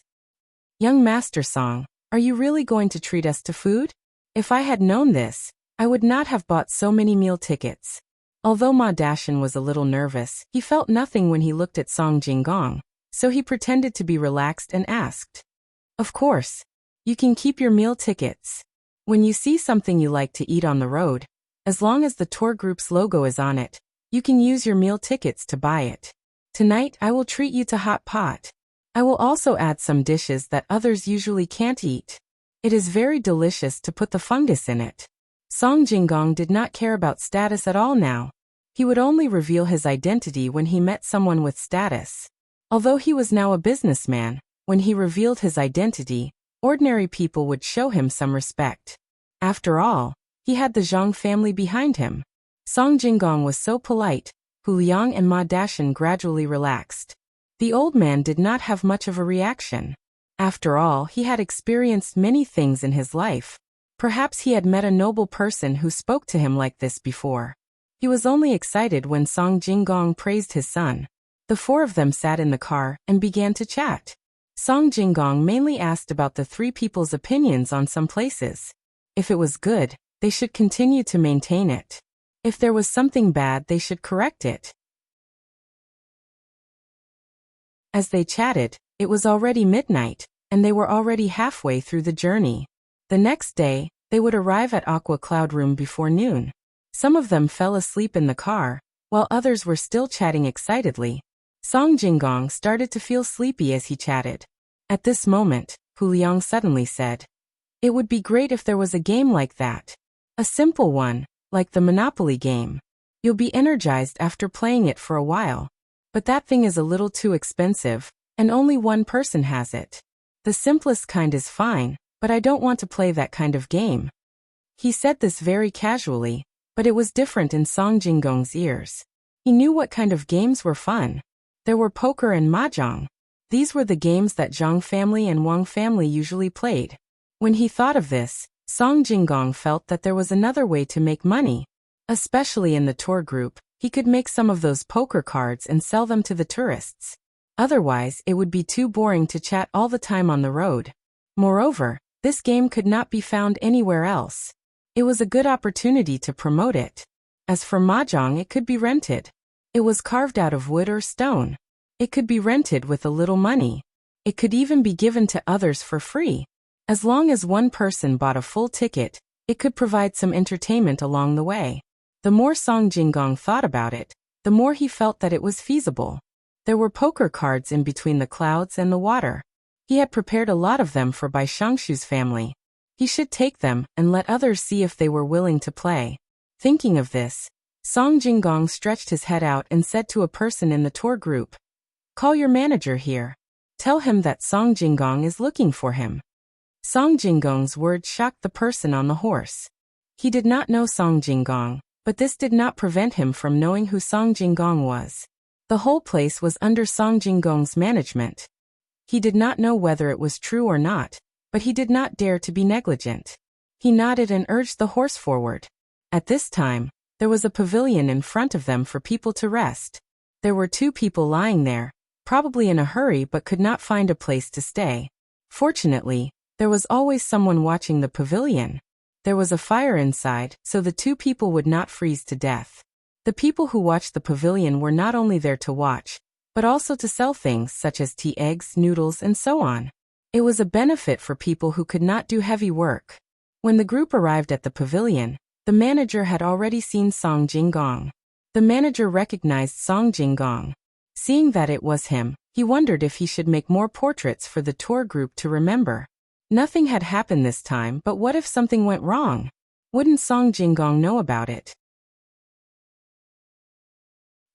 Young Master Song, are you really going to treat us to food? If I had known this, I would not have bought so many meal tickets. Although Ma Dashan was a little nervous, he felt nothing when he looked at Song Jinggong, so he pretended to be relaxed and asked. Of course. You can keep your meal tickets. When you see something you like to eat on the road, as long as the tour group's logo is on it, you can use your meal tickets to buy it. Tonight I will treat you to hot pot. I will also add some dishes that others usually can't eat. It is very delicious to put the fungus in it. Song Jinggong did not care about status at all now. He would only reveal his identity when he met someone with status. Although he was now a businessman, when he revealed his identity, ordinary people would show him some respect. After all, he had the Zhang family behind him. Song Jinggong was so polite, Hu Liang and Ma Dashan gradually relaxed. The old man did not have much of a reaction. After all, he had experienced many things in his life. Perhaps he had met a noble person who spoke to him like this before. He was only excited when Song Jinggong praised his son. The four of them sat in the car and began to chat. Song Jinggong mainly asked about the three people's opinions on some places. If it was good, they should continue to maintain it. If there was something bad, they should correct it. As they chatted, it was already midnight, and they were already halfway through the journey. The next day, they would arrive at Aqua Cloud Room before noon. Some of them fell asleep in the car, while others were still chatting excitedly. Song Jinggong started to feel sleepy as he chatted. At this moment, Hu Liang suddenly said, "It would be great if there was a game like that. A simple one, like the Monopoly game. You'll be energized after playing it for a while. But that thing is a little too expensive, and only one person has it. The simplest kind is fine, but I don't want to play that kind of game." He said this very casually, but it was different in Song Jinggong's ears. He knew what kind of games were fun. There were poker and mahjong. These were the games that Zhang family and Wang family usually played. When he thought of this, Song Jinggong felt that there was another way to make money. Especially in the tour group, he could make some of those poker cards and sell them to the tourists. Otherwise, it would be too boring to chat all the time on the road. Moreover, this game could not be found anywhere else. It was a good opportunity to promote it. As for mahjong, it could be rented. It was carved out of wood or stone. It could be rented with a little money. It could even be given to others for free. As long as one person bought a full ticket, it could provide some entertainment along the way. The more Song Jinggong thought about it, the more he felt that it was feasible. There were poker cards in between the clouds and the water. He had prepared a lot of them for Bai Shangshu's family. He should take them and let others see if they were willing to play. Thinking of this, Song Jinggong stretched his head out and said to a person in the tour group, "Call your manager here. Tell him that Song Jinggong is looking for him." Song Jinggong's words shocked the person on the horse. He did not know Song Jinggong, but this did not prevent him from knowing who Song Jinggong was. The whole place was under Song Jinggong's management. He did not know whether it was true or not, but he did not dare to be negligent. He nodded and urged the horse forward. At this time, there was a pavilion in front of them for people to rest. There were two people lying there, probably in a hurry but could not find a place to stay. Fortunately, there was always someone watching the pavilion. There was a fire inside, so the two people would not freeze to death. The people who watched the pavilion were not only there to watch, but also to sell things such as tea, eggs, noodles, and so on. It was a benefit for people who could not do heavy work. When the group arrived at the pavilion, the manager had already seen Song Jinggong. The manager recognized Song Jinggong. Seeing that it was him, he wondered if he should make more portraits for the tour group to remember. Nothing had happened this time, but what if something went wrong? Wouldn't Song Jinggong know about it?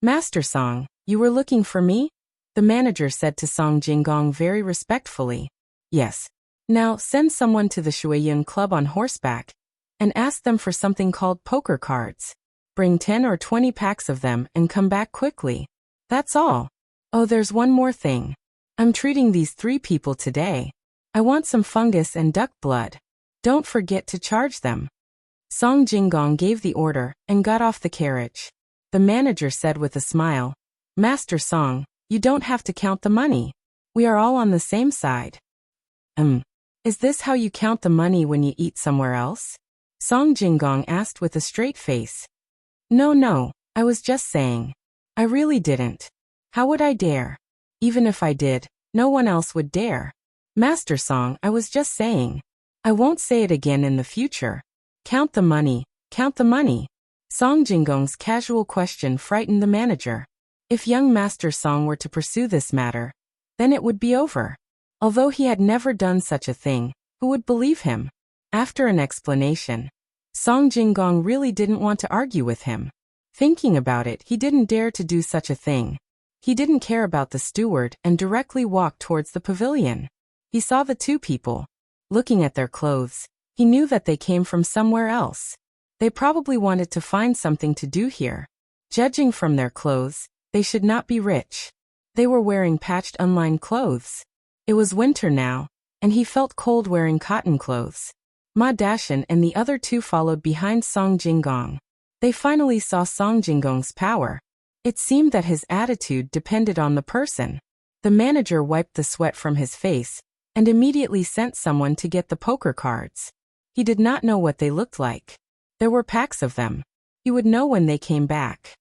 "Master Song, you were looking for me?" The manager said to Song Jinggong very respectfully. "Yes. Now send someone to the Shuiyun Club on horseback and ask them for something called poker cards. Bring 10 or 20 packs of them and come back quickly. That's all. Oh, there's one more thing. I'm treating these 3 people today. I want some fungus and duck blood. Don't forget to charge them." Song Jinggong gave the order and got off the carriage. The manager said with a smile, "Master Song, you don't have to count the money. We are all on the same side." Is this how you count the money when you eat somewhere else?" Song Jinggong asked with a straight face. No, I was just saying. I really didn't. How would I dare? Even if I did, no one else would dare. Master Song, I was just saying. I won't say it again in the future. Count the money, count the money." Song Jinggong's casual question frightened the manager. If young Master Song were to pursue this matter, then it would be over. Although he had never done such a thing, who would believe him? After an explanation, Song Jinggong really didn't want to argue with him. Thinking about it, he didn't dare to do such a thing. He didn't care about the steward and directly walked towards the pavilion. He saw the 2 people. Looking at their clothes, he knew that they came from somewhere else. They probably wanted to find something to do here. Judging from their clothes, they should not be rich. They were wearing patched unlined clothes. It was winter now, and he felt cold wearing cotton clothes. Ma Dashan and the other two followed behind Song Jinggong. They finally saw Song Jinggong's power. It seemed that his attitude depended on the person. The manager wiped the sweat from his face and immediately sent someone to get the poker cards. He did not know what they looked like. There were packs of them. He would know when they came back.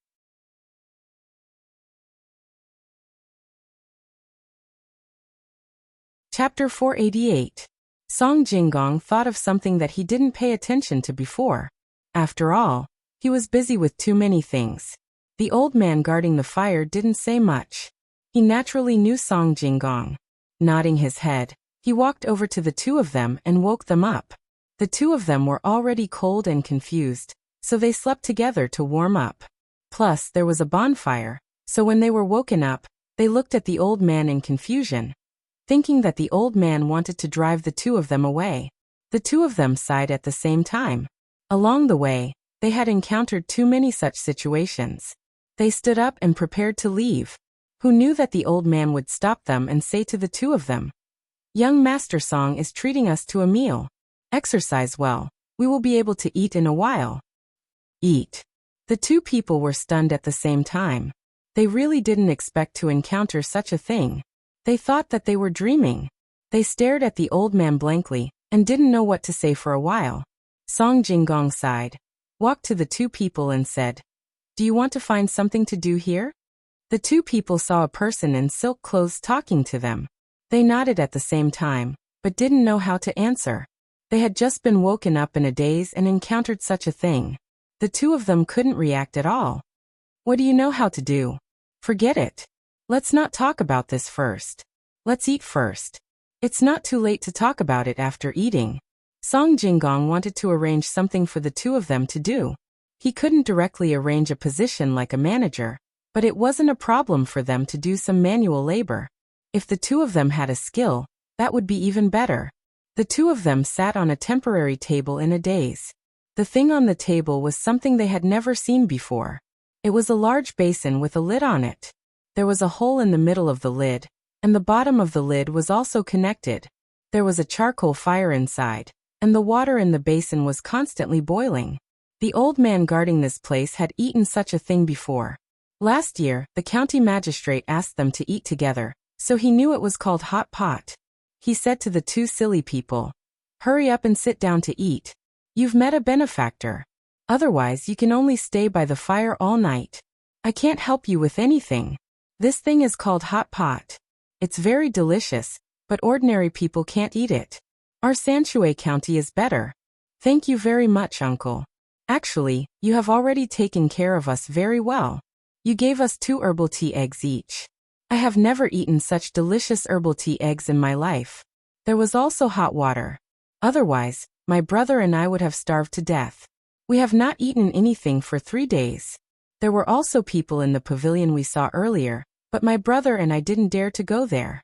Chapter 488. Song Jinggong thought of something that he didn't pay attention to before. After all, he was busy with too many things. The old man guarding the fire didn't say much. He naturally knew Song Jinggong. Nodding his head, he walked over to the two of them and woke them up. The two of them were already cold and confused, so they slept together to warm up. Plus, there was a bonfire, so when they were woken up, they looked at the old man in confusion, thinking that the old man wanted to drive the two of them away. The two of them sighed at the same time. Along the way, they had encountered too many such situations. They stood up and prepared to leave. Who knew that the old man would stop them and say to the two of them, "Young Master Song is treating us to a meal. Exercise well. We will be able to eat in a while." Eat. The two people were stunned at the same time. They really didn't expect to encounter such a thing. They thought that they were dreaming. They stared at the old man blankly and didn't know what to say for a while. Song Jinggong sighed, walked to the two people and said, "Do you want to find something to do here?" The two people saw a person in silk clothes talking to them. They nodded at the same time, but didn't know how to answer. They had just been woken up in a daze and encountered such a thing. The two of them couldn't react at all. "What do you know how to do? Forget it. Let's not talk about this first. Let's eat first. It's not too late to talk about it after eating." Song Jinggong wanted to arrange something for the two of them to do. He couldn't directly arrange a position like a manager, but it wasn't a problem for them to do some manual labor. If the two of them had a skill, that would be even better. The two of them sat on a temporary table in a daze. The thing on the table was something they had never seen before. It was a large basin with a lid on it. There was a hole in the middle of the lid, and the bottom of the lid was also connected. There was a charcoal fire inside, and the water in the basin was constantly boiling. The old man guarding this place had eaten such a thing before. Last year, the county magistrate asked them to eat together, so he knew it was called hot pot. He said to the two silly people, "Hurry up and sit down to eat. You've met a benefactor. Otherwise, you can only stay by the fire all night. I can't help you with anything. This thing is called hot pot. It's very delicious, but ordinary people can't eat it. Our Sanshui County is better. Thank you very much, Uncle. Actually, you have already taken care of us very well. You gave us 2 herbal tea eggs each. I have never eaten such delicious herbal tea eggs in my life. There was also hot water. Otherwise, my brother and I would have starved to death. We have not eaten anything for 3 days. There were also people in the pavilion we saw earlier, but my brother and I didn't dare to go there.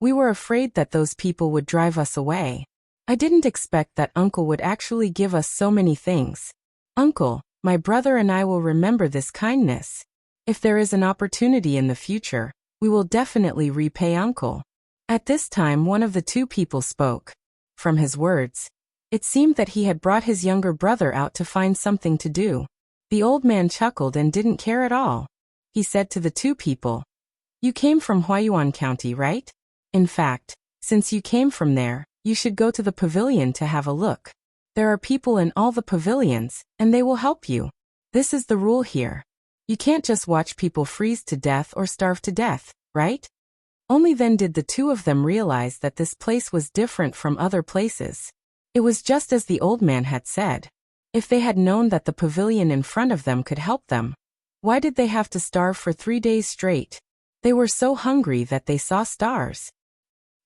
We were afraid that those people would drive us away. I didn't expect that Uncle would actually give us so many things. Uncle, my brother and I will remember this kindness. If there is an opportunity in the future, we will definitely repay Uncle." At this time, one of the two people spoke. From his words, it seemed that he had brought his younger brother out to find something to do. The old man chuckled and didn't care at all. He said to the two people, "You came from Huayuan County, right? In fact, since you came from there, you should go to the pavilion to have a look. There are people in all the pavilions, and they will help you. This is the rule here. You can't just watch people freeze to death or starve to death, right?" Only then did the two of them realize that this place was different from other places. It was just as the old man had said. If they had known that the pavilion in front of them could help them, why did they have to starve for 3 days straight? They were so hungry that they saw stars.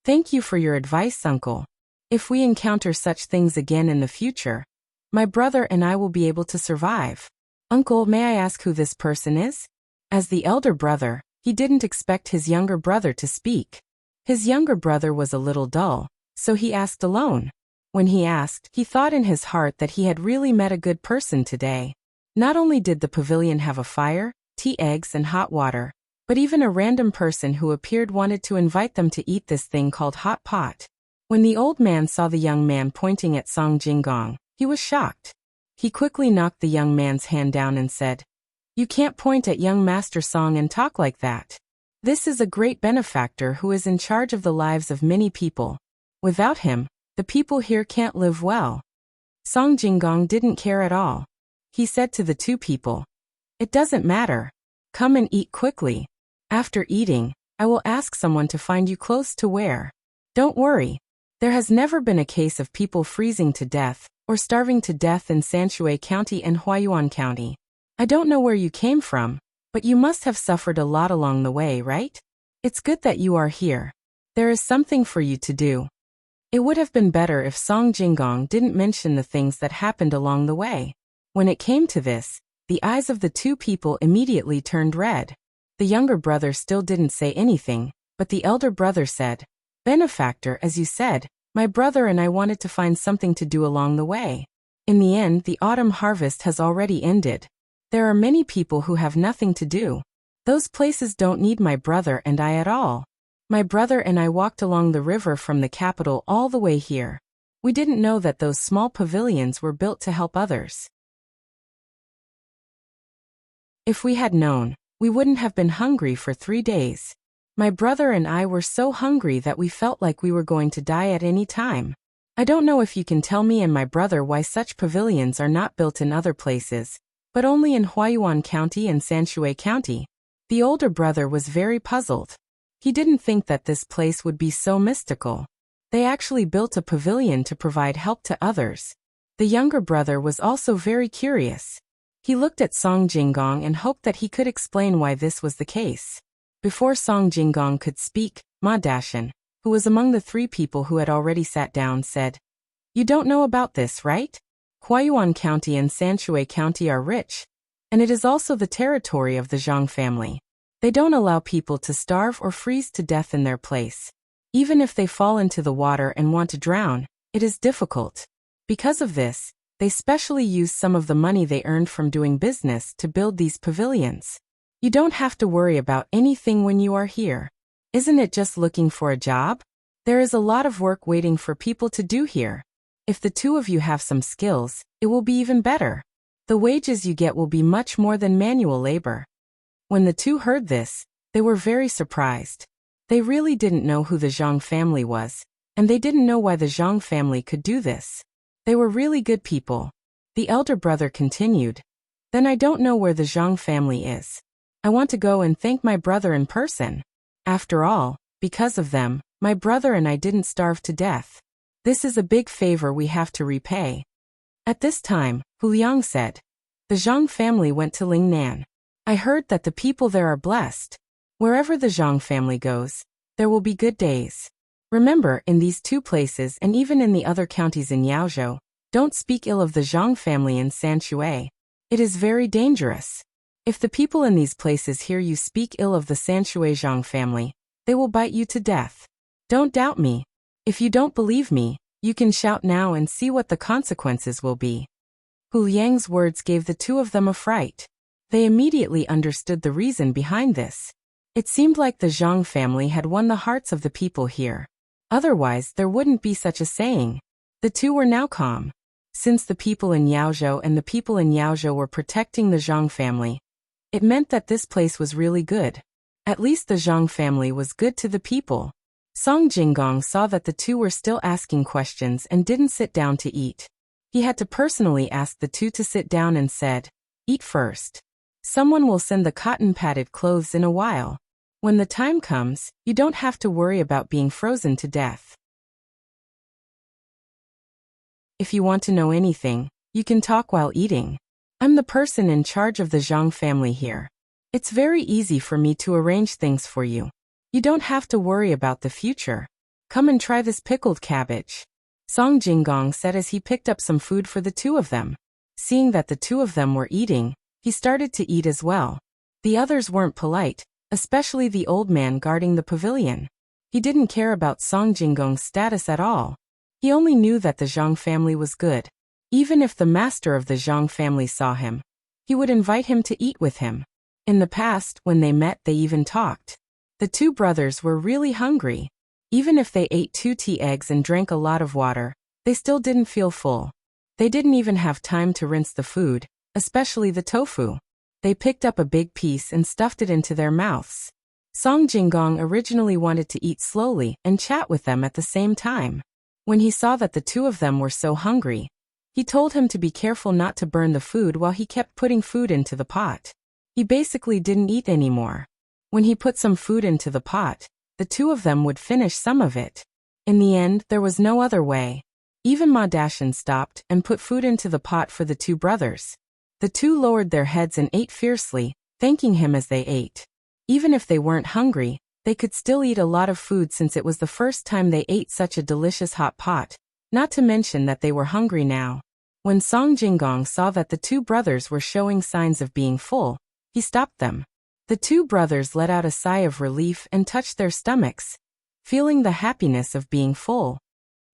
"Thank you for your advice, Uncle. If we encounter such things again in the future, my brother and I will be able to survive. Uncle, may I ask who this person is?" As the elder brother, he didn't expect his younger brother to speak. His younger brother was a little dull, so he asked alone. When he asked, he thought in his heart that he had really met a good person today. Not only did the pavilion have a fire, tea, eggs, and hot water, but even a random person who appeared wanted to invite them to eat this thing called hot pot. When the old man saw the young man pointing at Song Jinggong, he was shocked. He quickly knocked the young man's hand down and said, "You can't point at young Master Song and talk like that. This is a great benefactor who is in charge of the lives of many people. Without him, the people here can't live well." Song Jinggong didn't care at all. He said to the two people, "It doesn't matter. Come and eat quickly. After eating, I will ask someone to find you clothes to wear. Don't worry. There has never been a case of people freezing to death or starving to death in Sanshui County and Huayuan County. I don't know where you came from, but you must have suffered a lot along the way, right? It's good that you are here. There is something for you to do." It would have been better if Song Jinggong didn't mention the things that happened along the way. When it came to this, the eyes of the two people immediately turned red. The younger brother still didn't say anything, but the elder brother said, "Benefactor, as you said, my brother and I wanted to find something to do along the way. In the end, the autumn harvest has already ended. There are many people who have nothing to do. Those places don't need my brother and I at all. My brother and I walked along the river from the capital all the way here. We didn't know that those small pavilions were built to help others. If we had known, we wouldn't have been hungry for 3 days. My brother and I were so hungry that we felt like we were going to die at any time. I don't know if you can tell me and my brother why such pavilions are not built in other places, but only in Huayuan County and Sanshui County." The older brother was very puzzled. He didn't think that this place would be so mystical. They actually built a pavilion to provide help to others. The younger brother was also very curious. He looked at Song Jinggong and hoped that he could explain why this was the case. Before Song Jinggong could speak, Ma Dashan, who was among the 3 people who had already sat down, said, "You don't know about this, right? Huayuan County and Sanshui County are rich, and it is also the territory of the Zhang family. They don't allow people to starve or freeze to death in their place. Even if they fall into the water and want to drown, it is difficult. Because of this, they specially use some of the money they earned from doing business to build these pavilions. You don't have to worry about anything when you are here. Isn't it just looking for a job? There is a lot of work waiting for people to do here. If the two of you have some skills, it will be even better. The wages you get will be much more than manual labor." When the two heard this, they were very surprised. They really didn't know who the Zhang family was, and they didn't know why the Zhang family could do this. They were really good people. The elder brother continued, "Then I don't know where the Zhang family is. I want to go and thank my brother in person. After all, because of them, my brother and I didn't starve to death. This is a big favor we have to repay." At this time, Hu Liang said, "The Zhang family went to Lingnan. I heard that the people there are blessed. Wherever the Zhang family goes, there will be good days. Remember, in these 2 places and even in the other counties in Yaozhou, don't speak ill of the Zhang family in Sanshui. It is very dangerous. If the people in these places hear you speak ill of the Sanshui Zhang family, they will bite you to death. Don't doubt me. If you don't believe me, you can shout now and see what the consequences will be." Hu Liang's words gave the 2 of them a fright. They immediately understood the reason behind this. It seemed like the Zhang family had won the hearts of the people here. Otherwise, there wouldn't be such a saying. The 2 were now calm. Since the people in Yaozhou and the people in Yaozhou were protecting the Zhang family, it meant that this place was really good. At least the Zhang family was good to the people. Song Jinggong saw that the 2 were still asking questions and didn't sit down to eat. He had to personally ask the 2 to sit down and said, "Eat first. Someone will send the cotton-padded clothes in a while. When the time comes, you don't have to worry about being frozen to death." If you want to know anything, you can talk while eating. I'm the person in charge of the Zhang family here. It's very easy for me to arrange things for you. You don't have to worry about the future. Come and try this pickled cabbage." Song Jinggong said as he picked up some food for the 2 of them. Seeing that the 2 of them were eating, he started to eat as well. The others weren't polite, especially the old man guarding the pavilion. He didn't care about Song Jinggong's status at all. He only knew that the Zhang family was good. Even if the master of the Zhang family saw him, he would invite him to eat with him. In the past, when they met, they even talked. The two brothers were really hungry. Even if they ate 2 tea eggs and drank a lot of water, they still didn't feel full. They didn't even have time to rinse the food, especially the tofu. They picked up a big piece and stuffed it into their mouths. Song Jinggong originally wanted to eat slowly and chat with them at the same time. When he saw that the two of them were so hungry, he told him to be careful not to burn the food while he kept putting food into the pot. He basically didn't eat anymore. When he put some food into the pot, the two of them would finish some of it. In the end, there was no other way. Even Ma Dashan stopped and put food into the pot for the two brothers. The two lowered their heads and ate fiercely, thanking him as they ate. Even if they weren't hungry, they could still eat a lot of food since it was the first time they ate such a delicious hot pot, not to mention that they were hungry now. When Song Jinggong saw that the two brothers were showing signs of being full, he stopped them. The two brothers let out a sigh of relief and touched their stomachs, feeling the happiness of being full.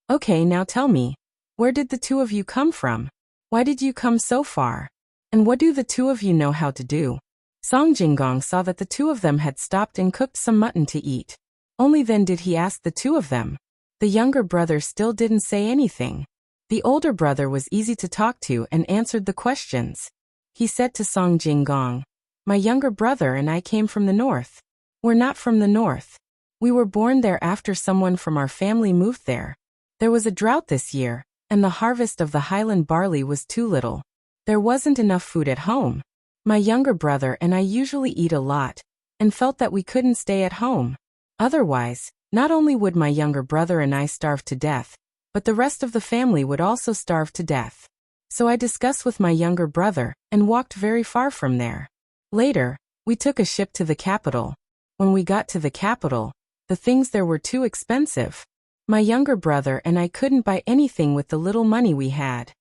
Okay, now tell me, where did the two of you come from? Why did you come so far? And what do the two of you know how to do? Song Jinggong saw that the two of them had stopped and cooked some mutton to eat. Only then did he ask the two of them. The younger brother still didn't say anything. The older brother was easy to talk to and answered the questions. He said to Song Jinggong, "My younger brother and I came from the north." "We're not from the north. We were born there after someone from our family moved there. There was a drought this year, and the harvest of the highland barley was too little. There wasn't enough food at home. My younger brother and I usually eat a lot, and felt that we couldn't stay at home. Otherwise, not only would my younger brother and I starve to death, but the rest of the family would also starve to death. So I discussed with my younger brother and walked very far from there. Later, we took a ship to the capital. When we got to the capital, the things there were too expensive. My younger brother and I couldn't buy anything with the little money we had.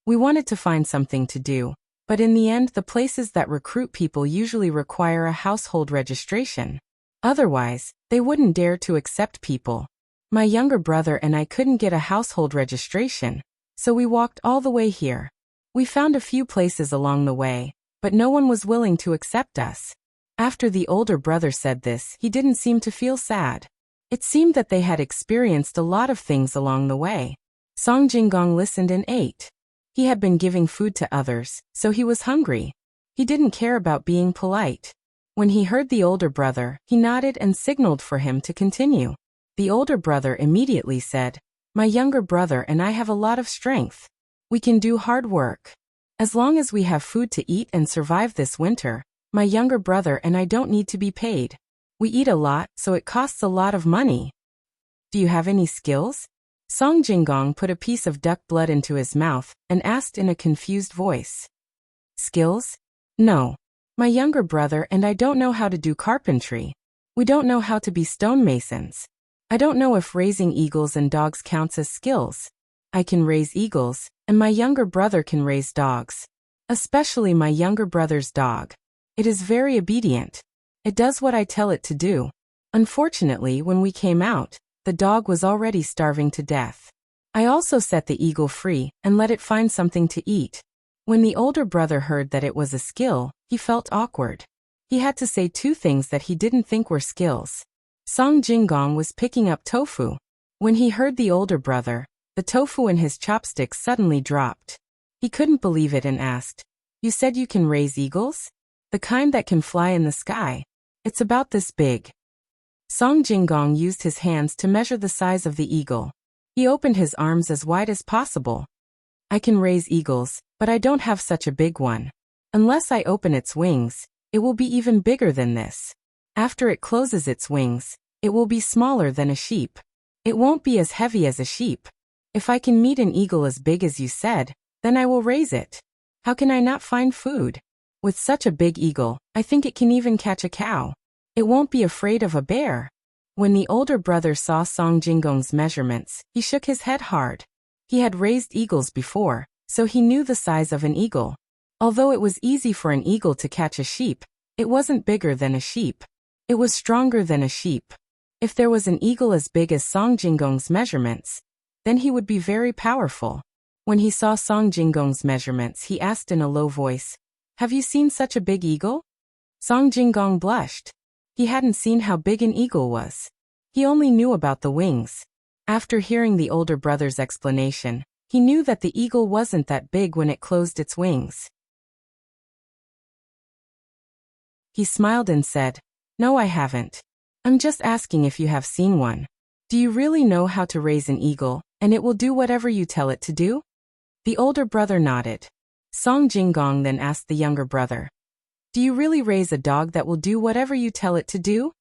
We wanted to find something to do, but in the end the places that recruit people usually require a household registration. Otherwise, they wouldn't dare to accept people. My younger brother and I couldn't get a household registration, so we walked all the way here. We found a few places along the way, but no one was willing to accept us." After the older brother said this, he didn't seem to feel sad. It seemed that they had experienced a lot of things along the way. Song Jinggong listened and ate. He had been giving food to others, so he was hungry. He didn't care about being polite. When he heard the older brother, he nodded and signaled for him to continue. The older brother immediately said, "My younger brother and I have a lot of strength. We can do hard work. As long as we have food to eat and survive this winter, my younger brother and I don't need to be paid. We eat a lot, so it costs a lot of money. Do you have any skills?" Song Jinggong put a piece of duck blood into his mouth and asked in a confused voice. "Skills? No. My younger brother and I don't know how to do carpentry. We don't know how to be stonemasons. I don't know if raising eagles and dogs counts as skills. I can raise eagles, and my younger brother can raise dogs. Especially my younger brother's dog. It is very obedient. It does what I tell it to do. Unfortunately, when we came out, the dog was already starving to death. I also set the eagle free and let it find something to eat." When the older brother heard that it was a skill, he felt awkward. He had to say two things that he didn't think were skills. Song Jinggong was picking up tofu. When he heard the older brother, the tofu in his chopsticks suddenly dropped. He couldn't believe it and asked, "You said you can raise eagles? The kind that can fly in the sky? It's about this big." Song Jinggong used his hands to measure the size of the eagle. He opened his arms as wide as possible. "I can raise eagles, but I don't have such a big one. Unless I open its wings, it will be even bigger than this. After it closes its wings, it will be smaller than a sheep. It won't be as heavy as a sheep. If I can meet an eagle as big as you said, then I will raise it. How can I not find food? With such a big eagle, I think it can even catch a cow. It won't be afraid of a bear." When the older brother saw Song Jinggong's measurements, he shook his head hard. He had raised eagles before, so he knew the size of an eagle. Although it was easy for an eagle to catch a sheep, it wasn't bigger than a sheep. It was stronger than a sheep. If there was an eagle as big as Song Jinggong's measurements, then he would be very powerful. When he saw Song Jinggong's measurements, he asked in a low voice, "Have you seen such a big eagle?" Song Jinggong blushed. He hadn't seen how big an eagle was. He only knew about the wings. After hearing the older brother's explanation, he knew that the eagle wasn't that big when it closed its wings. He smiled and said, "No, I haven't. I'm just asking if you have seen one. Do you really know how to raise an eagle, and it will do whatever you tell it to do?" The older brother nodded. Song Jinggong then asked the younger brother, "Do you really raise a dog that will do whatever you tell it to do?"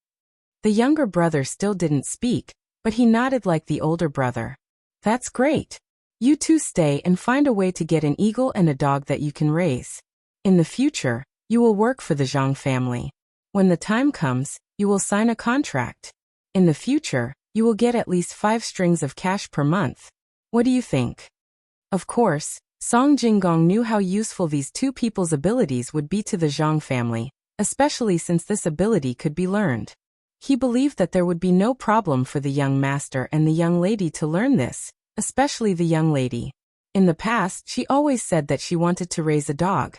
The younger brother still didn't speak, but he nodded like the older brother. "That's great. You two stay and find a way to get an eagle and a dog that you can raise. In the future, you will work for the Zhang family. When the time comes, you will sign a contract. In the future, you will get at least 5 strings of cash per month. What do you think?" Of course, Song Jinggong knew how useful these two people's abilities would be to the Zhang family, especially since this ability could be learned. He believed that there would be no problem for the young master and the young lady to learn this, especially the young lady. In the past, she always said that she wanted to raise a dog.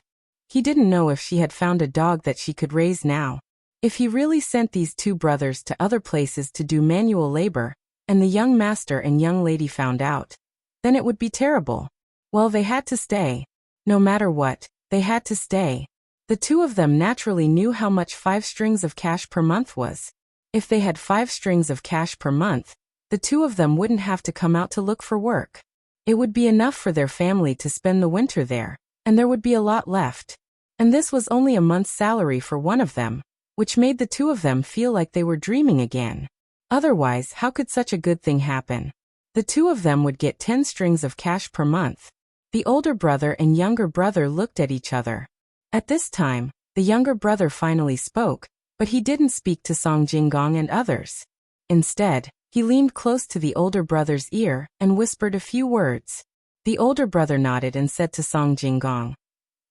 He didn't know if she had found a dog that she could raise now. If he really sent these two brothers to other places to do manual labor, and the young master and young lady found out, then it would be terrible. Well, they had to stay. No matter what, they had to stay. The two of them naturally knew how much 5 strings of cash per month was. If they had 5 strings of cash per month, the two of them wouldn't have to come out to look for work. It would be enough for their family to spend the winter there, and there would be a lot left. And this was only a month's salary for one of them, which made the two of them feel like they were dreaming again. Otherwise, how could such a good thing happen? The two of them would get 10 strings of cash per month. The older brother and younger brother looked at each other. At this time, the younger brother finally spoke, but he didn't speak to Song Jinggong and others. Instead, he leaned close to the older brother's ear and whispered a few words. The older brother nodded and said to Song Jinggong,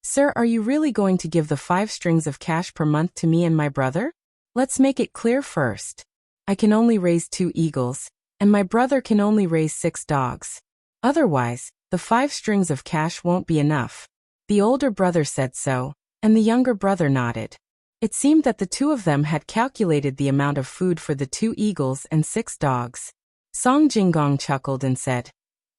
"Sir, are you really going to give the 5 strings of cash per month to me and my brother? Let's make it clear first. I can only raise 2 eagles, and my brother can only raise 6 dogs. Otherwise, the 5 strings of cash won't be enough." The older brother said so, and the younger brother nodded. It seemed that the two of them had calculated the amount of food for the 2 eagles and 6 dogs. Song Jinggong chuckled and said,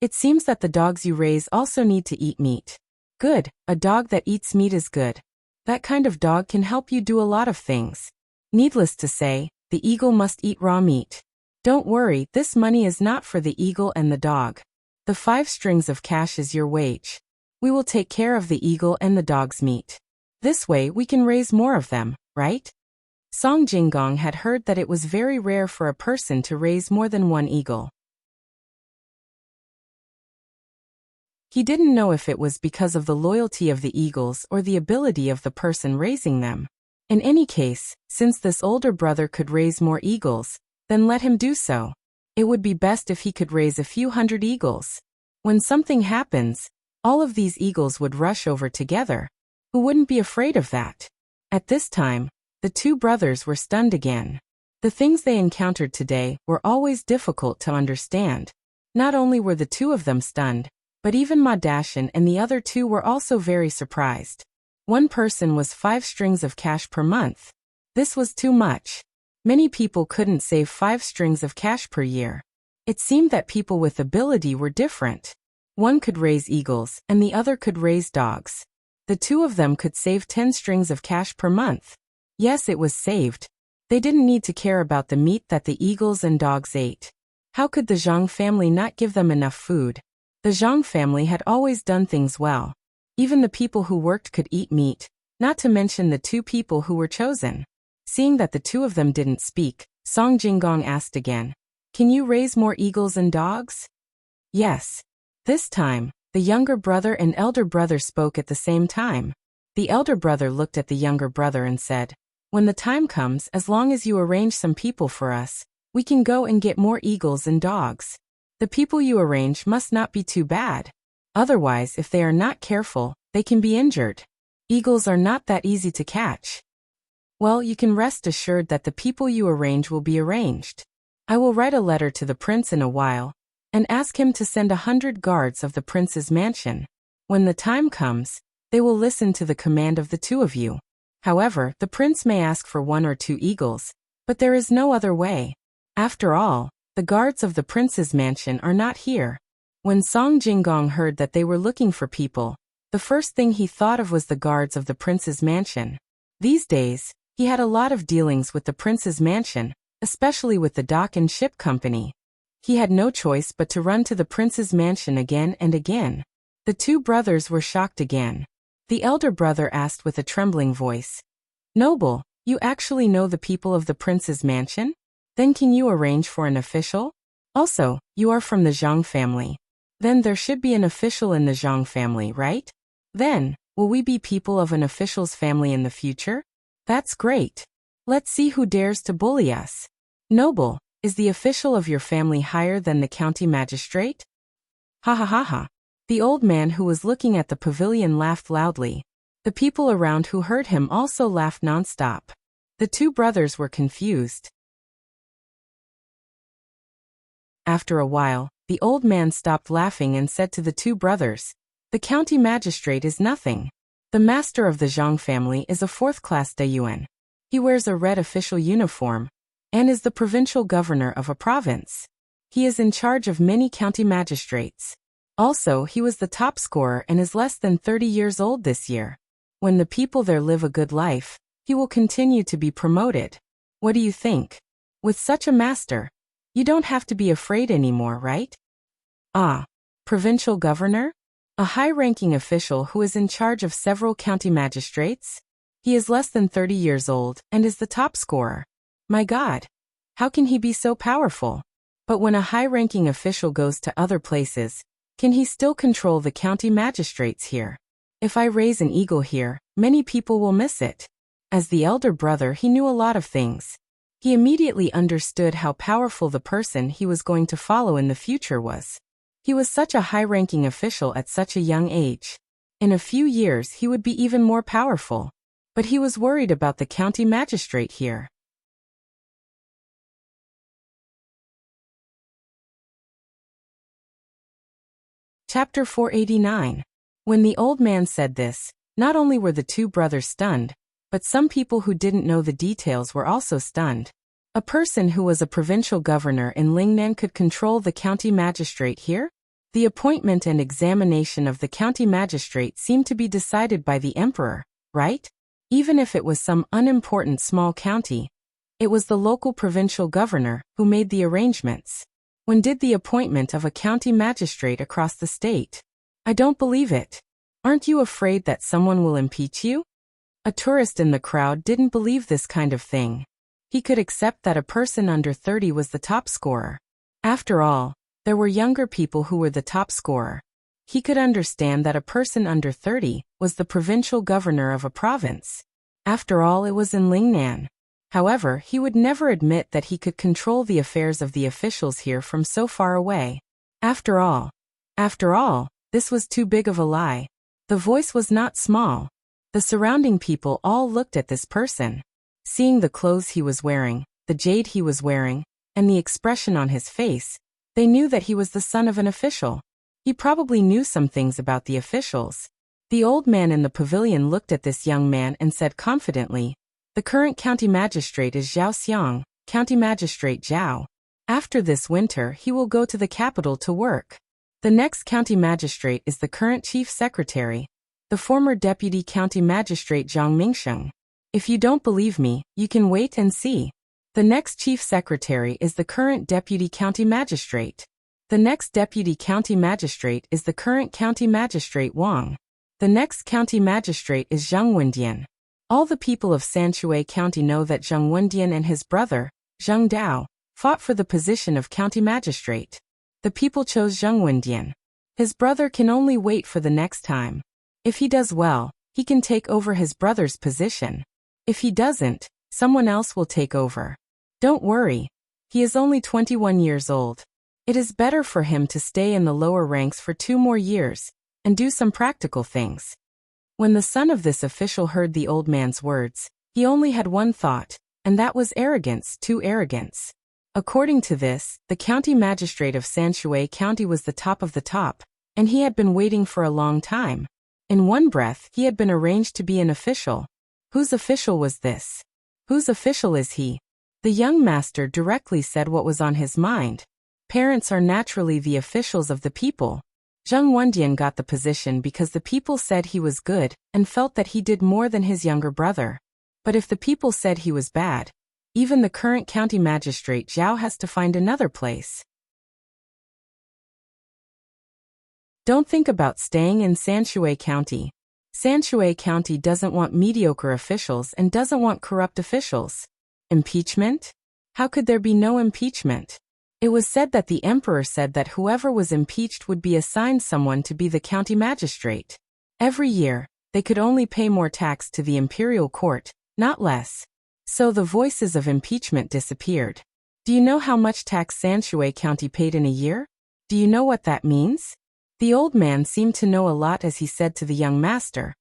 "It seems that the dogs you raise also need to eat meat. Good, a dog that eats meat is good. That kind of dog can help you do a lot of things. Needless to say, the eagle must eat raw meat. Don't worry, this money is not for the eagle and the dog. The 5 strings of cash is your wage. We will take care of the eagle and the dog's meat. This way we can raise more of them, right?" Song Jinggong had heard that it was very rare for a person to raise more than 1 eagle. He didn't know if it was because of the loyalty of the eagles or the ability of the person raising them. In any case, since this older brother could raise more eagles, then let him do so. It would be best if he could raise a few hundred eagles. When something happens, all of these eagles would rush over together. Who wouldn't be afraid of that? At this time, the 2 brothers were stunned again. The things they encountered today were always difficult to understand. Not only were the 2 of them stunned, but even Ma Dashin and the other 2 were also very surprised. One person was 5 strings of cash per month. This was too much. Many people couldn't save 5 strings of cash per year. It seemed that people with ability were different. One could raise eagles and the other could raise dogs. The 2 of them could save 10 strings of cash per month. Yes, it was saved. They didn't need to care about the meat that the eagles and dogs ate. How could the Zhang family not give them enough food? The Zhang family had always done things well. Even the people who worked could eat meat, not to mention the 2 people who were chosen. Seeing that the 2 of them didn't speak, Song Jinggong asked again, "Can you raise more eagles and dogs?" Yes. This time, the younger brother and elder brother spoke at the same time. The elder brother looked at the younger brother and said, "When the time comes, as long as you arrange some people for us, we can go and get more eagles and dogs. The people you arrange must not be too bad. Otherwise, if they are not careful, they can be injured. Eagles are not that easy to catch." "Well, you can rest assured that the people you arrange will be arranged. I will write a letter to the prince in a while, and ask him to send 100 guards of the prince's mansion. When the time comes, they will listen to the command of the two of you. However, the prince may ask for 1 or 2 eagles, but there is no other way. After all, the guards of the prince's mansion are not here. When Song Jinggong heard that they were looking for people, the first thing he thought of was the guards of the prince's mansion. These days, he had a lot of dealings with the prince's mansion, especially with the dock and ship company. He had no choice but to run to the prince's mansion again and again. The two brothers were shocked again. The elder brother asked with a trembling voice, "Noble, you actually know the people of the prince's mansion? Then can you arrange for an official? Also, you are from the Zhang family. Then there should be an official in the Zhang family, right? Then, will we be people of an official's family in the future? That's great. Let's see who dares to bully us. Noble, is the official of your family higher than the county magistrate?" Ha ha ha ha. The old man who was looking at the pavilion laughed loudly. The people around who heard him also laughed non-stop. The two brothers were confused. After a while, the old man stopped laughing and said to the two brothers, "The county magistrate is nothing. The master of the Zhang family is a 4th-class Dayuan. He wears a red official uniform, and is the provincial governor of a province. He is in charge of many county magistrates. Also, he was the top scorer and is less than 30 years old this year. When the people there live a good life, he will continue to be promoted. What do you think? With such a master, you don't have to be afraid anymore, right?" Ah, provincial governor? A high-ranking official who is in charge of several county magistrates? He is less than 30 years old and is the top scorer. My God, how can he be so powerful? But when a high-ranking official goes to other places, can he still control the county magistrates here? If I raise an eagle here, many people will miss it. As the elder brother, he knew a lot of things. He immediately understood how powerful the person he was going to follow in the future was. He was such a high-ranking official at such a young age. In a few years he would be even more powerful. But he was worried about the county magistrate here. Chapter 489. When the old man said this, not only were the two brothers stunned, but some people who didn't know the details were also stunned. A person who was a provincial governor in Lingnan could control the county magistrate here? The appointment and examination of the county magistrate seemed to be decided by the emperor, right? Even if it was some unimportant small county, it was the local provincial governor who made the arrangements. When did the appointment of a county magistrate across the state? I don't believe it. Aren't you afraid that someone will impeach you? A tourist in the crowd didn't believe this kind of thing. He could accept that a person under 30 was the top scorer. After all, there were younger people who were the top scorer. He could understand that a person under 30 was the provincial governor of a province. After all, it was in Lingnan. However, he would never admit that he could control the affairs of the officials here from so far away. After all, this was too big of a lie. The voice was not small. The surrounding people all looked at this person. Seeing the clothes he was wearing, the jade he was wearing, and the expression on his face, they knew that he was the son of an official. He probably knew some things about the officials. The old man in the pavilion looked at this young man and said confidently, "The current county magistrate is Zhao Xiang, County Magistrate Zhao. After this winter he will go to the capital to work. The next county magistrate is the current chief secretary, the former deputy county magistrate Zhang Mingsheng. If you don't believe me, you can wait and see. The next chief secretary is the current deputy county magistrate. The next deputy county magistrate is the current county magistrate Wang. The next county magistrate is Zhang Wendian. All the people of Sanshui County know that Zhang Wendian and his brother, Zhang Dao, fought for the position of county magistrate. The people chose Zhang Wendian. His brother can only wait for the next time. If he does well, he can take over his brother's position. If he doesn't, someone else will take over. Don't worry. He is only 21 years old. It is better for him to stay in the lower ranks for 2 more years and do some practical things." When the son of this official heard the old man's words, he only had one thought, and that was arrogance to arrogance. According to this, the county magistrate of Sanshui County was the top of the top, and he had been waiting for a long time. In one breath, he had been arranged to be an official. Whose official was this? Whose official is he? The young master directly said what was on his mind. Parents are naturally the officials of the people. Zheng Wendian got the position because the people said he was good and felt that he did more than his younger brother. But if the people said he was bad, even the current county magistrate Zhao has to find another place. Don't think about staying in Sanshui County. Sanshui County doesn't want mediocre officials and doesn't want corrupt officials. Impeachment? How could there be no impeachment? It was said that the emperor said that whoever was impeached would be assigned someone to be the county magistrate. Every year, they could only pay more tax to the imperial court, not less. So the voices of impeachment disappeared. Do you know how much tax Sanshui County paid in a year? Do you know what that means? The old man seemed to know a lot as he said to the young master.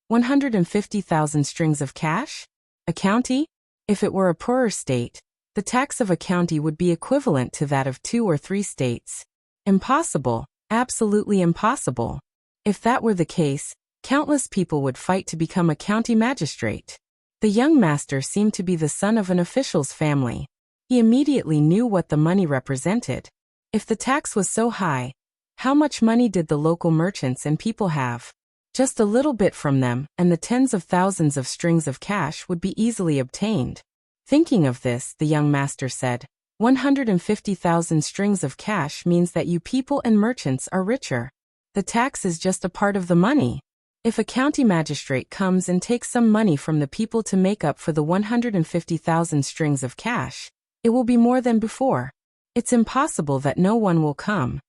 150,000 strings of cash? A county? If it were a poorer state, the tax of a county would be equivalent to that of 2 or 3 states. Impossible, absolutely impossible. If that were the case, countless people would fight to become a county magistrate. The young master seemed to be the son of an official's family. He immediately knew what the money represented. If the tax was so high, how much money did the local merchants and people have? Just a little bit from them, and the tens of thousands of strings of cash would be easily obtained. Thinking of this, the young master said, 150,000 strings of cash means that you people and merchants are richer. The tax is just a part of the money. If a county magistrate comes and takes some money from the people to make up for the 150,000 strings of cash, it will be more than before. It's impossible that no one will come.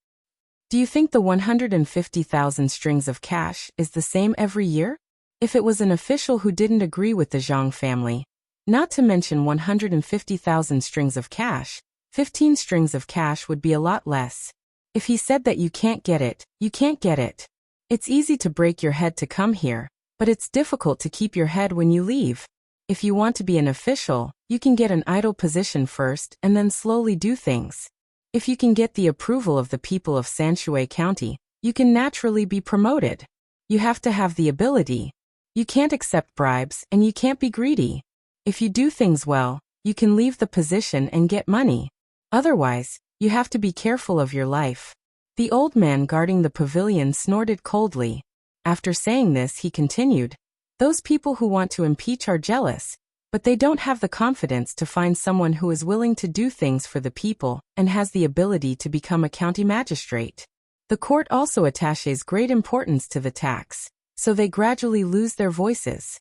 Do you think the 150,000 strings of cash is the same every year? If it was an official who didn't agree with the Zhang family, not to mention 150,000 strings of cash, 15 strings of cash would be a lot less. If he said that you can't get it, you can't get it. It's easy to break your head to come here, but it's difficult to keep your head when you leave. If you want to be an official, you can get an idle position first and then slowly do things. If you can get the approval of the people of Sanshui County, you can naturally be promoted. You have to have the ability. You can't accept bribes and you can't be greedy. If you do things well, you can leave the position and get money. Otherwise, you have to be careful of your life. The old man guarding the pavilion snorted coldly. After saying this, he continued, those people who want to impeach are jealous, but they don't have the confidence to find someone who is willing to do things for the people and has the ability to become a county magistrate. The court also attaches great importance to the tax, so they gradually lose their voices.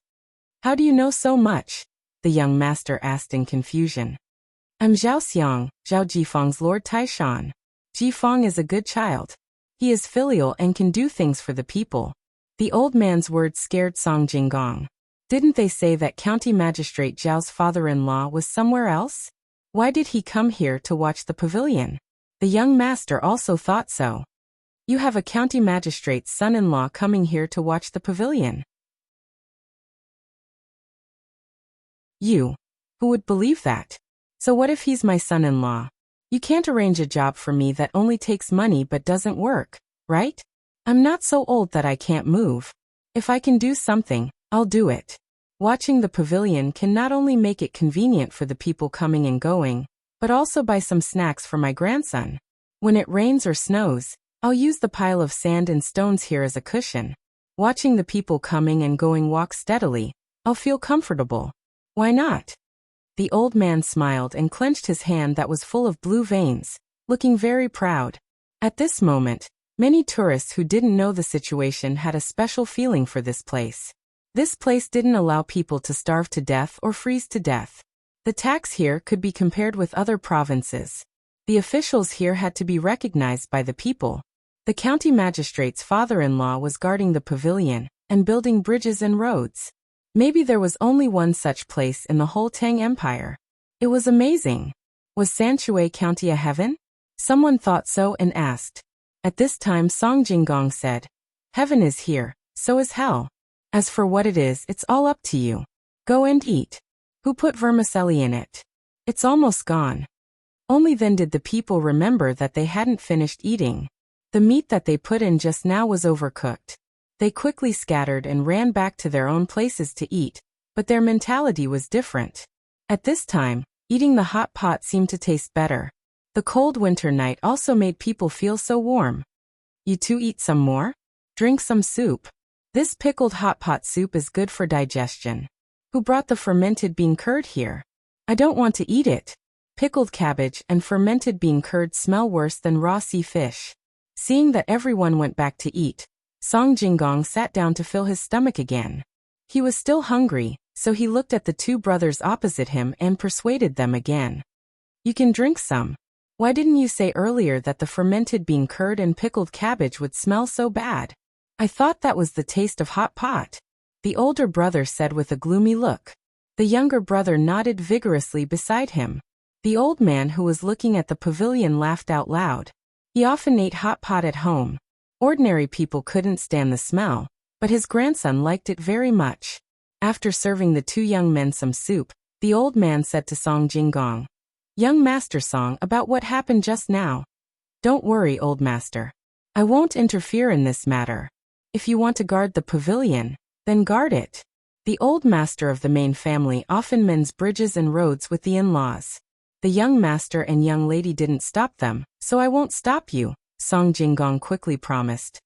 How do you know so much? The young master asked in confusion. I'm Zhao Xiang, Zhao Jifeng's Lord Taishan. Jifeng is a good child. He is filial and can do things for the people. The old man's words scared Song Jinggong. Didn't they say that County Magistrate Zhao's father-in-law was somewhere else? Why did he come here to watch the pavilion? The young master also thought so. You have a County Magistrate's son-in-law coming here to watch the pavilion. You. Who would believe that? So what if he's my son-in-law? You can't arrange a job for me that only takes money but doesn't work, right? I'm not so old that I can't move. If I can do something, I'll do it. Watching the pavilion can not only make it convenient for the people coming and going, but also buy some snacks for my grandson. When it rains or snows, I'll use the pile of sand and stones here as a cushion. Watching the people coming and going walk steadily, I'll feel comfortable. Why not? The old man smiled and clenched his hand that was full of blue veins, looking very proud. At this moment, many tourists who didn't know the situation had a special feeling for this place. This place didn't allow people to starve to death or freeze to death. The tax here could be compared with other provinces. The officials here had to be recognized by the people. The county magistrate's father-in-law was guarding the pavilion and building bridges and roads. Maybe there was only one such place in the whole Tang Empire. It was amazing. Was Sanshui County a heaven? Someone thought so and asked. At this time Song Jinggong said, heaven is here, so is hell. As for what it is, it's all up to you. Go and eat. Who put vermicelli in it? It's almost gone. Only then did the people remember that they hadn't finished eating. The meat that they put in just now was overcooked. They quickly scattered and ran back to their own places to eat, but their mentality was different. At this time, eating the hot pot seemed to taste better. The cold winter night also made people feel so warm. You too eat some more? Drink some soup. This pickled hot pot soup is good for digestion. Who brought the fermented bean curd here? I don't want to eat it. Pickled cabbage and fermented bean curd smell worse than raw sea fish. Seeing that everyone went back to eat, Song Jinggong sat down to fill his stomach again. He was still hungry, so he looked at the two brothers opposite him and persuaded them again. You can drink some. Why didn't you say earlier that the fermented bean curd and pickled cabbage would smell so bad? I thought that was the taste of hot pot. The older brother said with a gloomy look. The younger brother nodded vigorously beside him. The old man who was looking at the pavilion laughed out loud. He often ate hot pot at home. Ordinary people couldn't stand the smell, but his grandson liked it very much. After serving the two young men some soup, the old man said to Song Jinggong, "Young Master Song, about what happened just now. Don't worry, old master. I won't interfere in this matter. If you want to guard the pavilion, then guard it." The old master of the main family often mends bridges and roads with the in-laws. The young master and young lady didn't stop them, so I won't stop you, Song Jinggong quickly promised.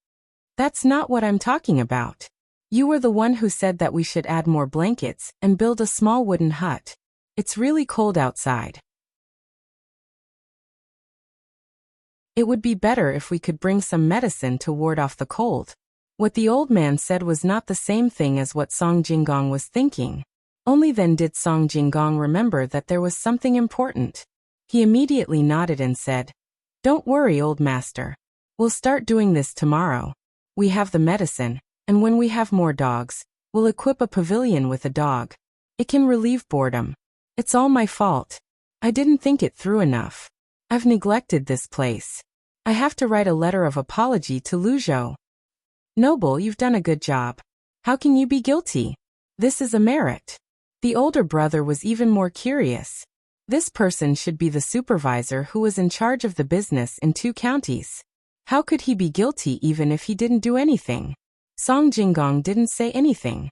That's not what I'm talking about. You were the one who said that we should add more blankets and build a small wooden hut. It's really cold outside. It would be better if we could bring some medicine to ward off the cold. What the old man said was not the same thing as what Song Jinggong was thinking. Only then did Song Jinggong remember that there was something important. He immediately nodded and said, "Don't worry, old master. We'll start doing this tomorrow. We have the medicine, and when we have more dogs, we'll equip a pavilion with a dog. It can relieve boredom. It's all my fault. I didn't think it through enough. I've neglected this place. I have to write a letter of apology to Luzhou." "Noble, you've done a good job. How can you be guilty? This is a merit." The older brother was even more curious. This person should be the supervisor who was in charge of the business in 2 counties. How could he be guilty even if he didn't do anything? Song Jinggong didn't say anything.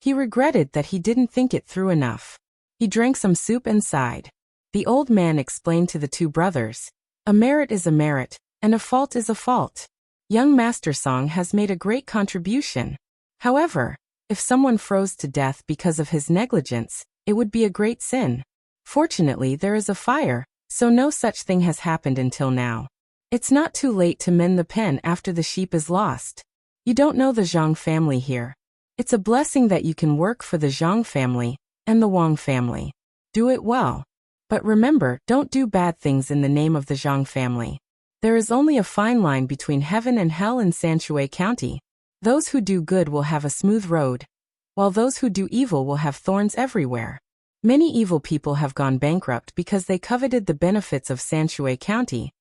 He regretted that he didn't think it through enough. He drank some soup and sighed. The old man explained to the 2 brothers, "A merit is a merit, and a fault is a fault. Young Master Song has made a great contribution. However, if someone froze to death because of his negligence, it would be a great sin. Fortunately, there is a fire, so no such thing has happened until now. It's not too late to mend the pen after the sheep is lost. You don't know the Zhang family here. It's a blessing that you can work for the Zhang family and the Wang family. Do it well. But remember, don't do bad things in the name of the Zhang family. There is only a fine line between heaven and hell in Sanshui County. Those who do good will have a smooth road, while those who do evil will have thorns everywhere. Many evil people have gone bankrupt because they coveted the benefits of Sanshui County,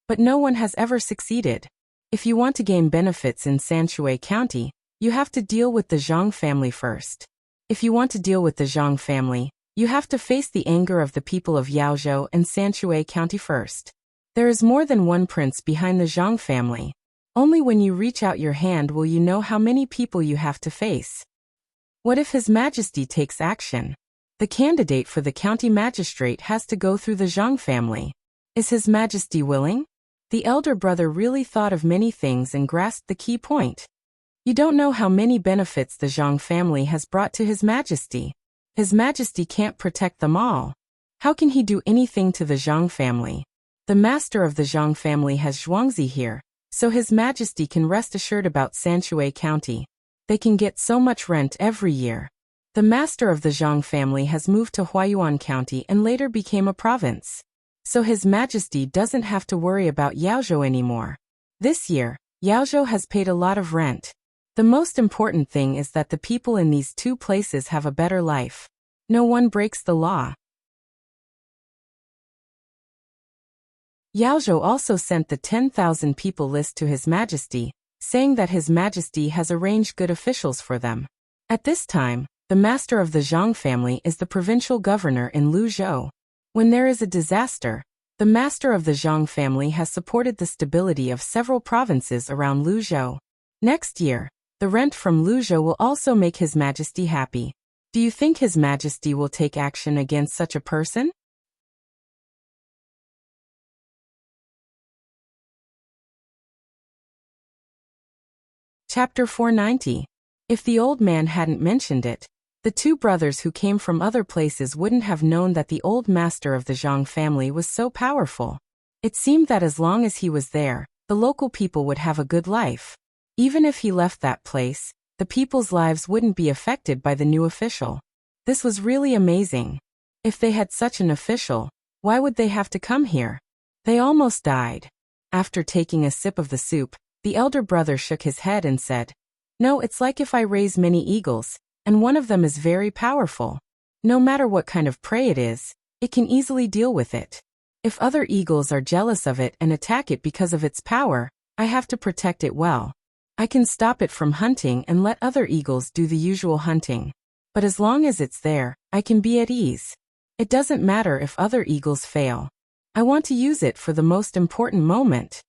but no one has ever succeeded. If you want to gain benefits in Sanshui County, you have to deal with the Zhang family first. If you want to deal with the Zhang family, you have to face the anger of the people of Yaozhou and Sanshui County first. There is more than one prince behind the Zhang family. Only when you reach out your hand will you know how many people you have to face. What if His Majesty takes action? The candidate for the county magistrate has to go through the Zhang family. Is His Majesty willing? The elder brother really thought of many things and grasped the key point. You don't know how many benefits the Zhang family has brought to His Majesty. His Majesty can't protect them all. How can he do anything to the Zhang family? The master of the Zhang family has Zhuangzi here, so His Majesty can rest assured about Sanshui County. They can get so much rent every year. The master of the Zhang family has moved to Huayuan County and later became a province. So His Majesty doesn't have to worry about Yaozhou anymore. This year, Yaozhou has paid a lot of rent. The most important thing is that the people in these 2 places have a better life. No one breaks the law. Yaozhou also sent the 10,000 people list to His Majesty, saying that His Majesty has arranged good officials for them. At this time, the master of the Zhang family is the provincial governor in Luzhou. When there is a disaster, The master of the Zhang family has supported the stability of several provinces around Luzhou. Next year, the rent from Luzhou will also make His Majesty happy. Do you think His Majesty will take action against such a person? Chapter 490. If the old man hadn't mentioned it, the two brothers who came from other places wouldn't have known that the old master of the Zhang family was so powerful. It seemed that as long as he was there, the local people would have a good life. Even if he left that place, the people's lives wouldn't be affected by the new official. This was really amazing. If they had such an official, why would they have to come here? They almost died. After taking a sip of the soup, the elder brother shook his head and said, "No, it's like if I raise many eagles, and one of them is very powerful. No matter what kind of prey it is, it can easily deal with it. If other eagles are jealous of it and attack it because of its power, I have to protect it well. I can stop it from hunting and let other eagles do the usual hunting. But as long as it's there, I can be at ease. It doesn't matter if other eagles fail. I want to use it for the most important moment."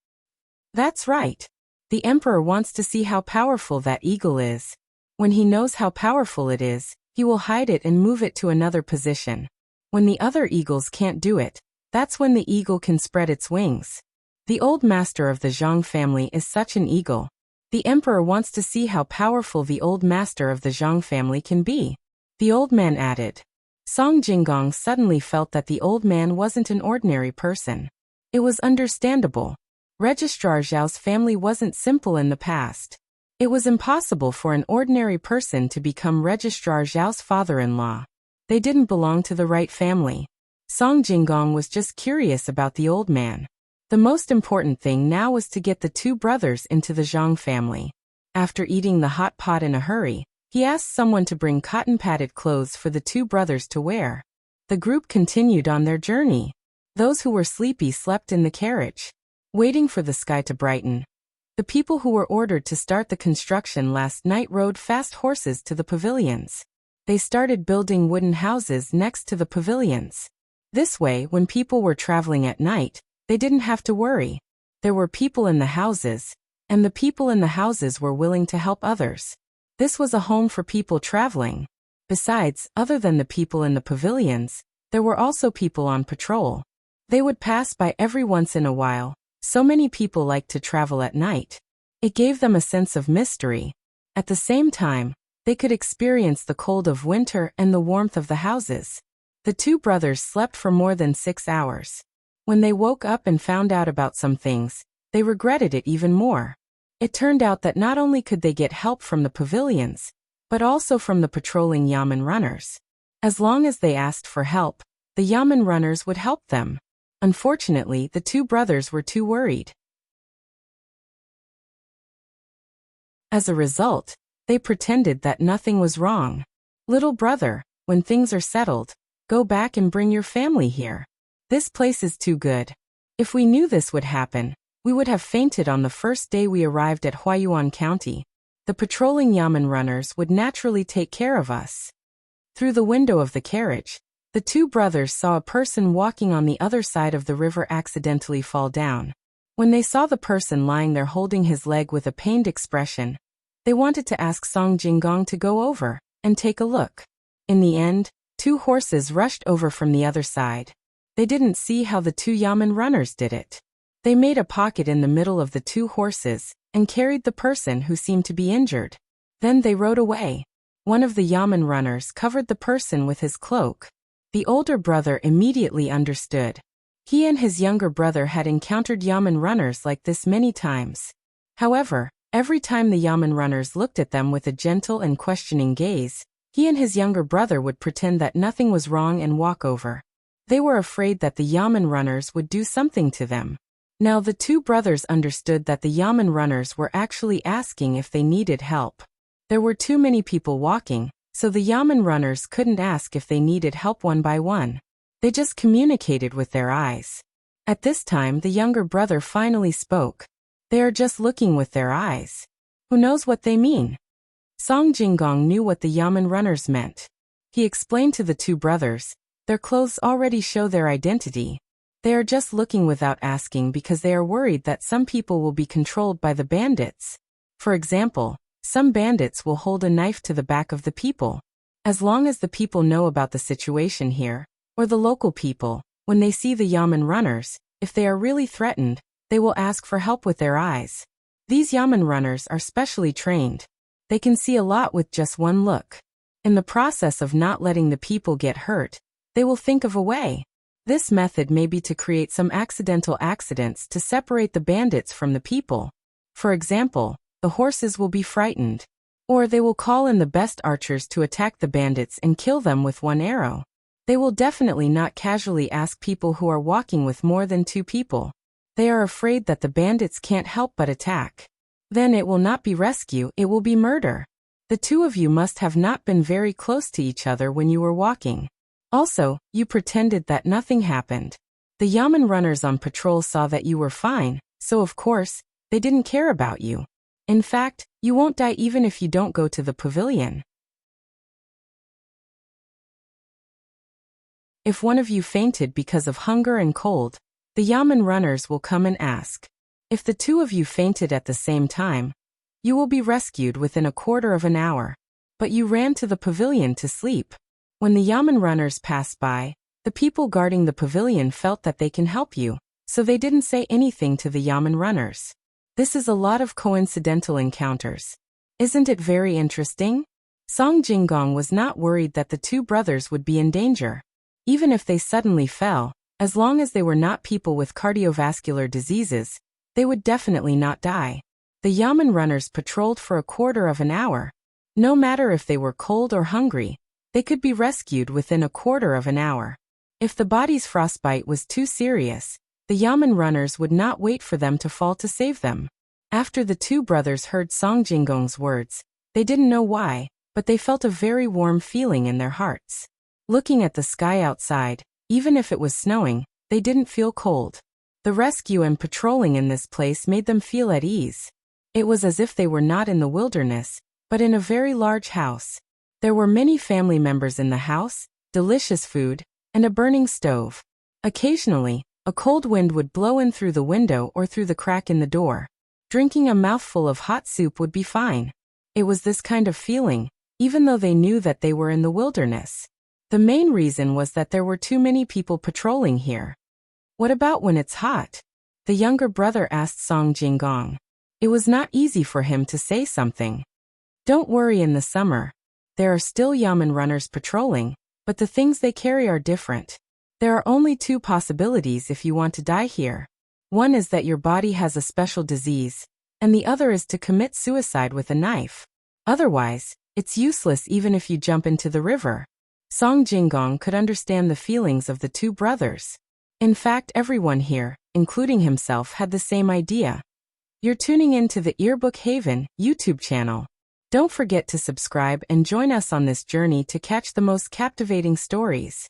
That's right. The emperor wants to see how powerful that eagle is. When he knows how powerful it is, he will hide it and move it to another position. When the other eagles can't do it, that's when the eagle can spread its wings. The old master of the Zhang family is such an eagle. The emperor wants to see how powerful the old master of the Zhang family can be. The old man added. Song Jinggong suddenly felt that the old man wasn't an ordinary person. It was understandable. Registrar Zhao's family wasn't simple in the past. It was impossible for an ordinary person to become Registrar Zhao's father-in-law. They didn't belong to the right family. Song Jinggong was just curious about the old man. The most important thing now was to get the two brothers into the Zhang family. After eating the hot pot in a hurry, he asked someone to bring cotton-padded clothes for the two brothers to wear. The group continued on their journey. Those who were sleepy slept in the carriage, waiting for the sky to brighten. The people who were ordered to start the construction last night rode fast horses to the pavilions. They started building wooden houses next to the pavilions. This way, when people were traveling at night, they didn't have to worry. There were people in the houses, and the people in the houses were willing to help others. This was a home for people traveling. Besides, other than the people in the pavilions, there were also people on patrol. They would pass by every once in a while. So many people liked to travel at night. It gave them a sense of mystery. At the same time, they could experience the cold of winter and the warmth of the houses. The two brothers slept for more than 6 hours. When they woke up and found out about some things, they regretted it even more. It turned out that not only could they get help from the pavilions, but also from the patrolling yamen runners. As long as they asked for help, the yamen runners would help them. Unfortunately, the two brothers were too worried. As a result, they pretended that nothing was wrong. "Little brother, when things are settled, go back and bring your family here. This place is too good. If we knew this would happen, we would have fainted on the first day we arrived at Huayuan County. The patrolling yamen runners would naturally take care of us." Through the window of the carriage, the two brothers saw a person walking on the other side of the river accidentally fall down. When they saw the person lying there holding his leg with a pained expression, they wanted to ask Song Jinggong to go over and take a look. In the end, 2 horses rushed over from the other side. They didn't see how the 2 yamen runners did it. They made a pocket in the middle of the 2 horses and carried the person who seemed to be injured. Then they rode away. One of the yamen runners covered the person with his cloak. The older brother immediately understood. He and his younger brother had encountered yamen runners like this many times. However, every time the yamen runners looked at them with a gentle and questioning gaze, he and his younger brother would pretend that nothing was wrong and walk over. They were afraid that the yamen runners would do something to them. Now the 2 brothers understood that the yamen runners were actually asking if they needed help. There were too many people walking, so the yamen runners couldn't ask if they needed help one by one. They just communicated with their eyes. At this time, the younger brother finally spoke. They are just looking with their eyes. Who knows what they mean? Song Jinggong knew what the yamen runners meant. He explained to the 2 brothers, their clothes already show their identity. They are just looking without asking because they are worried that some people will be controlled by the bandits. For example, some bandits will hold a knife to the back of the people. As long as the people know about the situation here, or the local people, when they see the Yamen runners, if they are really threatened, they will ask for help with their eyes. These Yamen runners are specially trained. They can see a lot with just one look. In the process of not letting the people get hurt, they will think of a way. This method may be to create some accidental accidents to separate the bandits from the people. For example, the horses will be frightened. Or they will call in the best archers to attack the bandits and kill them with one arrow. They will definitely not casually ask people who are walking with more than 2 people. They are afraid that the bandits can't help but attack. Then it will not be rescue, it will be murder. The 2 of you must have not been very close to each other when you were walking. Also, you pretended that nothing happened. The Yamen runners on patrol saw that you were fine, so of course, they didn't care about you. In fact, you won't die even if you don't go to the pavilion. If one of you fainted because of hunger and cold, the Yamen runners will come and ask. If the 2 of you fainted at the same time, you will be rescued within a quarter of an hour. But you ran to the pavilion to sleep. When the Yamen runners passed by, the people guarding the pavilion felt that they can help you, so they didn't say anything to the Yamen runners. This is a lot of coincidental encounters. Isn't it very interesting? Song Jinggong was not worried that the 2 brothers would be in danger. Even if they suddenly fell, as long as they were not people with cardiovascular diseases, they would definitely not die. The Yamen runners patrolled for a quarter of an hour. No matter if they were cold or hungry, they could be rescued within a quarter of an hour. If the body's frostbite was too serious, the Yamen runners would not wait for them to fall to save them. After the 2 brothers heard Song Jinggong's words, they didn't know why, but they felt a very warm feeling in their hearts. Looking at the sky outside, even if it was snowing, they didn't feel cold. The rescue and patrolling in this place made them feel at ease. It was as if they were not in the wilderness, but in a very large house. There were many family members in the house, delicious food, and a burning stove. Occasionally, a cold wind would blow in through the window or through the crack in the door. Drinking a mouthful of hot soup would be fine. It was this kind of feeling, even though they knew that they were in the wilderness. The main reason was that there were too many people patrolling here. What about when it's hot? The younger brother asked Song Jinggong. It was not easy for him to say something. Don't worry, in the summer. There are still Yamen runners patrolling, but the things they carry are different. There are only 2 possibilities if you want to die here. One is that your body has a special disease, and the other is to commit suicide with a knife. Otherwise, it's useless even if you jump into the river. Song Jinggong could understand the feelings of the 2 brothers. In fact, everyone here, including himself, had the same idea. You're tuning in to the Earbook Haven YouTube channel. Don't forget to subscribe and join us on this journey to catch the most captivating stories.